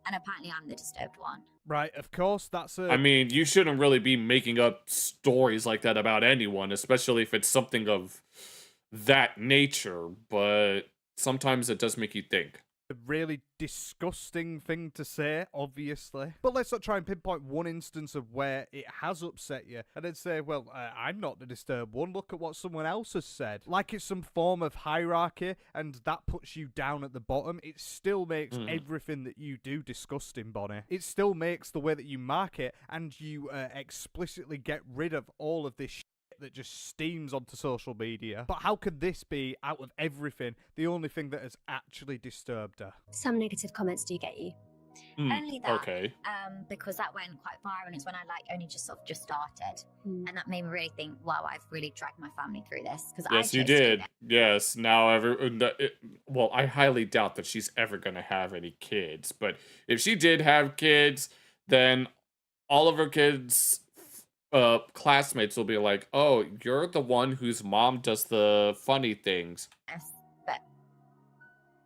And apparently I'm the disturbed one. Right, of course, that's I mean, you shouldn't really be making up stories like that about anyone, especially if it's something of that nature, but sometimes it does make you think. A really disgusting thing to say, obviously. But let's not try and pinpoint one instance of where it has upset you and then say, well, I'm not the disturbed one. Look at what someone else has said. Like it's some form of hierarchy and that puts you down at the bottom. It still makes everything that you do disgusting, Bonnie. It still makes the way that you market and you explicitly get rid of all of this shit that just steams onto social media. But how could this be, out of everything, the only thing that has actually disturbed her? Some negative comments do get you. Only that, okay. Because that went quite far, and it's when I only just started, and that made me really think, wow, I've really dragged my family through this. Yes, you did. Yes, now well, I highly doubt that she's ever gonna have any kids, but if she did have kids, then all of her kids' classmates will be like, oh, you're the one whose mom does the funny things. Yes, but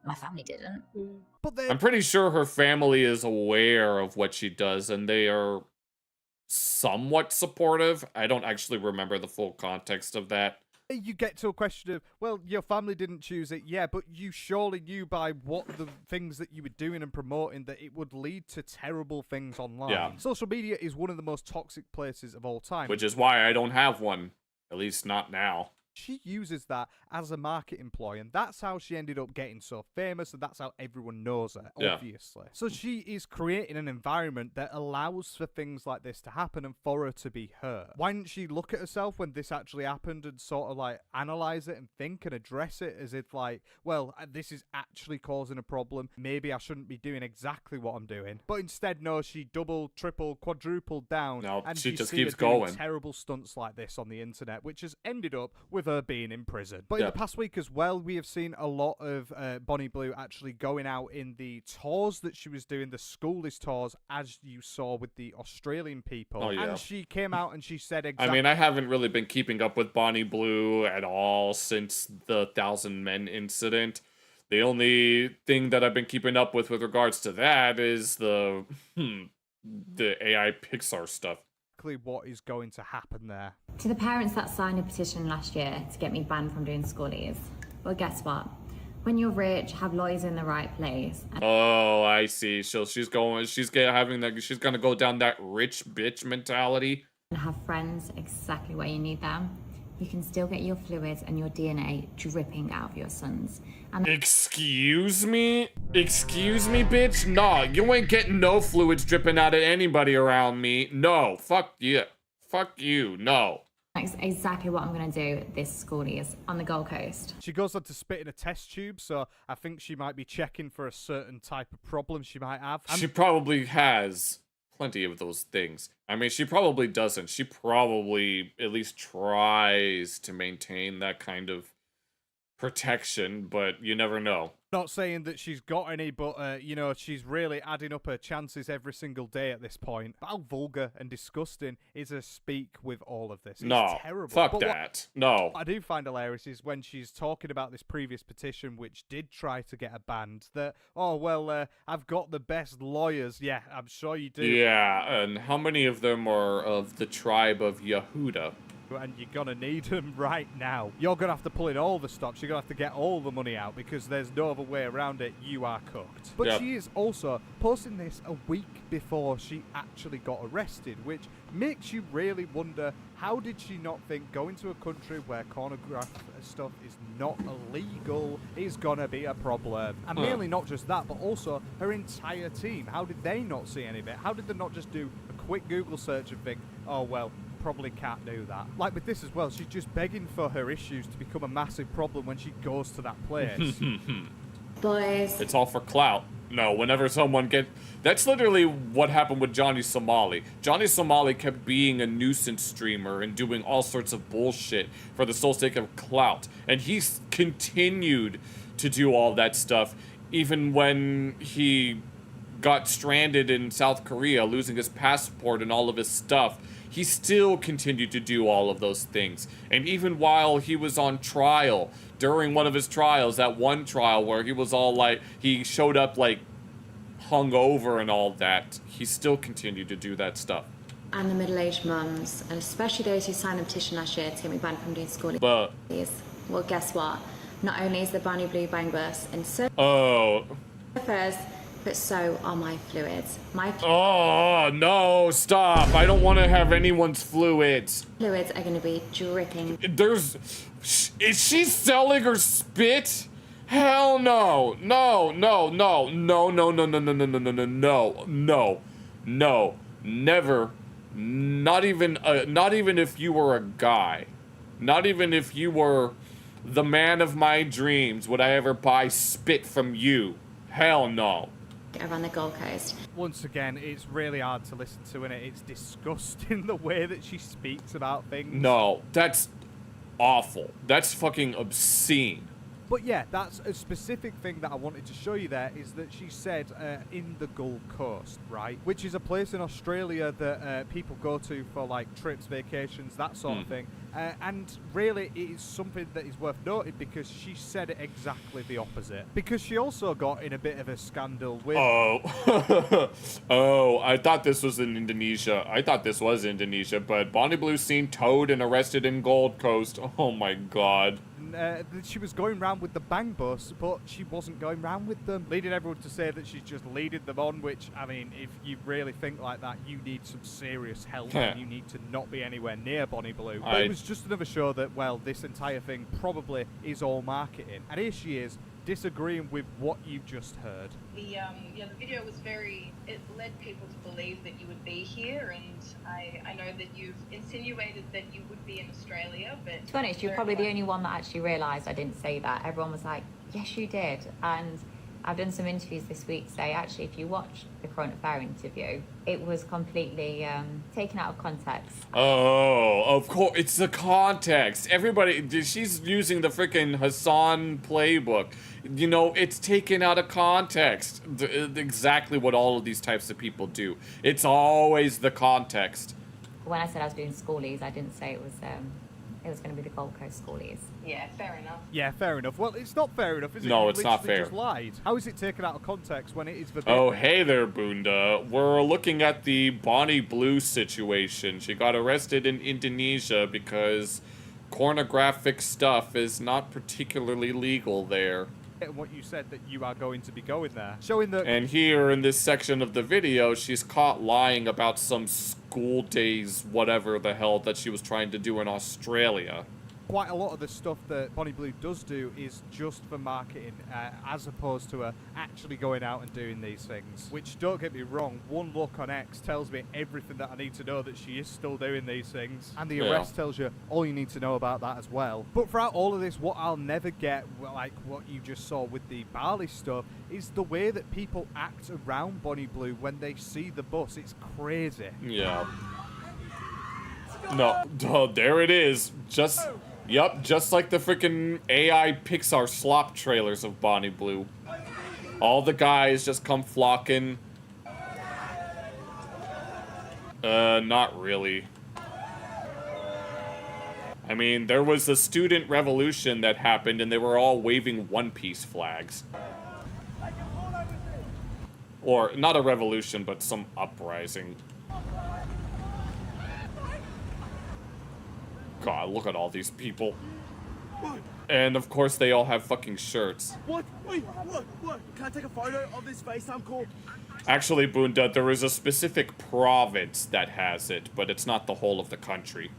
my family didn't. But I'm pretty sure her family is aware of what she does, and they are somewhat supportive. I don't actually remember the full context of that. You get to a question of, well, your family didn't choose it, yeah, but you surely knew by what the things that you were doing and promoting that it would lead to terrible things online. Yeah. Social media is one of the most toxic places of all time. Which is why I don't have one. At least not now. She uses that as a marketing ploy, and that's how she ended up getting so famous, and that's how everyone knows her, obviously. So she is creating an environment that allows for things like this to happen and for her to be her. Why didn't she look at herself when this actually happened and sort of like analyze it and think and address it as if like, well, this is actually causing a problem. Maybe I shouldn't be doing exactly what I'm doing. But instead, no, she double, triple, quadrupled down. No, and she just see her keeps doing going. terrible stunts like this on the internet, which has ended up with her being in prison. But in Yeah. the past week as well, we have seen a lot of Bonnie Blue actually going out in the tours that she was doing, the schoolies tours, as you saw with the Australian people. Oh, yeah. And she came out and she said I exactly... mean, I haven't really been keeping up with Bonnie Blue at all since the 1,000 Men incident. The only thing that I've been keeping up with regards to that is the AI Pixar stuff. what is going to happen there. To the parents that signed a petition last year to get me banned from doing schoolies, well, guess what? When you're rich, have lawyers in the right place. Oh, I see. So she's gonna go down that rich bitch mentality. And have friends exactly where you need them. You can still get your fluids and your DNA dripping out of your sons. And Excuse me? Excuse me, bitch? Nah, you ain't getting no fluids dripping out of anybody around me. No, fuck you. Fuck you, no. that's exactly what I'm going to do this schoolies on the Gold Coast. She goes on to spit in a test tube, so I think she might be checking for a certain type of problem she might have. She probably has plenty of those things. I mean, she probably doesn't. She probably at least tries to maintain that kind of protection, but you never know. Not saying that she's got any, but, you know, she's really adding up her chances every single day at this point. But how vulgar and disgusting is her speak with all of this? It's No, terrible. fuck But that. No. What I do find hilarious is when she's talking about this previous petition, which did try to get her banned, that, oh, well, I've got the best lawyers. Yeah, I'm sure you do. Yeah, and how many of them are of the tribe of Yehuda? And you're gonna need them right now. You're gonna have to pull in all the stops. You're gonna have to get all the money out because there's no other way around it. You are cooked. But Yep. she is also posting this a week before she actually got arrested, which makes you really wonder, how did she not think going to a country where pornograph stuff is not illegal is gonna be a problem? And mainly not just that, but also her entire team. How did they not see any of it? How did they not just do a quick Google search and think, oh, well, probably can't do that? Like with this as well, she's just begging for her issues to become a massive problem when she goes to that place. Boys. It's all for clout. No, whenever someone that's literally what happened with Johnny Somali. Johnny Somali kept being a nuisance streamer and doing all sorts of bullshit for the sole sake of clout. And he's continued to do all that stuff even when he got stranded in South Korea, losing his passport and all of his stuff. He still continued to do all of those things. And even while he was on trial, during one of his trials, that one trial where he was all like, he showed up like hungover and all that, he still continued to do that stuff. And the middle-aged mums, and especially those who signed a petition last year to get me banned from doing school. But Well, guess what? Not only is the Bonnie Blue bang bus in surfers, but so are my fluids. Oh, no, stop. I don't want to have anyone's fluids. Fluids are going to be dripping. Is she selling her spit? Hell no. No, no, no, no, no, no, no, no, no, no, no, no, no, no, no, never. Not even if you were a guy. Not even if you were the man of my dreams would I ever buy spit from you. Hell no. Around the Gold Coast. Once again, it's really hard to listen to, and it's disgusting the way that she speaks about things. No, that's awful. That's fucking obscene. But yeah, that's a specific thing that I wanted to show you there, is that she said in the Gold Coast, right? Which is a place in Australia that people go to for like trips, vacations, that sort of thing. And really, it is something that is worth noting because she said exactly the opposite. Because she also got in a bit of a scandal with... Oh, I thought this was in Indonesia. I thought this was Indonesia, but Bonnie Blue seen towed and arrested in Gold Coast. Oh my god. and she was going round with the bang bus, but she wasn't going round with them, leading everyone to say that she's just leading them on, which, I mean, if you really think like that, you need some serious help, and you need to not be anywhere near Bonnie Blue. But it was just another show that, well, this entire thing probably is all marketing. And here she is, disagreeing with what you just heard. The video was it led people to believe that you would be here, and I know that you've insinuated that you would be in Australia, but... To be honest, you're probably the only one that actually realised I didn't say that. Everyone was like, yes, you did. And I've done some interviews this week say, actually, if you watch the current affair interview, it was completely taken out of context. Oh, of course, it's the context. Everybody, she's using the freaking Hassan playbook. You know, it's taken out of context. Exactly what all of these types of people do. It's always the context. When I said I was doing schoolies, I didn't say it was going to be the Gold Coast schoolies. Yeah, fair enough. Yeah, fair enough. Well, it's not fair enough, is it? No, You it's not literally fair. Just lied. How is it taken out of context when it is verbatim? Oh, hey there, Bunda. We're looking at the Bonnie Blue situation. She got arrested in Indonesia because pornographic stuff is not particularly legal there. And what you said that you are going to be going there, showing that. And here in this section of the video, she's caught lying about some school days, whatever the hell, that she was trying to do in Australia. Quite a lot of the stuff that Bonnie Blue does do is just for marketing, as opposed to her actually going out and doing these things. Which, don't get me wrong, one look on X tells me everything that I need to know that she is still doing these things. And the arrest tells you all you need to know about that as well. But throughout all of this, what I'll never get, like what you just saw with the Bali stuff, is the way that people act around Bonnie Blue when they see the bus. It's crazy. Yeah. No, there it is. Yup, just like the freaking AI Pixar slop trailers of Bonnie Blue. All the guys just come flocking. Not really. I mean, there was a student revolution that happened and they were all waving One Piece flags. Or, not a revolution, but some uprising. God, look at all these people. And of course they all have fucking shirts. What? Wait, what? Can I take a photo of this FaceTime call? Actually, Bunda, there is a specific province that has it, but it's not the whole of the country.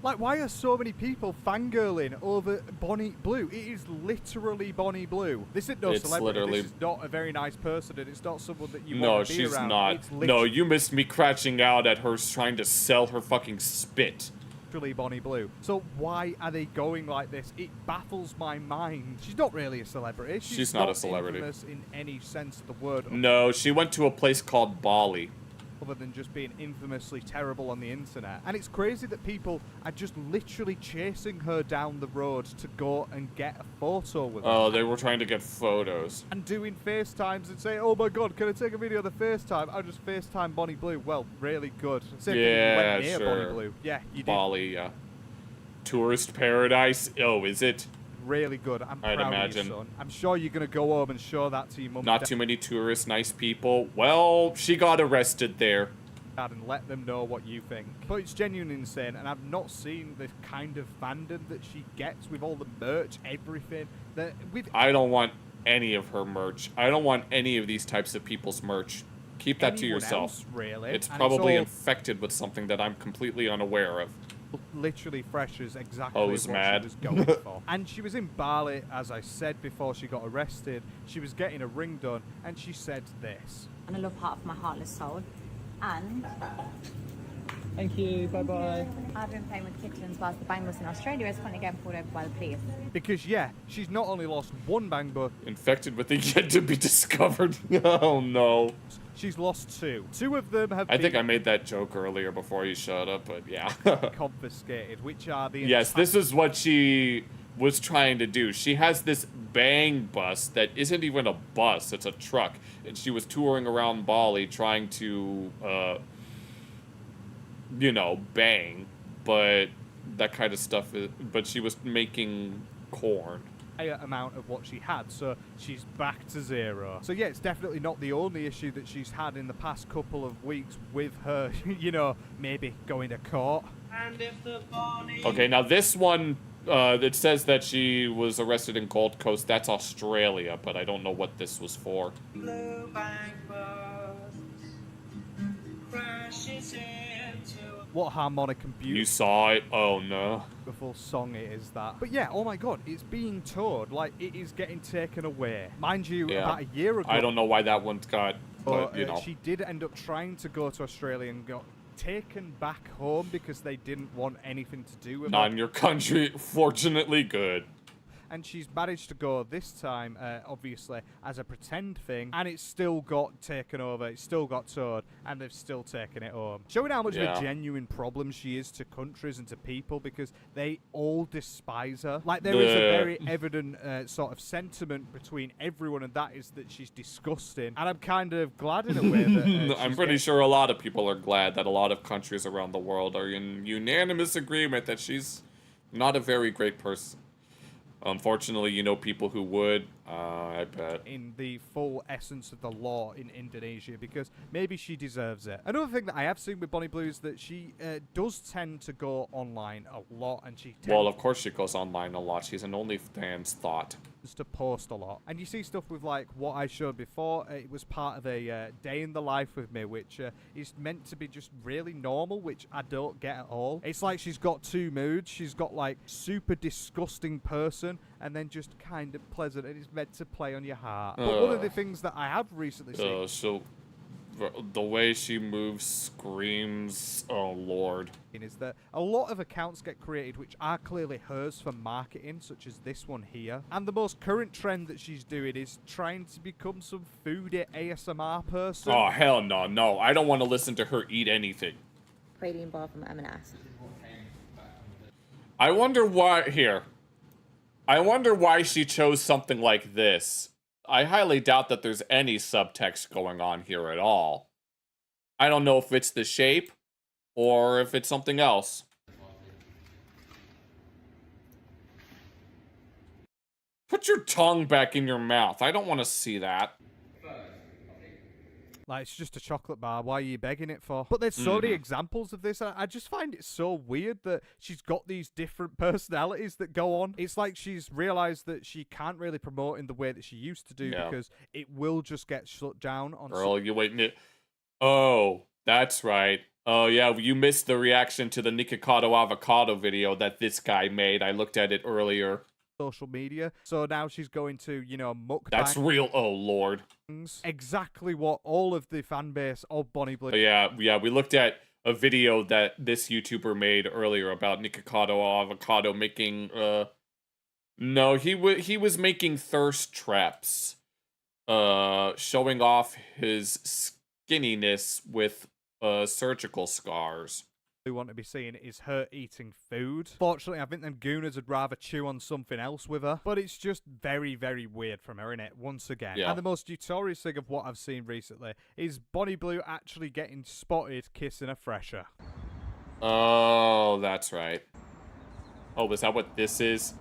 Like, why are so many people fangirling over Bonnie Blue? It is literally Bonnie Blue. This isn't no celebrity. This is not a very nice person, and it's not someone that you want to be around. No, she's not. No, you missed me crashing out at her trying to sell her fucking spit. Literally Bonnie Blue. So why are they going like this? It baffles my mind. She's not really a celebrity. She's not a celebrity. Infamous in any sense of the word. No, she went to a place called Bali. Other than just being infamously terrible on the internet. And it's crazy that people are just literally chasing her down the road to go and get a photo with her. Oh, they were trying to get photos. And doing FaceTimes and say, oh my god, can I take a video of the FaceTime? I'll just FaceTime Bonnie Blue. Well, really good. Same thing if you went near Bonnie Blue. Yeah, you did. Bali, yeah. Tourist paradise. Oh, is it? Really good. I'm proud of you, son. I'm sure you're going to go home and show that to your mum. Not too many tourists, nice people. Well, she got arrested there. And let them know what you think. But it's genuinely insane, and I've not seen the kind of fandom that she gets with all the merch, everything. I don't want any of her merch. I don't want any of these types of people's merch. Keep that to yourself. Else, really. It's probably infected with something that I'm completely unaware of. Literally fresh as exactly what she was going for. And she was in Bali, as I said before she got arrested. She was getting a ring done, and she said this. And I love part of my heartless soul. And thank you, bye-bye. I've been playing with kittens whilst the bang bus in Australia is finally getting pulled over by the police. Because, yeah, she's not only lost one bang bus. Infected with the yet to be discovered. Oh, no. She's lost two. Two of them have been... I think I made that joke earlier before you shut up, but yeah. confiscated, which are the... Yes, this is what she was trying to do. She has this bang bus that isn't even a bus, it's a truck. And she was touring around Bali trying to, you know, bang. But that kind of stuff, but she was making corn. Amount of what she had, so she's back to zero. So yeah, it's definitely not the only issue that she's had in the past couple of weeks with her, you know, maybe going to court. Okay, now this one, It says that she was arrested in Gold Coast. That's Australia, but I don't know what this was for. What harmonic and beautiful. You saw it? Oh no. Beautiful song it is that. But yeah, oh my god, it's being towed. Like, it is getting taken away. Mind you, Yeah. about a year ago. I don't know why that one got, but you know. She did end up trying to go to Australia and got taken back home because they didn't want anything to do with Not her. in your country. Fortunately good. And she's managed to go this time, obviously, as a pretend thing, and it's still got taken over, it's still got towed, and they've still taken it home. Showing how much of a genuine problem she is to countries and to people, because they all despise her. Like, there is a very evident sort of sentiment between everyone, and that is that she's disgusting. And I'm kind of glad in a way that I'm pretty sure a lot of people are glad that a lot of countries around the world are in unanimous agreement that she's not a very great person. Unfortunately, you know people who would, I bet. In the full essence of the law in Indonesia, because maybe she deserves it. Another thing that I have seen with Bonnie Blue is that she does tend to go online a lot, and she Well, of course she goes online a lot. She's an OnlyFans thought. To post a lot. And you see stuff with, like, what I showed before. It was part of a day in the life with me, which is meant to be just really normal, which I don't get at all. It's like she's got two moods. She's got, like, super disgusting person, and then just kind of pleasant, and it's meant to play on your heart. But one of the things that I have recently seen... So the way she moves screams, oh lord. Is that a lot of accounts get created which are clearly hers for marketing, such as this one here. And the most current trend that she's doing is trying to become some foodie ASMR person. Oh, hell no, no. I don't want to listen to her eat anything. Protein bar from M&S. I wonder why she chose something like this. I highly doubt that there's any subtext going on here at all. I don't know if it's the shape or if it's something else. Put your tongue back in your mouth. I don't want to see that. Like, it's just a chocolate bar. Why are you begging it for? But there's so many examples of this. I just find it so weird that she's got these different personalities that go on. It's like she's realized that she can't really promote in the way that she used to do because it will just get shut down on... Girl, you wait. Oh, that's right. Oh, yeah, you missed the reaction to the Nikocado avocado video that this guy made. I looked at it earlier. Social media. So now she's going to, you know, mukbang. That's real. Oh, Lord. Exactly what all of the fan base of Bonnie Blue... Yeah, we looked at a video that this YouTuber made earlier about Nikocado avocado making, No, he was making thirst traps. Showing off his skinniness with, surgical scars. We want to be seeing is her eating food. Fortunately, I think them gooners would rather chew on something else with her. But it's just very, very weird from her, innit? Once again. Yeah. And the most notorious thing of what I've seen recently is Bonnie Blue actually getting spotted kissing a fresher. Oh, that's right. Oh, is that what this is?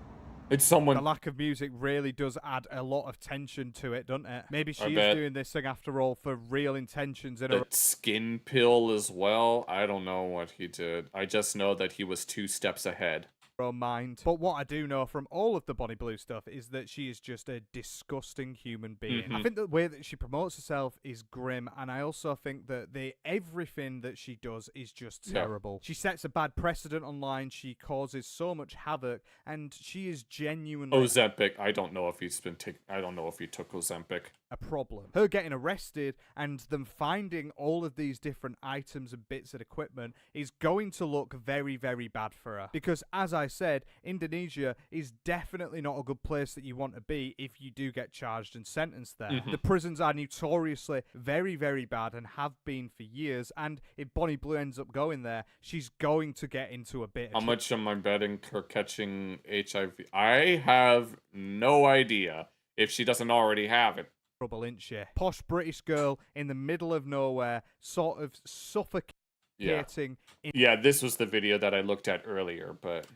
It's someone... The lack of music really does add a lot of tension to it, doesn't it? Maybe she's doing this thing after all for real intentions. In That skin pill as well? I don't know what he did. I just know that he was 2 steps ahead. Own mind. But what I do know from all of the Bonnie Blue stuff is that she is just a disgusting human being. I think the way that she promotes herself is grim, and I also think that everything that she does is just terrible. She sets a bad precedent online, she causes so much havoc, and she is genuinely... Ozempic. I don't know if he's been I don't know if he took Ozempic. A problem. Her getting arrested and them finding all of these different items and bits of equipment is going to look very, very bad for her. Because as I said, Indonesia is definitely not a good place that you want to be if you do get charged and sentenced there. The prisons are notoriously very, very bad and have been for years, and if Bonnie Blue ends up going there, she's going to get into a bit of... How much am I betting her catching HIV? I have no idea if she doesn't already have it. Trouble, isn't she? Posh British girl in the middle of nowhere, sort of suffocating. Yeah, this was the video that I looked at earlier, but...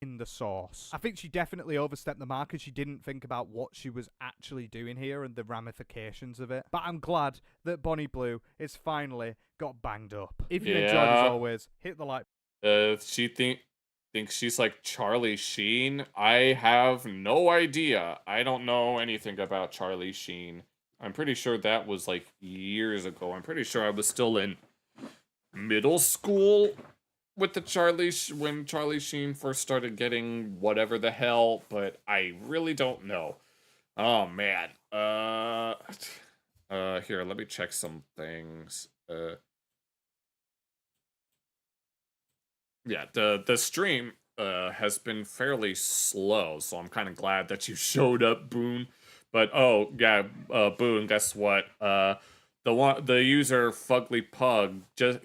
In the sauce. I think she definitely overstepped the mark and she didn't think about what she was actually doing here and the ramifications of it. But I'm glad that Bonnie Blue has finally got banged up. If you enjoyed, as always, hit the like. think she's like Charlie Sheen. I have no idea. I don't know anything about Charlie Sheen. I'm pretty sure that was like years ago. I'm pretty sure I was still in middle school with the when Charlie Sheen first started getting whatever the hell, but I really don't know. Oh man. Here, let me check some things. Yeah, the stream has been fairly slow, so I'm kind of glad that you showed up, Boone. But oh yeah, Boone, guess what? The user Fugly Pug just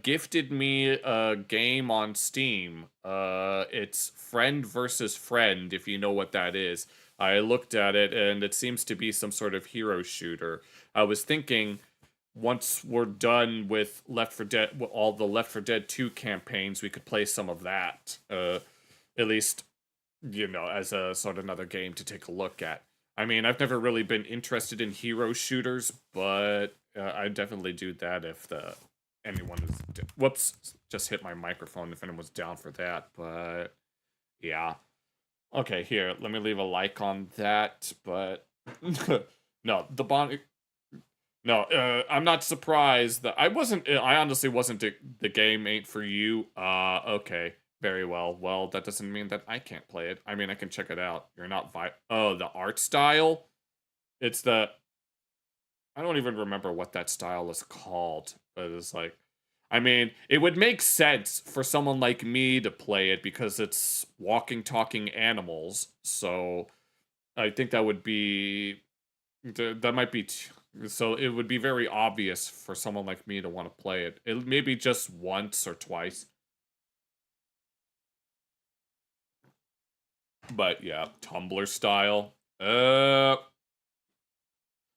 gifted me a game on Steam. It's Friend versus Friend, if you know what that is. I looked at it and it seems to be some sort of hero shooter. I was thinking, once we're done with all the Left 4 Dead 2 campaigns, we could play some of that. At least, you know, as a sort of another game to take a look at. I mean, I've never really been interested in hero shooters, but I'd definitely do that if anyone is... Whoops, just hit my microphone if anyone's down for that, but yeah. Okay, here, let me leave a like on that, but no, the bond... No, I'm not surprised that I honestly wasn't the game ain't for you. Okay, very well. Well, that doesn't mean that I can't play it. I mean, I can check it out. You're not oh, the art style? It's I don't even remember what that style is called, but it's like, I mean, it would make sense for someone like me to play it because it's walking, talking animals. So I think that would be, that might be, so it would be very obvious for someone like me to want to play it. It maybe just once or twice. But yeah, Tumblr style.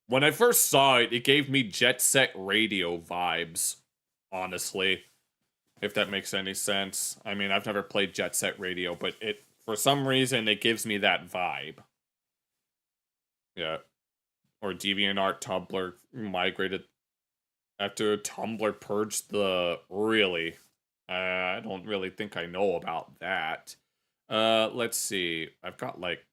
When I first saw it, it gave me Jet Set Radio vibes, honestly. If that makes any sense. I mean, I've never played Jet Set Radio, but for some reason, it gives me that vibe. Yeah. Or DeviantArt, Tumblr migrated after Tumblr purged really. I don't really think I know about that. Let's see. I've got like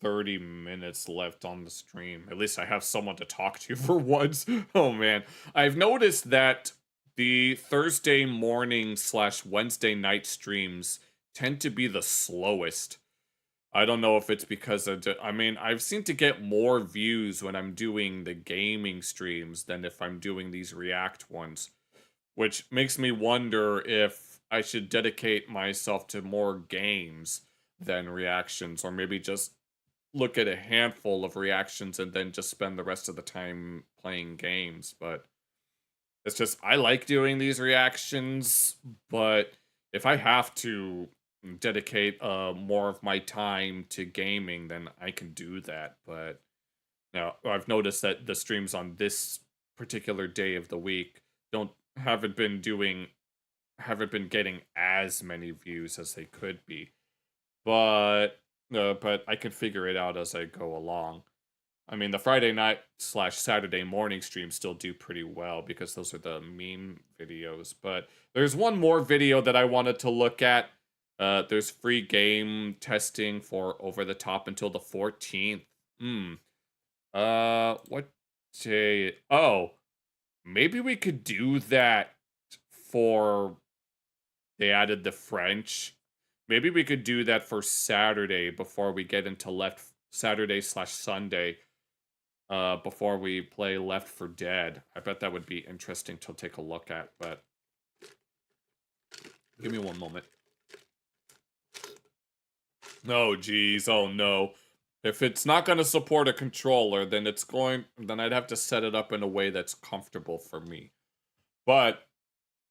30 minutes left on the stream. At least I have someone to talk to for once. Oh man. I've noticed that the Thursday morning / Wednesday night streams tend to be the slowest. I don't know if it's because I mean, I've seemed to get more views when I'm doing the gaming streams than if I'm doing these React ones. Which makes me wonder if I should dedicate myself to more games than reactions, or maybe just look at a handful of reactions and then just spend the rest of the time playing games. But it's just, I like doing these reactions, but if I have to dedicate more of my time to gaming, then I can do that. But now I've noticed that the streams on this particular day of the week haven't been getting as many views as they could be. But I can figure it out as I go along. I mean, the Friday night / Saturday morning streams still do pretty well because those are the meme videos. But there's one more video that I wanted to look at. There's free game testing for Over the Top until the 14th. What day? Oh, maybe we could do that for... They added the French. Maybe we could do that for Saturday before we get into Saturday / Sunday. Before we play Left 4 Dead. I bet that would be interesting to take a look at, but... Give me one moment. Oh, geez. Oh, no. If it's not going to support a controller, then I'd have to set it up in a way that's comfortable for me. But,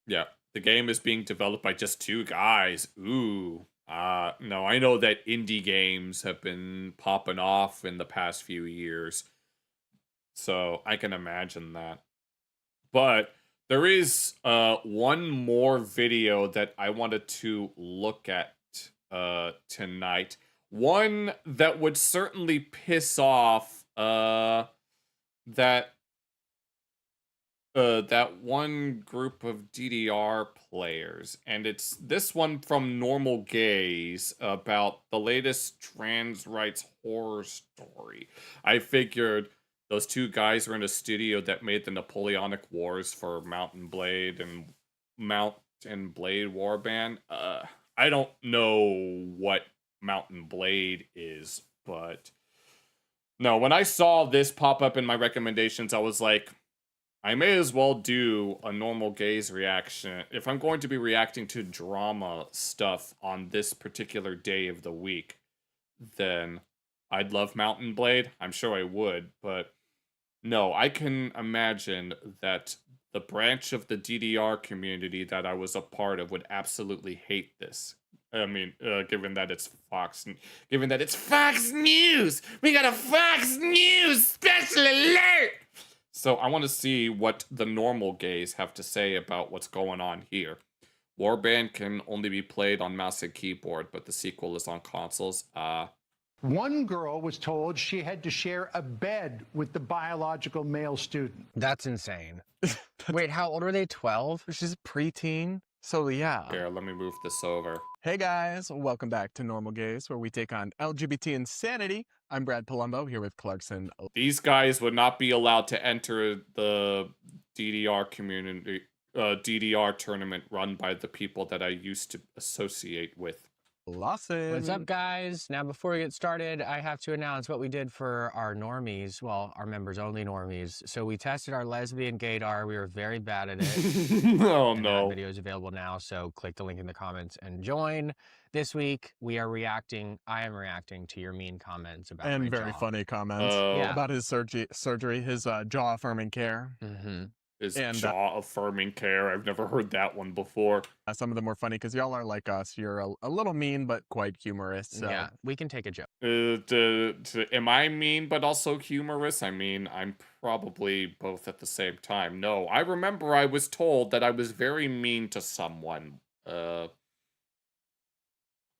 yeah. The game is being developed by just 2 guys. Ooh. No, I know that indie games have been popping off in the past few years. So, I can imagine that. But, there is one more video that I wanted to look at tonight. One that would certainly piss off that that one group of DDR players, and it's this one from Normal Gaze about the latest trans rights horror story. I figured those two guys were in a studio that made the Napoleonic Wars for Mount and Blade Warband. I don't know what Mount and Blade is, but no, when I saw this pop up in my recommendations, I was like, I may as well do a Normal Gaze reaction. If I'm going to be reacting to drama stuff on this particular day of the week, then I'd love Mount and Blade. I'm sure I would, but no, I can imagine that the branch of the DDR community that I was a part of would absolutely hate this. I mean, given that it's Fox News, we got a Fox News special alert. So I want to see what the Normal Gays have to say about what's going on here. Warband can only be played on mouse and keyboard, but the sequel is on consoles. One girl was told she had to share a bed with the biological male student. That's insane. Wait, how old are they? 12? She's a preteen. So yeah. Here, let me move this over. Hey guys, welcome back to Normal Gaze, where we take on LGBT insanity. I'm Brad Palumbo here with Clarkson. These guys would not be allowed to enter the DDR community, DDR tournament run by the people that I used to associate with. Lawson. What's up, guys? Now, before we get started, I have to announce what we did for our normies. Well, our members-only normies. So we tested our lesbian gaydar. We were very bad at it. Oh, and no. That video is available now, so click the link in the comments and join. This week, we are reacting. I am reacting to your mean comments about and my very jaw. funny comments about his surgery, his jaw-affirming care. His jaw-affirming care. I've never heard that one before. Some of them were funny because y'all are like us. You're a little mean, but quite humorous. So. Yeah, we can take a joke. Am I mean but also humorous? I mean, I'm probably both at the same time. No, I remember I was told that I was very mean to someone.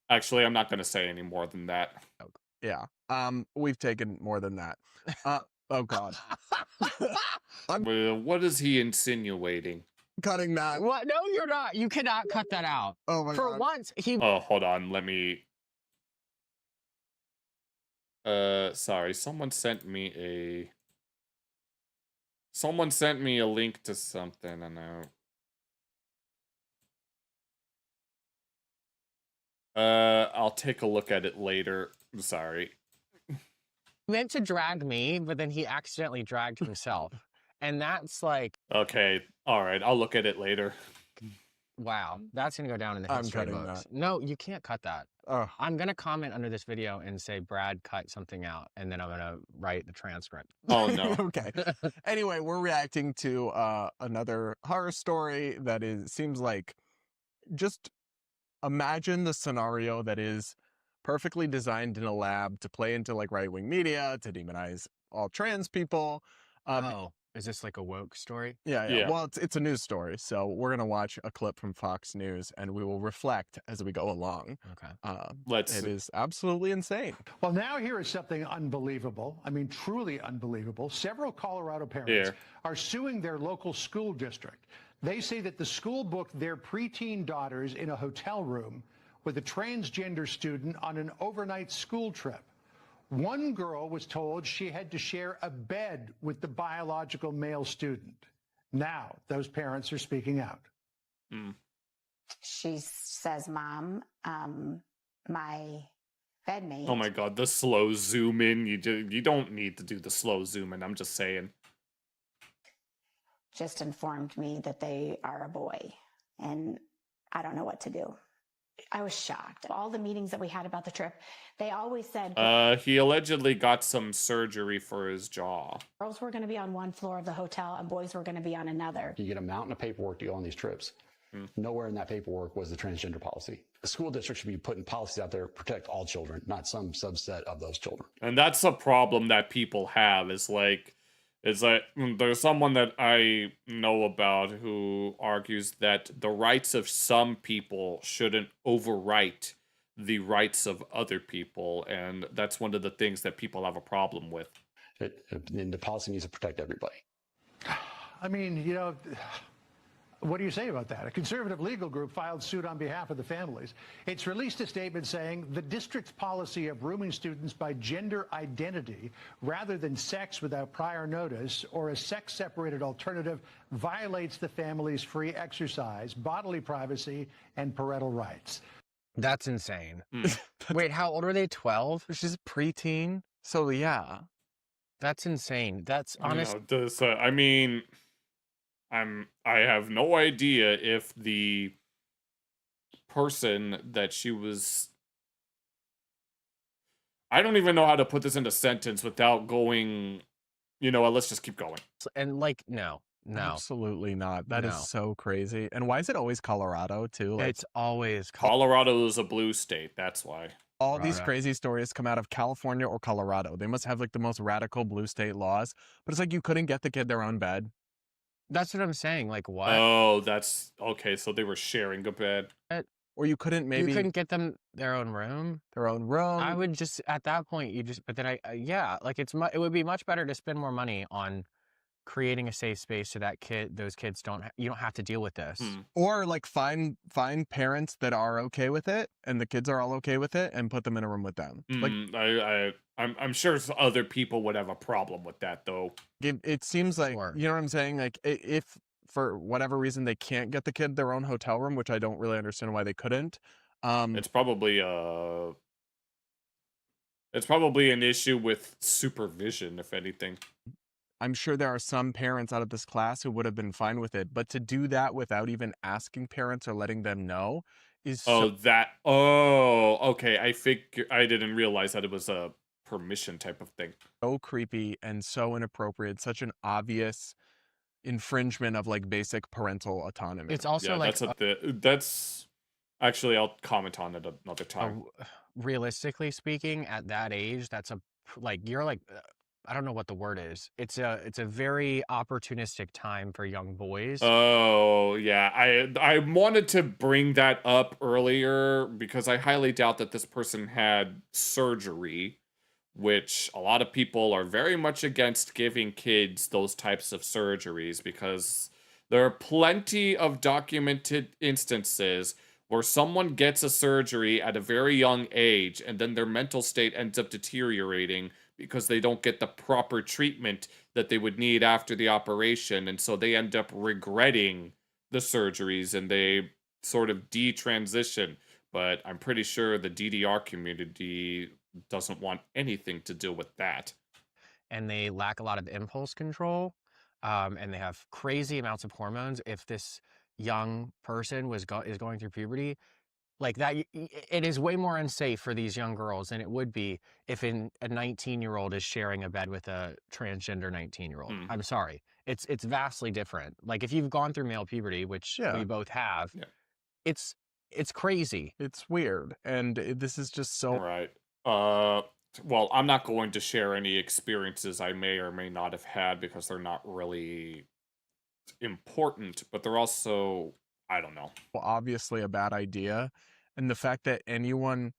Actually, I'm not going to say any more than that. Yeah. We've taken more than that. Oh, God. What is he insinuating? Cutting that. What? No, you're not. You cannot cut that out. Oh, my God. For once, he... Oh, hold on. Let me... sorry. Someone sent me a link to something, I know. I'll take a look at it later. I'm sorry. He meant to drag me, but then he accidentally dragged himself. And that's like... Okay, alright, I'll look at it later. Wow, that's gonna go down in the history books. No, you can't cut that. I'm gonna comment under this video and say Brad cut something out, and then I'm gonna write the transcript. Oh, no. Okay. Anyway, we're reacting to another horror story that seems like... Just imagine the scenario that is perfectly designed in a lab to play into like right-wing media, to demonize all trans people. Is this like a woke story? Yeah. Well, it's a news story, so we're gonna watch a clip from Fox News, and we will reflect as we go along. Okay. It is absolutely insane. Well, now here is something unbelievable. I mean, truly unbelievable. Several Colorado parents are suing their local school district. They say that the school booked their preteen daughters in a hotel room with a transgender student on an overnight school trip. One girl was told she had to share a bed with the biological male student. Now, those parents are speaking out. She says, Mom, my bedmate... Oh my God, the slow zoom in. You don't need to do the slow zoom in, I'm just saying. ...just informed me that they are a boy, and I don't know what to do. I was shocked. All the meetings that we had about the trip, they always said... he allegedly got some surgery for his jaw. Girls were going to be on one floor of the hotel and boys were going to be on another. You get a mountain of paperwork to go on these trips. Nowhere in that paperwork was the transgender policy. The school district should be putting policies out there to protect all children, not some subset of those children. And that's a problem that people have, is like... there's someone that I know about who argues that the rights of some people shouldn't overwrite the rights of other people, and that's one of the things that people have a problem with. And the policy needs to protect everybody. I mean, you know, what do you say about that? A conservative legal group filed suit on behalf of the families. It's released a statement saying the district's policy of rooming students by gender identity rather than sex without prior notice or a sex-separated alternative violates the family's free exercise, bodily privacy, and parental rights. That's insane. Wait, how old are they? 12? She's preteen. So yeah. That's insane. That's honest. I mean, I have no idea if the person that she was... I don't even know how to put this into sentence without going, you know what, let's just keep going. And like, no. Absolutely not. That is so crazy. And why is it always Colorado too? Like, it's always Colorado is a blue state, that's why. All these crazy stories come out of California or Colorado. They must have like the most radical blue state laws. But it's like you couldn't get the kid their own bed. That's what I'm saying. Like what? Oh, that's okay. So they were sharing a bed. Or you couldn't maybe... You couldn't get them their own room? Their own room. I would just, at that point, but then yeah, like it would be much better to spend more money on creating a safe space so that those kids you don't have to deal with this. Or like find parents that are okay with it and the kids are all okay with it and put them in a room with them. Like I'm sure other people would have a problem with that though. It seems like, you know what I'm saying? Like if for whatever reason they can't get the kid their own hotel room, which I don't really understand why they couldn't. It's probably an issue with supervision, if anything. I'm sure there are some parents out of this class who would have been fine with it, but to do that without even asking parents or letting them know is okay. I didn't realize that it was a permission type of thing. So creepy and so inappropriate, such an obvious infringement of like basic parental autonomy. It's also that's actually, I'll comment on it another time. Realistically speaking, at that age, that's you're like, I don't know what the word is. It's a very opportunistic time for young boys. Oh, yeah. I wanted to bring that up earlier because I highly doubt that this person had surgery, which a lot of people are very much against giving kids those types of surgeries because there are plenty of documented instances where someone gets a surgery at a very young age and then their mental state ends up deteriorating because they don't get the proper treatment that they would need after the operation. And so they end up regretting the surgeries and they sort of detransition. But I'm pretty sure the DDR community doesn't want anything to do with that. And they lack a lot of impulse control. And they have crazy amounts of hormones. If this young person is going through puberty, like that, it is way more unsafe for these young girls than it would be if a 19-year-old is sharing a bed with a transgender 19-year-old. I'm sorry. It's vastly different. Like if you've gone through male puberty, which we both have, it's crazy. It's weird. And this is just so... Right. Well, I'm not going to share any experiences I may or may not have had because they're not really important, but they're also... I don't know. Well, obviously a bad idea. And the fact that anyone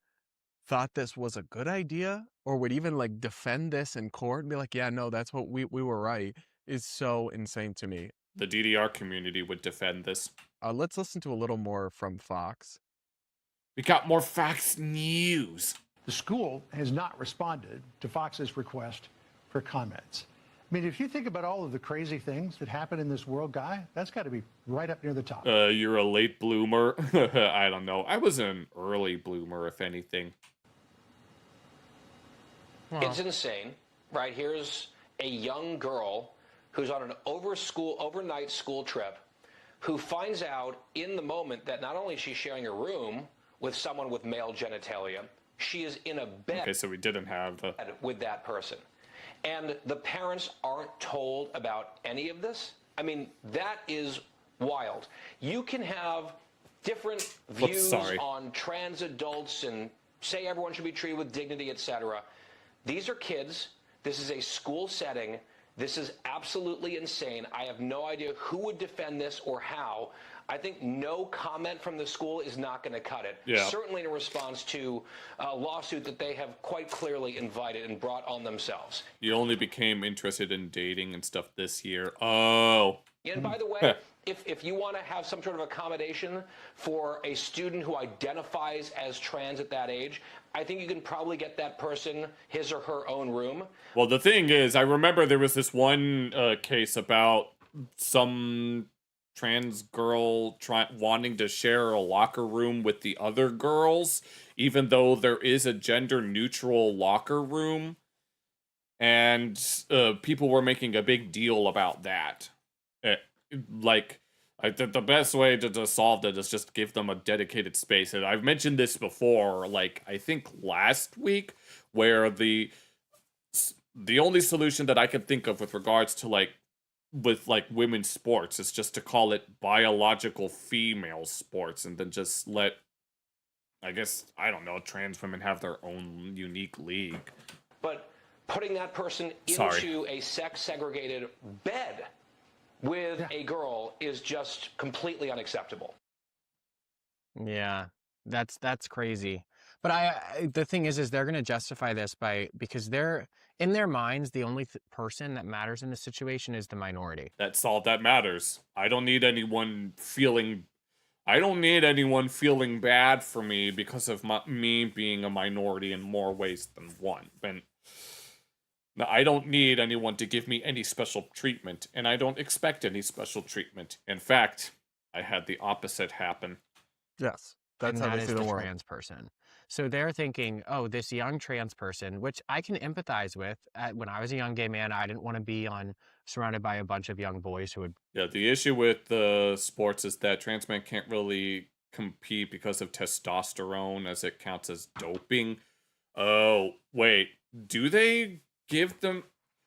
thought this was a good idea or would even like defend this in court and be like, yeah, no, that's what we were right, is so insane to me. The DDR community would defend this. Let's listen to a little more from Fox. We got more Fox News. The school has not responded to Fox's request for comments. I mean, if you think about all of the crazy things that happen in this world, Guy, that's got to be right up near the top. You're a late bloomer. I don't know. I was an early bloomer, if anything. It's insane, right? Here's a young girl who's on an overnight school trip who finds out in the moment that not only is she sharing a room with someone with male genitalia, she is in a bed. Okay, so we didn't have with that person. And the parents aren't told about any of this? I mean, that is wild. You can have different views on trans adults and say everyone should be treated with dignity, etc. These are kids. This is a school setting. This is absolutely insane. I have no idea who would defend this or how. I think no comment from the school is not going to cut it. Yeah. Certainly in response to a lawsuit that they have quite clearly invited and brought on themselves. You only became interested in dating and stuff this year. Oh. And by the way, if you want to have some sort of accommodation for a student who identifies as trans at that age, I think you can probably get that person his or her own room. Well, the thing is, I remember there was this one case about some trans girl wanting to share a locker room with the other girls, even though there is a gender-neutral locker room. And people were making a big deal about that. The best way to solve it is just give them a dedicated space. And I've mentioned this before, like, I think last week, where the only solution that I could think of with regards to, like, women's sports is just to call it biological female sports and then just let, I guess, I don't know, trans women have their own unique league. But putting that person into a sex-segregated bed with a girl is just completely unacceptable. Yeah, that's crazy. But the thing is they're going to justify this because they're, in their minds, the only person that matters in this situation is the minority. That's all that matters. I don't need anyone feeling bad for me because of me being a minority in more ways than one. And I don't need anyone to give me any special treatment, and I don't expect any special treatment. In fact, I had the opposite happen. Yes, that's how that they is see the the world. trans person. So they're thinking, oh, this young trans person, which I can empathize with. When I was a young gay man, I didn't want to be surrounded by a bunch of young boys who would... Yeah, the issue with the sports is that trans men can't really compete because of testosterone, as it counts as doping. Oh, wait, do they give them...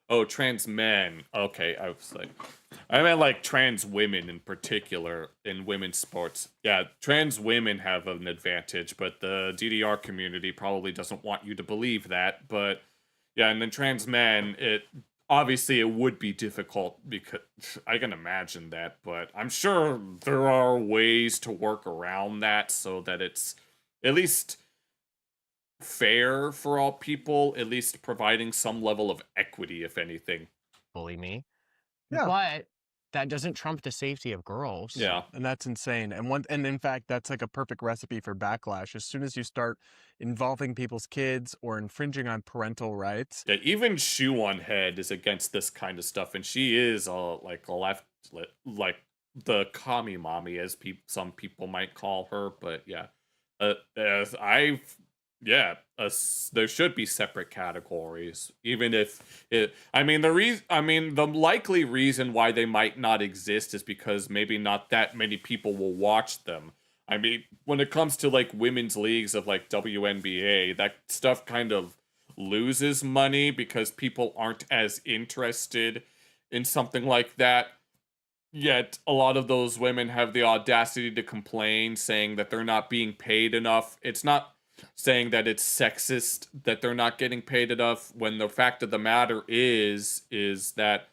Oh, trans men. Okay, I meant like trans women in particular in women's sports. Yeah, trans women have an advantage, but the DDR community probably doesn't want you to believe that. But yeah, and then trans men, obviously it would be difficult because I can imagine that, but I'm sure there are ways to work around that so that it's at least fair for all people, at least providing some level of equity, if anything. Bully me. Yeah. But that doesn't trump the safety of girls. Yeah. And that's insane. And in fact, that's like a perfect recipe for backlash. As soon as you start involving people's kids or infringing on parental rights. Yeah, even Shoe on Head is against this kind of stuff, and she is like the commie mommy, as some people might call her. But yeah, there should be separate categories, even if the likely reason why they might not exist is because maybe not that many people will watch them. I mean, when it comes to like women's leagues of like WNBA, that stuff kind of loses money because people aren't as interested in something like that. Yet a lot of those women have the audacity to complain, saying that they're not being paid enough. It's not saying that it's sexist that they're not getting paid enough, when the fact of the matter is that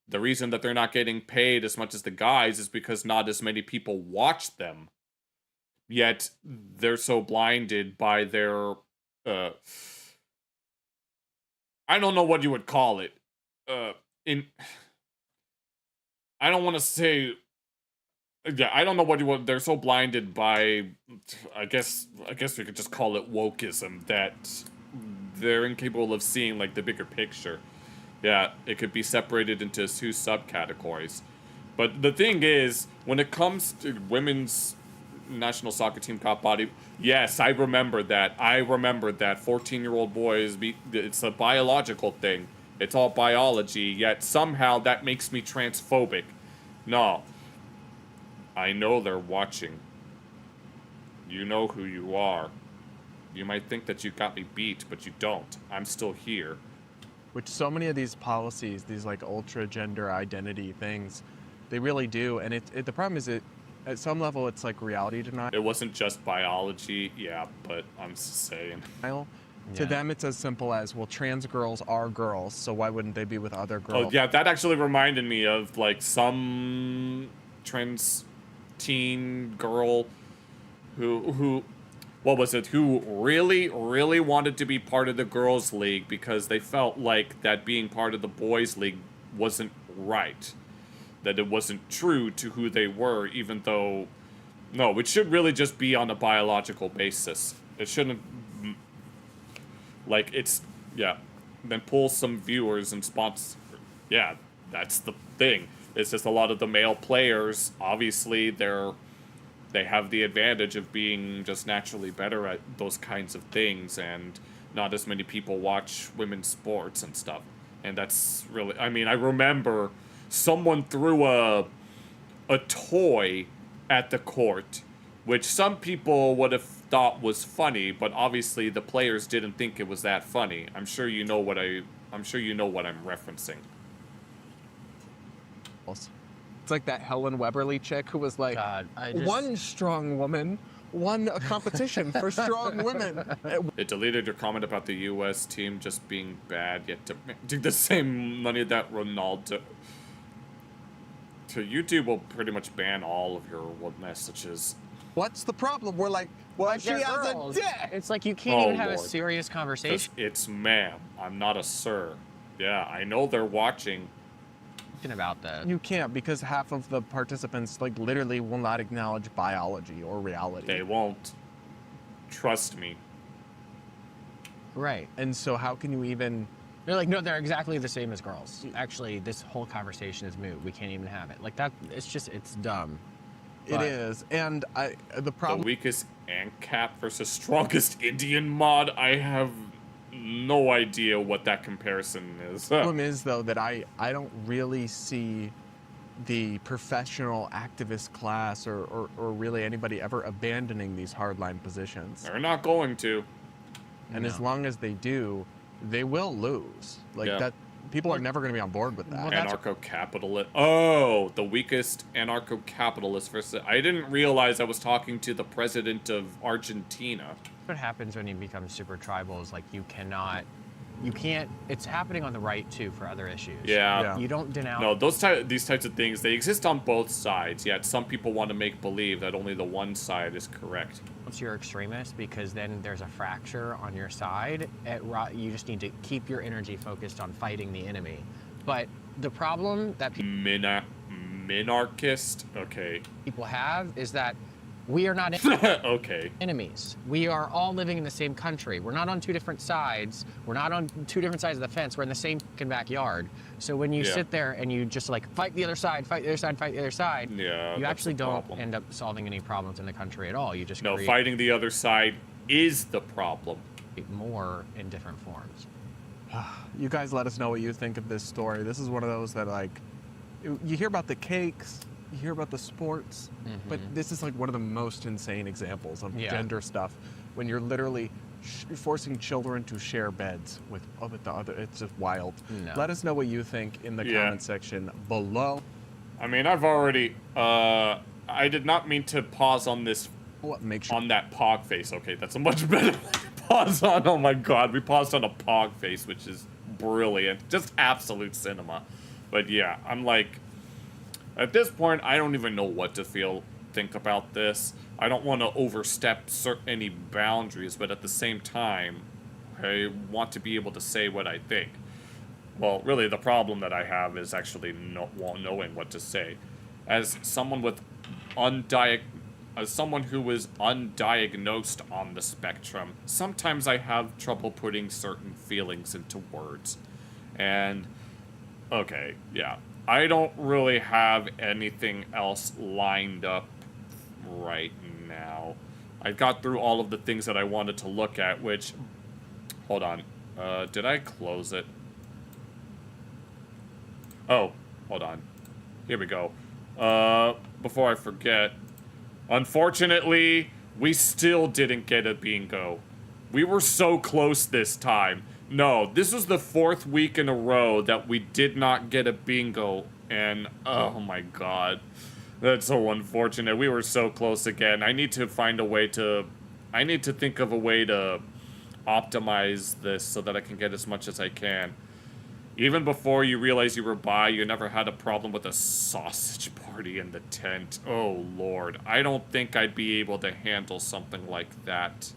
the reason that they're not getting paid as much as the guys is because not as many people watch them. Yet they're so blinded by their I don't know what you would call it. I don't want to say... Yeah, I don't know what you want. They're so blinded by, I guess we could just call it wokeism, that they're incapable of seeing like the bigger picture. Yeah, it could be separated into 2 subcategories. But the thing is, when it comes to women's national soccer team top body, yes, I remember that. 14-year-old boys, it's a biological thing. It's all biology, yet somehow that makes me transphobic. No. I know they're watching. You know who you are. You might think that you got me beat, but you don't. I'm still here. Which so many of these policies, these like ultra gender identity things, they really do. And the problem is at some level it's like reality denial. It wasn't just biology, yeah, but I'm saying. To them it's as simple as, well, trans girls are girls, so why wouldn't they be with other girls? Oh yeah, that actually reminded me of like some trans teen girl who what was it, who really wanted to be part of the girls' league because they felt like that being part of the boys' league wasn't right, that it wasn't true to who they were, even though, no, it should really just be on a biological basis. It shouldn't, like, it's, yeah, then pull some viewers and sponsor, yeah, that's the thing. It's just a lot of the male players, obviously, they have the advantage of being just naturally better at those kinds of things, and not as many people watch women's sports and stuff. And that's really, I mean, I remember someone threw a toy at the court, which some people would have thought was funny, but obviously the players didn't think it was that funny. I'm sure you know what I'm referencing. It's like that Helen Weberly chick who was like, God, one strong woman won a competition for strong women. It deleted your comment about the U.S. team just being bad, yet to do the same money that Ronaldo. So YouTube will pretty much ban all of your messages. What's the problem? We're like, well, she has a dick. It's like you can't even have a serious conversation. It's ma'am. I'm not a sir. Yeah, I know they're watching. About that. You can't, because half of the participants like literally will not acknowledge biology or reality. They won't. Trust me. Right. And so how can you even... They're like, no, they're exactly the same as girls. Actually, this whole conversation is moot. We can't even have it. Like that, it's dumb. It is. And the problem... The weakest ANCAP versus strongest Indian mod, I have no idea what that comparison is. The problem is, though, that I don't really see the professional activist class or really anybody ever abandoning these hardline positions. They're not going to. And as long as they do, they will lose. Like that, people are never going to be on board with that. Well, anarcho-capitalist. Oh, the weakest anarcho-capitalist versus... I didn't realize I was talking to the president of Argentina. What happens when you become super tribal is like you can't, it's happening on the right too for other issues. Yeah. You don't denounce. No, these types of things, they exist on both sides, yet some people want to make believe that only the one side is correct. Once you're extremist, because then there's a fracture on your side, you just need to keep your energy focused on fighting the enemy. But the problem that minarchist, okay, people have is that we are not okay. enemies. We are all living in the same country. We're not on two different sides. We're not on two different sides of the fence. We're in the same fucking backyard. So when you sit there and you just like fight the other side, fight the other side, fight the other side, you actually don't end up solving any problems in the country at all. You just create fighting the other side is the problem. More in different forms. You guys let us know what you think of this story. This is one of those that like, you hear about the cakes, you hear about the sports, but this is like one of the most insane examples of gender stuff when you're literally forcing children to share beds with the other. It's just wild. No. Let us know what you think in the comment section below. I mean, I've already, I did not mean to pause on this, on that pog face. Okay, that's a much better pause on. Oh my god, we paused on a pog face, which is brilliant. Just absolute cinema. But yeah, I'm like, at this point, I don't even know what to think about this. I don't want to overstep any boundaries, but at the same time, I want to be able to say what I think. Well, really, the problem that I have is actually not knowing what to say. As someone with someone who is undiagnosed on the spectrum, sometimes I have trouble putting certain feelings into words. And, okay, yeah. I don't really have anything else lined up right now. I got through all of the things that I wanted to look at, which... Hold on. Did I close it? Oh, hold on. Here we go. Before I forget. Unfortunately, we still didn't get a bingo. We were so close this time. No, this was the 4th week in a row that we did not get a bingo, and oh my god. That's so unfortunate. We were so close again. I need to find a way to... I need to think of a way to optimize this so that I can get as much as I can. Even before you realize you were bi, you never had a problem with a sausage party in the tent. Oh, Lord. I don't think I'd be able to handle something like that.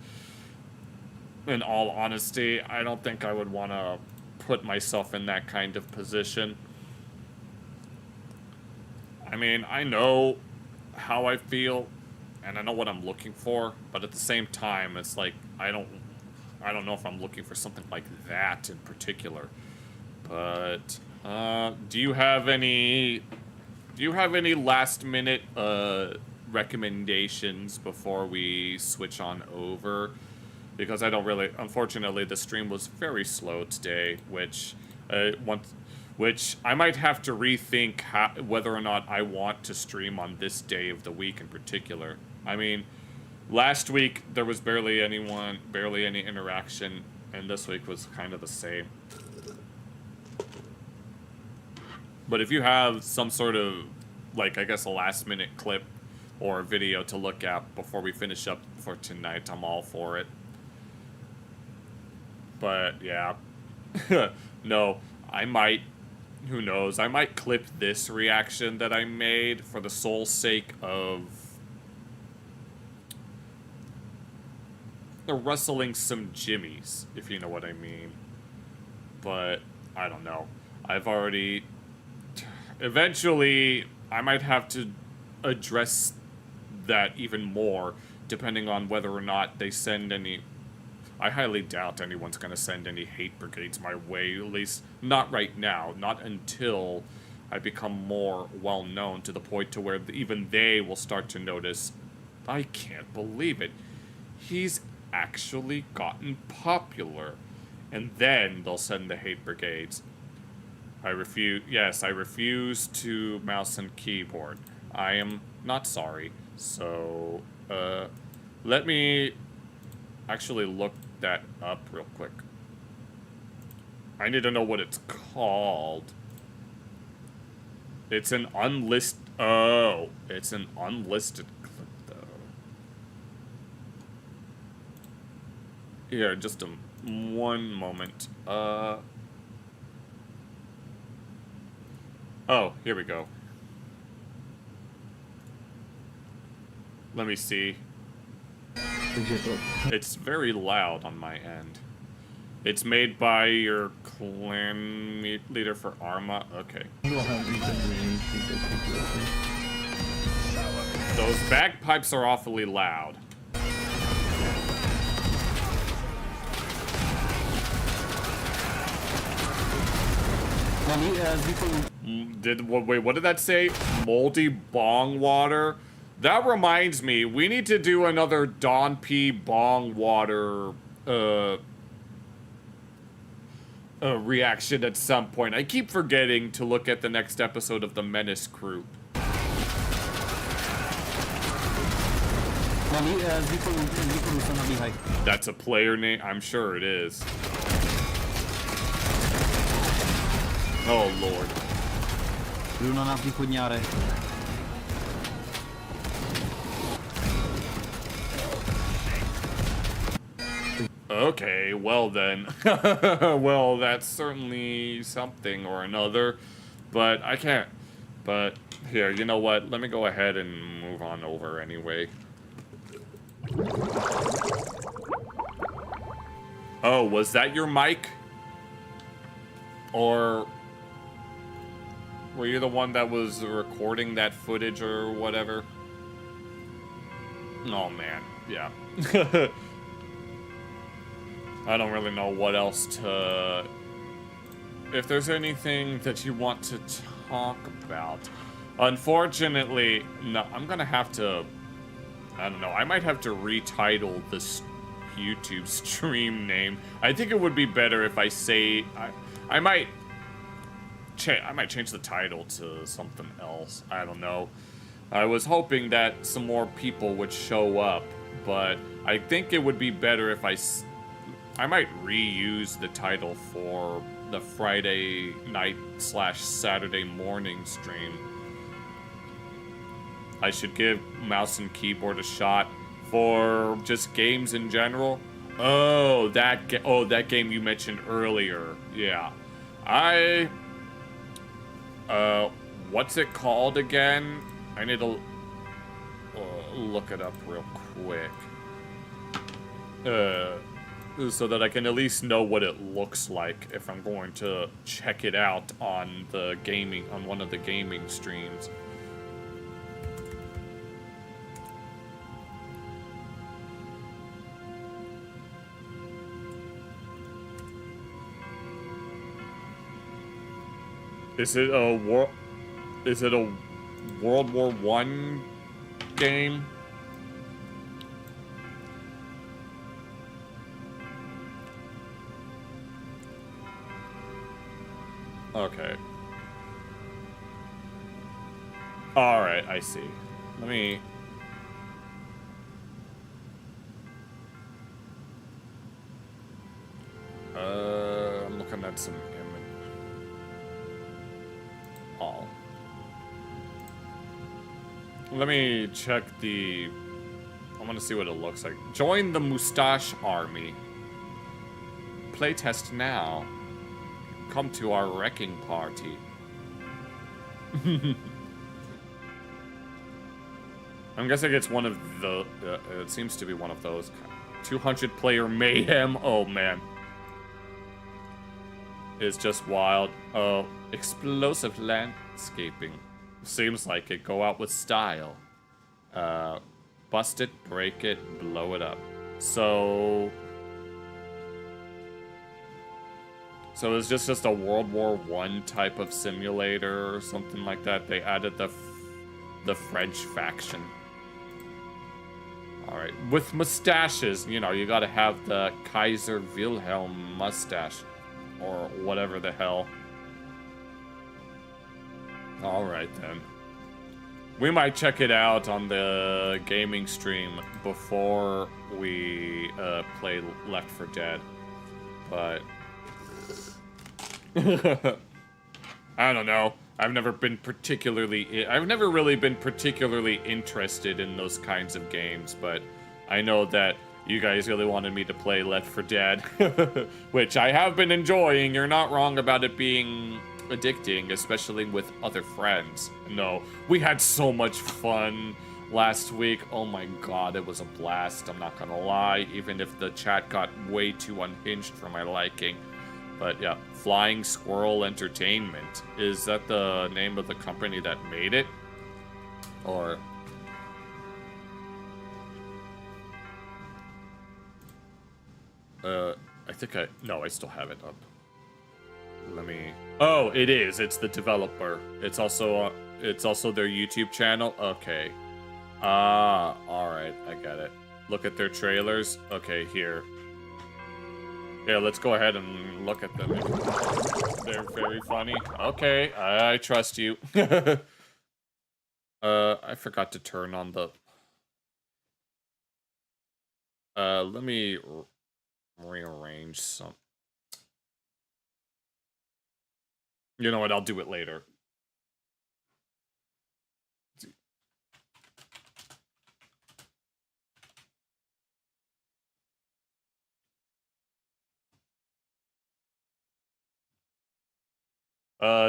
In all honesty, I don't think I would want to put myself in that kind of position. I mean, I know how I feel, and I know what I'm looking for, but at the same time, it's like, I don't know if I'm looking for something like that in particular. But, do you have any last minute, recommendations before we switch on over? Because I don't really, unfortunately, the stream was very slow today, which I might have to rethink whether or not I want to stream on this day of the week in particular. I mean, last week there was barely any interaction, and this week was kind of the same. But if you have some sort of, like, I guess a last-minute clip or video to look at before we finish up for tonight, I'm all for it. But, yeah. No, I might, who knows, I might clip this reaction that I made for the sole sake of rustling some jimmies, if you know what I mean. But, I don't know. I've already... Eventually, I might have to address that even more, depending on whether or not they send any... I highly doubt anyone's going to send any hate brigades my way, at least not right now, not until I become more well-known to the point to where even they will start to notice, I can't believe it, he's actually gotten popular. And then they'll send the hate brigades. I refuse to mouse and keyboard. I am not sorry. So, let me actually look that up real quick. I need to know what it's called. It's an unlisted... Oh, it's an unlisted clip, though. Here, just one moment. Oh, here we go. Let me see. It's very loud on my end. It's made by your clan leader for Arma. Okay. Those bagpipes are awfully loud. Wait, what did that say? Moldy bong water? That reminds me, we need to do another Don P. bong water, reaction at some point. I keep forgetting to look at the next episode of the Menace Crew. That's a player name? I'm sure it is. Oh, Lord. Okay, well then. Well, that's certainly something or another. But I can't. But here, you know what? Let me go ahead and move on over anyway. Oh, was that your mic? Or were you the one that was recording that footage or whatever? Oh, man. Yeah. I don't really know what else to... If there's anything that you want to talk about. Unfortunately, no, I'm gonna have to... I don't know, I might have to retitle this YouTube stream name. I think it would be better if I say... I might change the title to something else. I don't know. I was hoping that some more people would show up, but I think it would be better if I might reuse the title for the Friday night / Saturday morning stream. I should give mouse and keyboard a shot for just games in general. Oh, that game you mentioned earlier. Yeah. What's it called again? I need to look it up real quick. So that I can at least know what it looks like if I'm going to check it out on one of the gaming streams. Is it a World War I game? Okay. Alright, I see. Let me... I'm looking at some image. Oh. Let me check the... I want to see what it looks like. Join the Mustache Army. Playtest now. Come to our wrecking party. I'm guessing it's one of the... it seems to be one of those. 200 player mayhem. Oh, man. It's just wild. Oh, explosive landscaping. Seems like it. Go out with style. Bust it, break it, blow it up. So it's just a World War I type of simulator or something like that. They added the French faction. All right, with mustaches, you know, you gotta have the Kaiser Wilhelm mustache or whatever the hell. All right then. We might check it out on the gaming stream before we play Left 4 Dead, but I don't know. I've never really been particularly interested in those kinds of games, but I know that you guys really wanted me to play Left 4 Dead, which I have been enjoying. You're not wrong about it being addicting, especially with other friends. No, we had so much fun last week. Oh my god, it was a blast. I'm not gonna lie, even if the chat got way too unhinged for my liking. But yeah, Flying Squirrel Entertainment. Is that the name of the company that made it? Or... no, I still have it up. Let me... Oh, it is. It's the developer. It's also their YouTube channel. Okay. Ah, alright. I got it. Look at their trailers. Okay, here. Yeah, let's go ahead and look at them. They're very funny. Okay, I trust you. I forgot to turn on the... let me rearrange some... You know what, I'll do it later.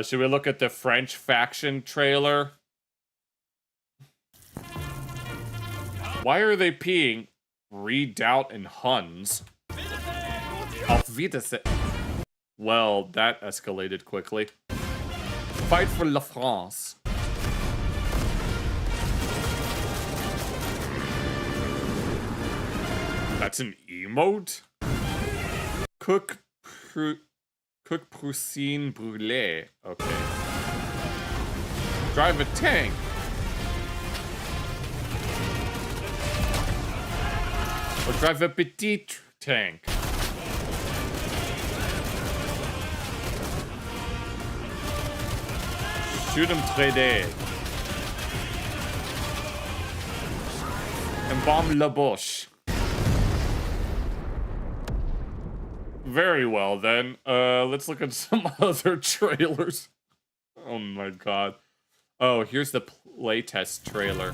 Should we look at the French faction trailer? Why are they peeing? Redoubt and Huns. Auf Wiedersehen. Well, that escalated quickly. Fight for La France. That's an emote? Cook poutine brûlée. Okay. Drive a tank. Or drive a petite tank. Shoot him trader. And bomb la Boche. Very well then. Let's look at some other trailers. Oh my god. Oh, here's the playtest trailer.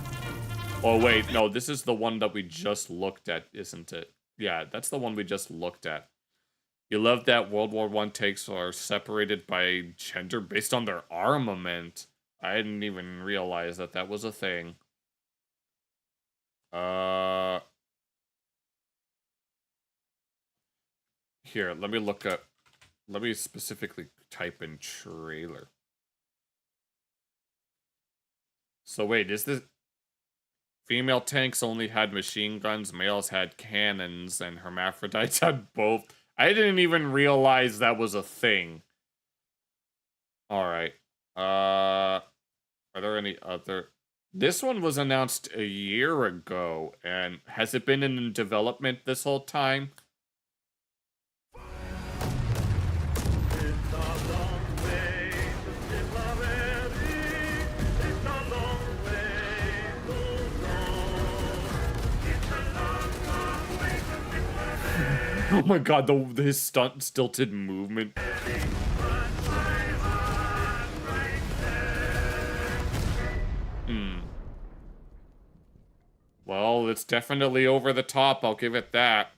Oh wait, no, this is the one that we just looked at, isn't it? Yeah, that's the one we just looked at. You love that World War I tanks are separated by gender based on their armament. I didn't even realize that that was a thing. Here, let me look up. Let me specifically type in trailer. So wait, is this... Female tanks only had machine guns, males had cannons, and hermaphrodites had both. I didn't even realize that was a thing. Alright. Are there any other... This one was announced a year ago, and has it been in development this whole time? Oh my god, his stilted movement. Well, it's definitely over the top, I'll give it that.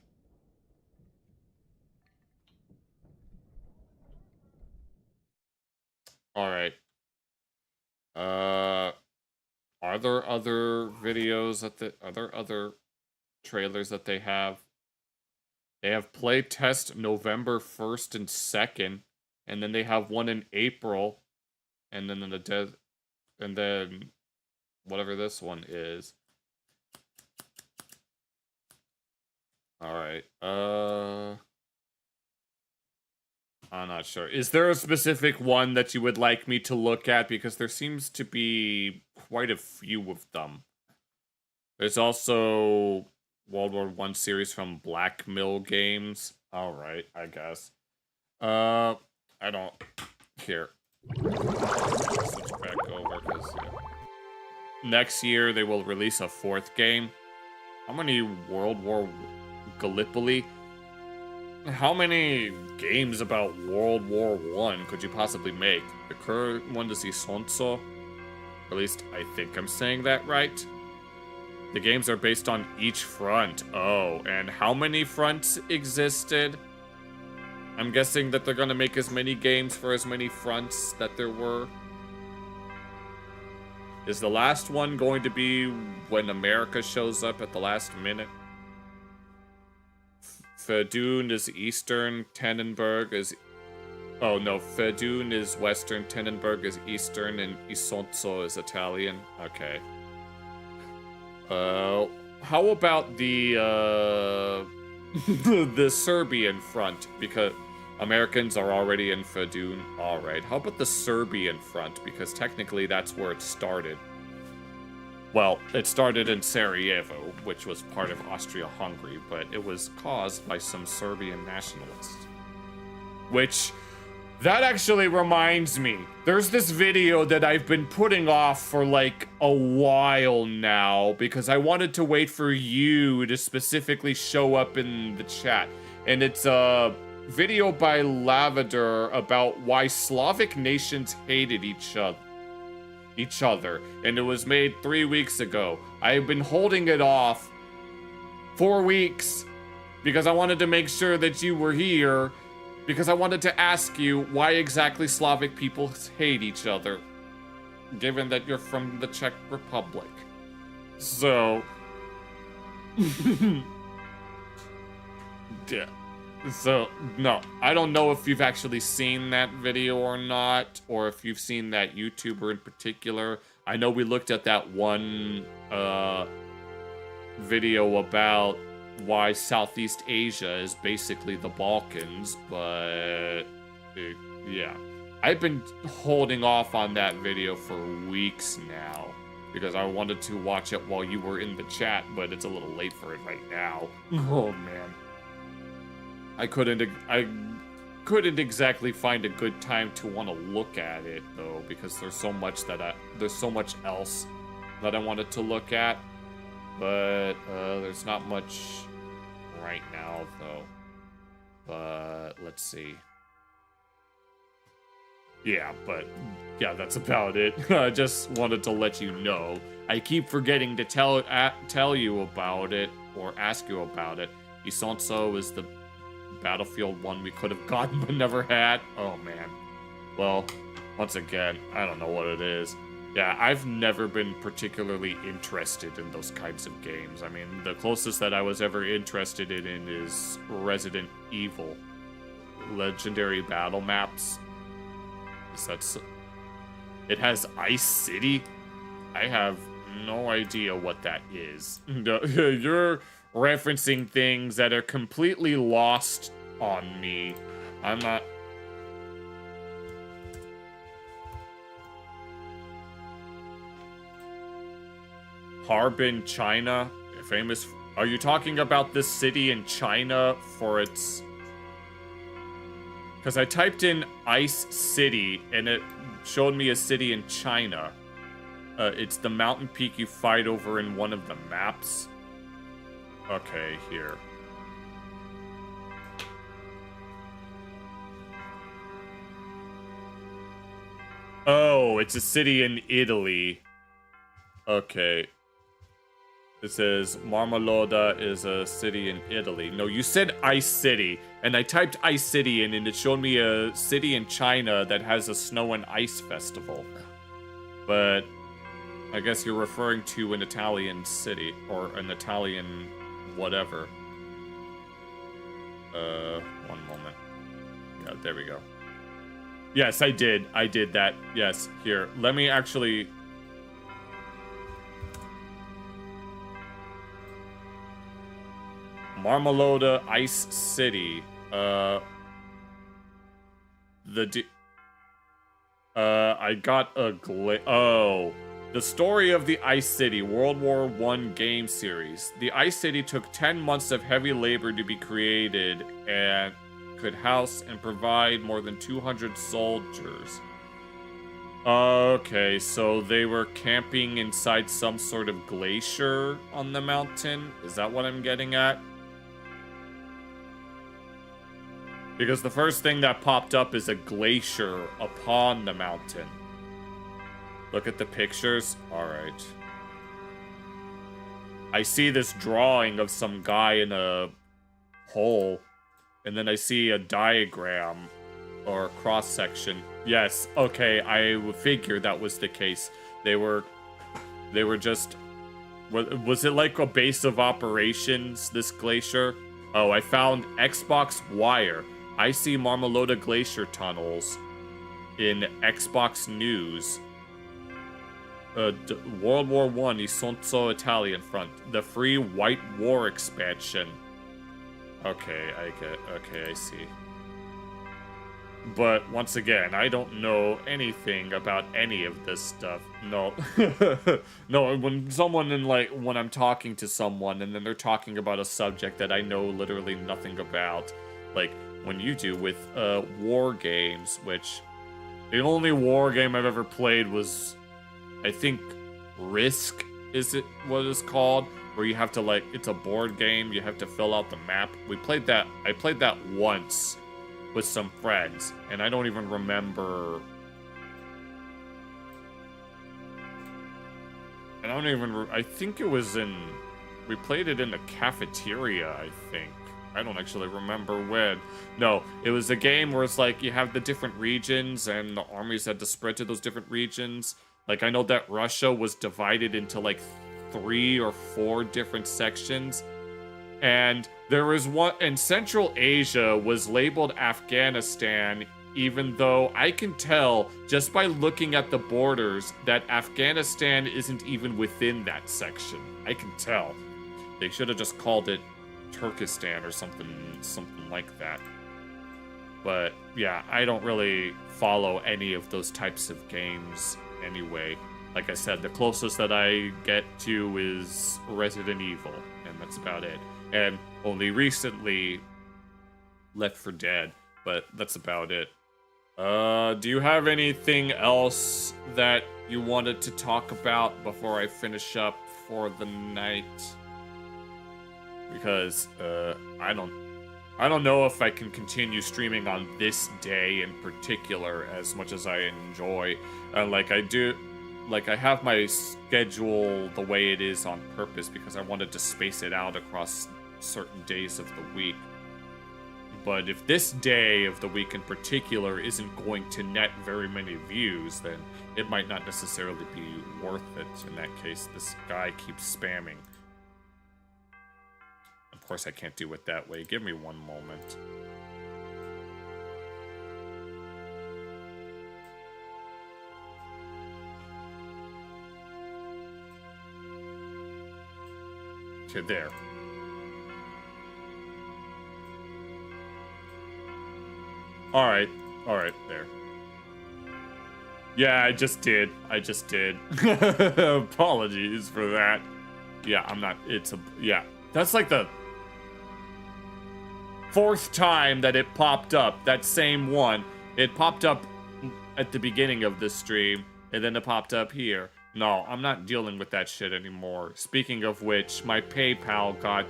Alright. Are there other videos are there other trailers that they have? They have play test November 1st and 2nd, and then they have one in April, and then and then whatever this one is. All right. I'm not sure. Is there a specific one that you would like me to look at? Because there seems to be quite a few of them. There's also World War I series from Black Mill Games. All right, I guess. I don't... Here. Switch back over, because... Next year, they will release a 4th game. How many World War... Gallipoli? How many games about World War I could you possibly make? The current one is Isonzo. Or at least, I think I'm saying that right. The games are based on each front. Oh, and how many fronts existed? I'm guessing that they're gonna make as many games for as many fronts that there were. Is the last one going to be when America shows up at the last minute? Verdun is Eastern, Tannenberg is... Oh no, Verdun is Western, Tannenberg is Eastern, and Isonzo is Italian. Okay. How about the, the Serbian front? Because Americans are already in Verdun. Alright, how about the Serbian front? Because technically that's where it started. Well, it started in Sarajevo, which was part of Austria-Hungary, but it was caused by some Serbian nationalists. Which... That actually reminds me, there's this video that I've been putting off for like a while now because I wanted to wait for you to specifically show up in the chat. And it's a video by Lavender about why Slavic nations hated each other. And it was made 3 weeks ago. I've been holding it off 4 weeks because I wanted to make sure that you were here. Because I wanted to ask you why exactly Slavic people hate each other, given that you're from the Czech Republic. So... yeah. So, no. I don't know if you've actually seen that video or not, or if you've seen that YouTuber in particular. I know we looked at that one, video about why Southeast Asia is basically the Balkans, but yeah. I've been holding off on that video for weeks now because I wanted to watch it while you were in the chat, but it's a little late for it right now. Oh man. I couldn't exactly find a good time to want to look at it though, because there's so much else that I wanted to look at, but there's not much right now though. But let's see. Yeah, that's about it. I just wanted to let you know. I keep forgetting to tell you about it or ask you about it. Isonzo is the Battlefield 1 we could have gotten but never had. Oh, man. Well, once again, I don't know what it is. Yeah, I've never been particularly interested in those kinds of games. I mean, the closest that I was ever interested in is Resident Evil. Legendary battle maps. It has Ice City? I have no idea what that is. You're referencing things that are completely lost on me. I'm not... Harbin, China, famous. Are you talking about this city in China for its... Because I typed in Ice City and it showed me a city in China. It's the mountain peak you fight over in one of the maps. Okay, here. Oh, it's a city in Italy. Okay. It says Marmolada is a city in Italy. No, you said Ice City, and I typed Ice City in, and it showed me a city in China that has a snow and ice festival. But I guess you're referring to an Italian city, or an Italian whatever. One moment. Yeah, there we go. Yes, I did that. Yes, here. Let me actually... Marmolada Ice City. I got a Oh. The story of the Ice City, World War I game series. The Ice City took 10 months of heavy labor to be created and could house and provide more than 200 soldiers. Okay, so they were camping inside some sort of glacier on the mountain? Is that what I'm getting at? Because the first thing that popped up is a glacier upon the mountain. Look at the pictures. Alright. I see this drawing of some guy in a hole. And then I see a diagram or a cross-section. Yes, okay, I figured that was the case. They were just... Was it like a base of operations, this glacier? Oh, I found Xbox Wire. I see Marmolada Glacier tunnels in Xbox News. World War I, Isonzo Italian front. The free White War expansion. Okay, I see. But once again, I don't know anything about any of this stuff. No. No, when I'm talking to someone and then they're talking about a subject that I know literally nothing about, like when you do with war games, which the only war game I've ever played was, I think, Risk is it what it's called, where you have to, like, it's a board game, you have to fill out the map. I played that once with some friends, and I don't even remember. I think it was we played it in the cafeteria, I think. I don't actually remember when. No, it was a game where it's like you have the different regions and the armies had to spread to those different regions. Like, I know that Russia was divided into like 3 or 4 different sections. And there was one, and Central Asia was labeled Afghanistan, even though I can tell just by looking at the borders that Afghanistan isn't even within that section. I can tell. They should have just called it Turkestan or something like that. But yeah, I don't really follow any of those types of games anyway. Like I said, the closest that I get to is Resident Evil, and that's about it. And only recently, Left 4 Dead, but that's about it. Do you have anything else that you wanted to talk about before I finish up for the night? Because, I don't know if I can continue streaming on this day in particular as much as I enjoy. I have my schedule the way it is on purpose because I wanted to space it out across certain days of the week. But if this day of the week in particular isn't going to net very many views, then it might not necessarily be worth it. In that case, this guy keeps spamming. Of course, I can't do it that way. Give me one moment. Okay, there. Alright, there. Yeah, I just did. Apologies for that. Yeah, I'm not, yeah. That's like the 4th time that it popped up, that same one. It popped up at the beginning of this stream, and then it popped up here. No, I'm not dealing with that shit anymore. Speaking of which, my PayPal got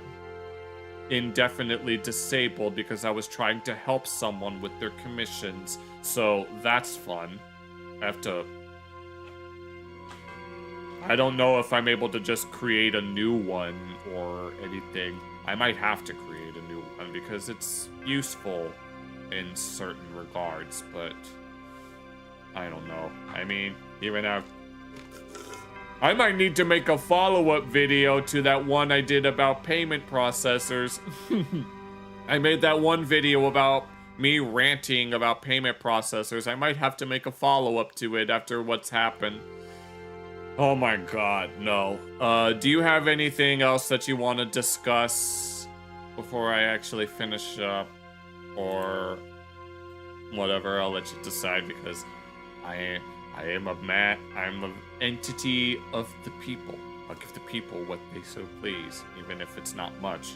indefinitely disabled because I was trying to help someone with their commissions. So that's fun. I don't know if I'm able to just create a new one or anything. I might have to create a new one because it's useful in certain regards, but I don't know. I mean, even now, I might need to make a follow-up video to that one I did about payment processors. I made that one video about me ranting about payment processors. I might have to make a follow-up to it after what's happened. Oh my god, no. Do you have anything else that you want to discuss before I actually finish up? Or whatever, I'll let you decide because I'm an entity of the people. I'll give the people what they so please, even if it's not much.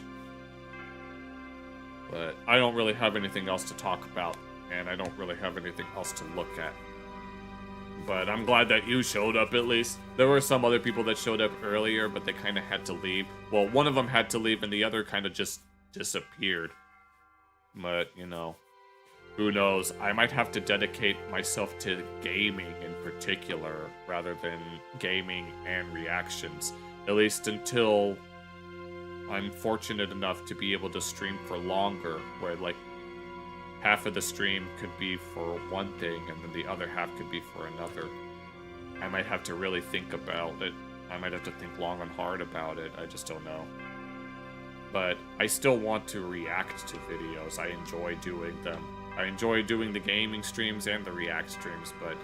But I don't really have anything else to talk about, and I don't really have anything else to look at. But I'm glad that you showed up at least. There were some other people that showed up earlier, but they kind of had to leave. Well, one of them had to leave, and the other kind of just disappeared. But, you know, who knows? I might have to dedicate myself to gaming in particular, rather than gaming and reactions. At least until I'm fortunate enough to be able to stream for longer, where, like, half of the stream could be for one thing, and then the other half could be for another. I might have to really think about it. I might have to think long and hard about it. I just don't know. But I still want to react to videos. I enjoy doing them. I enjoy doing the gaming streams and the react streams, but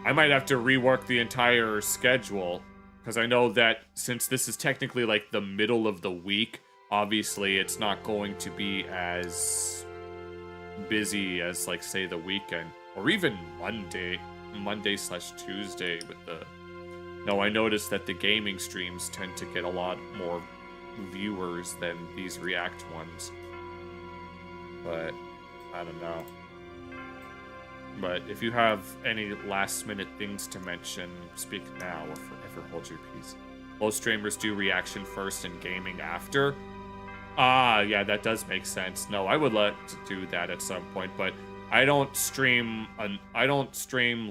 I might have to rework the entire schedule, because I know that since this is technically like the middle of the week, obviously it's not going to be as busy as, like, say, the weekend, or even Monday/Tuesday with the... No, I noticed that the gaming streams tend to get a lot more viewers than these react ones. But I don't know. But if you have any last-minute things to mention, speak now or forever hold your peace. Most streamers do reaction first and gaming after. Ah, yeah, that does make sense. No, I would like to do that at some point, but I don't stream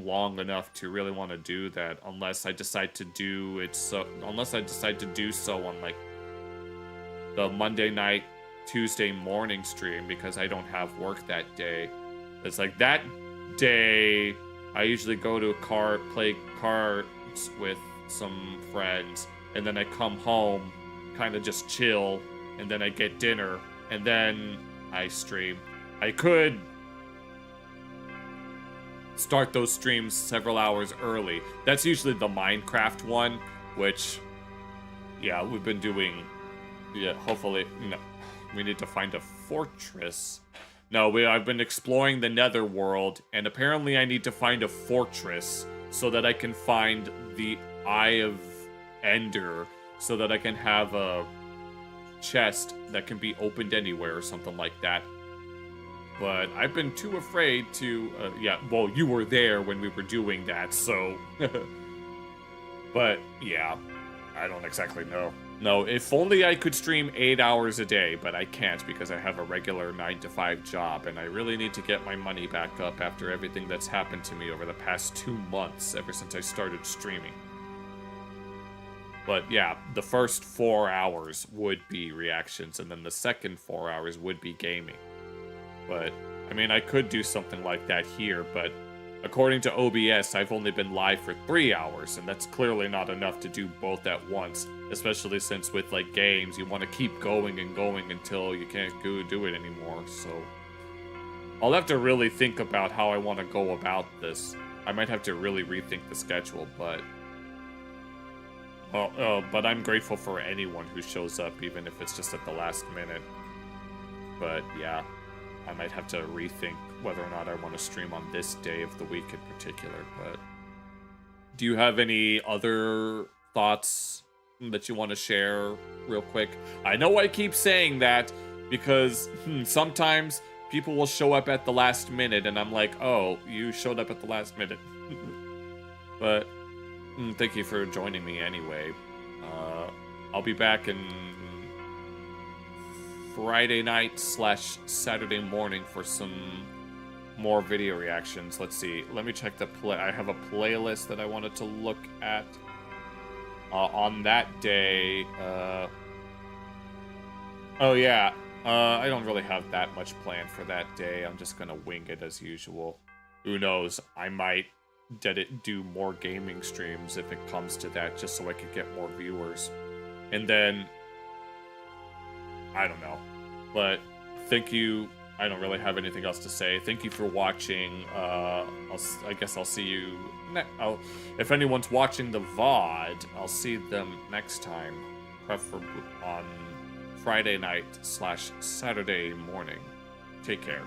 long enough to really want to do that unless I decide to do it so on like the Monday night, Tuesday morning stream, because I don't have work that day. It's like that day I usually go to play cards with some friends, and then I come home, kind of just chill, and then I get dinner, and then I stream. I could start those streams several hours early. That's usually the Minecraft one, which, yeah, we've been doing. Yeah, hopefully, no, we need to find a fortress. No, I've been exploring the Netherworld, and apparently I need to find a fortress so that I can find the Eye of Ender, so that I can have a chest that can be opened anywhere or something like that. But I've been too afraid to, yeah, well, you were there when we were doing that, so... But, yeah, I don't exactly know. No, if only I could stream 8 hours a day, but I can't because I have a regular 9-to-5 job, and I really need to get my money back up after everything that's happened to me over the past 2 months, ever since I started streaming. But yeah, the first 4 hours would be reactions, and then the second 4 hours would be gaming. But, I mean, I could do something like that here, but according to OBS, I've only been live for 3 hours, and that's clearly not enough to do both at once, especially since with, like, games, you want to keep going and going until you can't do it anymore, so... I'll have to really think about how I want to go about this. I might have to really rethink the schedule, but... but I'm grateful for anyone who shows up, even if it's just at the last minute. But, yeah, I might have to rethink whether or not I want to stream on this day of the week in particular, but... Do you have any other thoughts that you want to share real quick? I know I keep saying that, because sometimes people will show up at the last minute, and I'm like, oh, you showed up at the last minute. But thank you for joining me anyway. I'll be back in Friday night / Saturday morning for some more video reactions. Let's see. Let me check the I have a playlist that I wanted to look at. On that day, oh yeah. I don't really have that much planned for that day. I'm just gonna wing it as usual. Who knows? I might do more gaming streams if it comes to that, just so I could get more viewers. And then, I don't know. But thank you. I don't really have anything else to say. Thank you for watching. I guess I'll see you. If anyone's watching the VOD, I'll see them next time, preferably on Friday night / Saturday morning. Take care.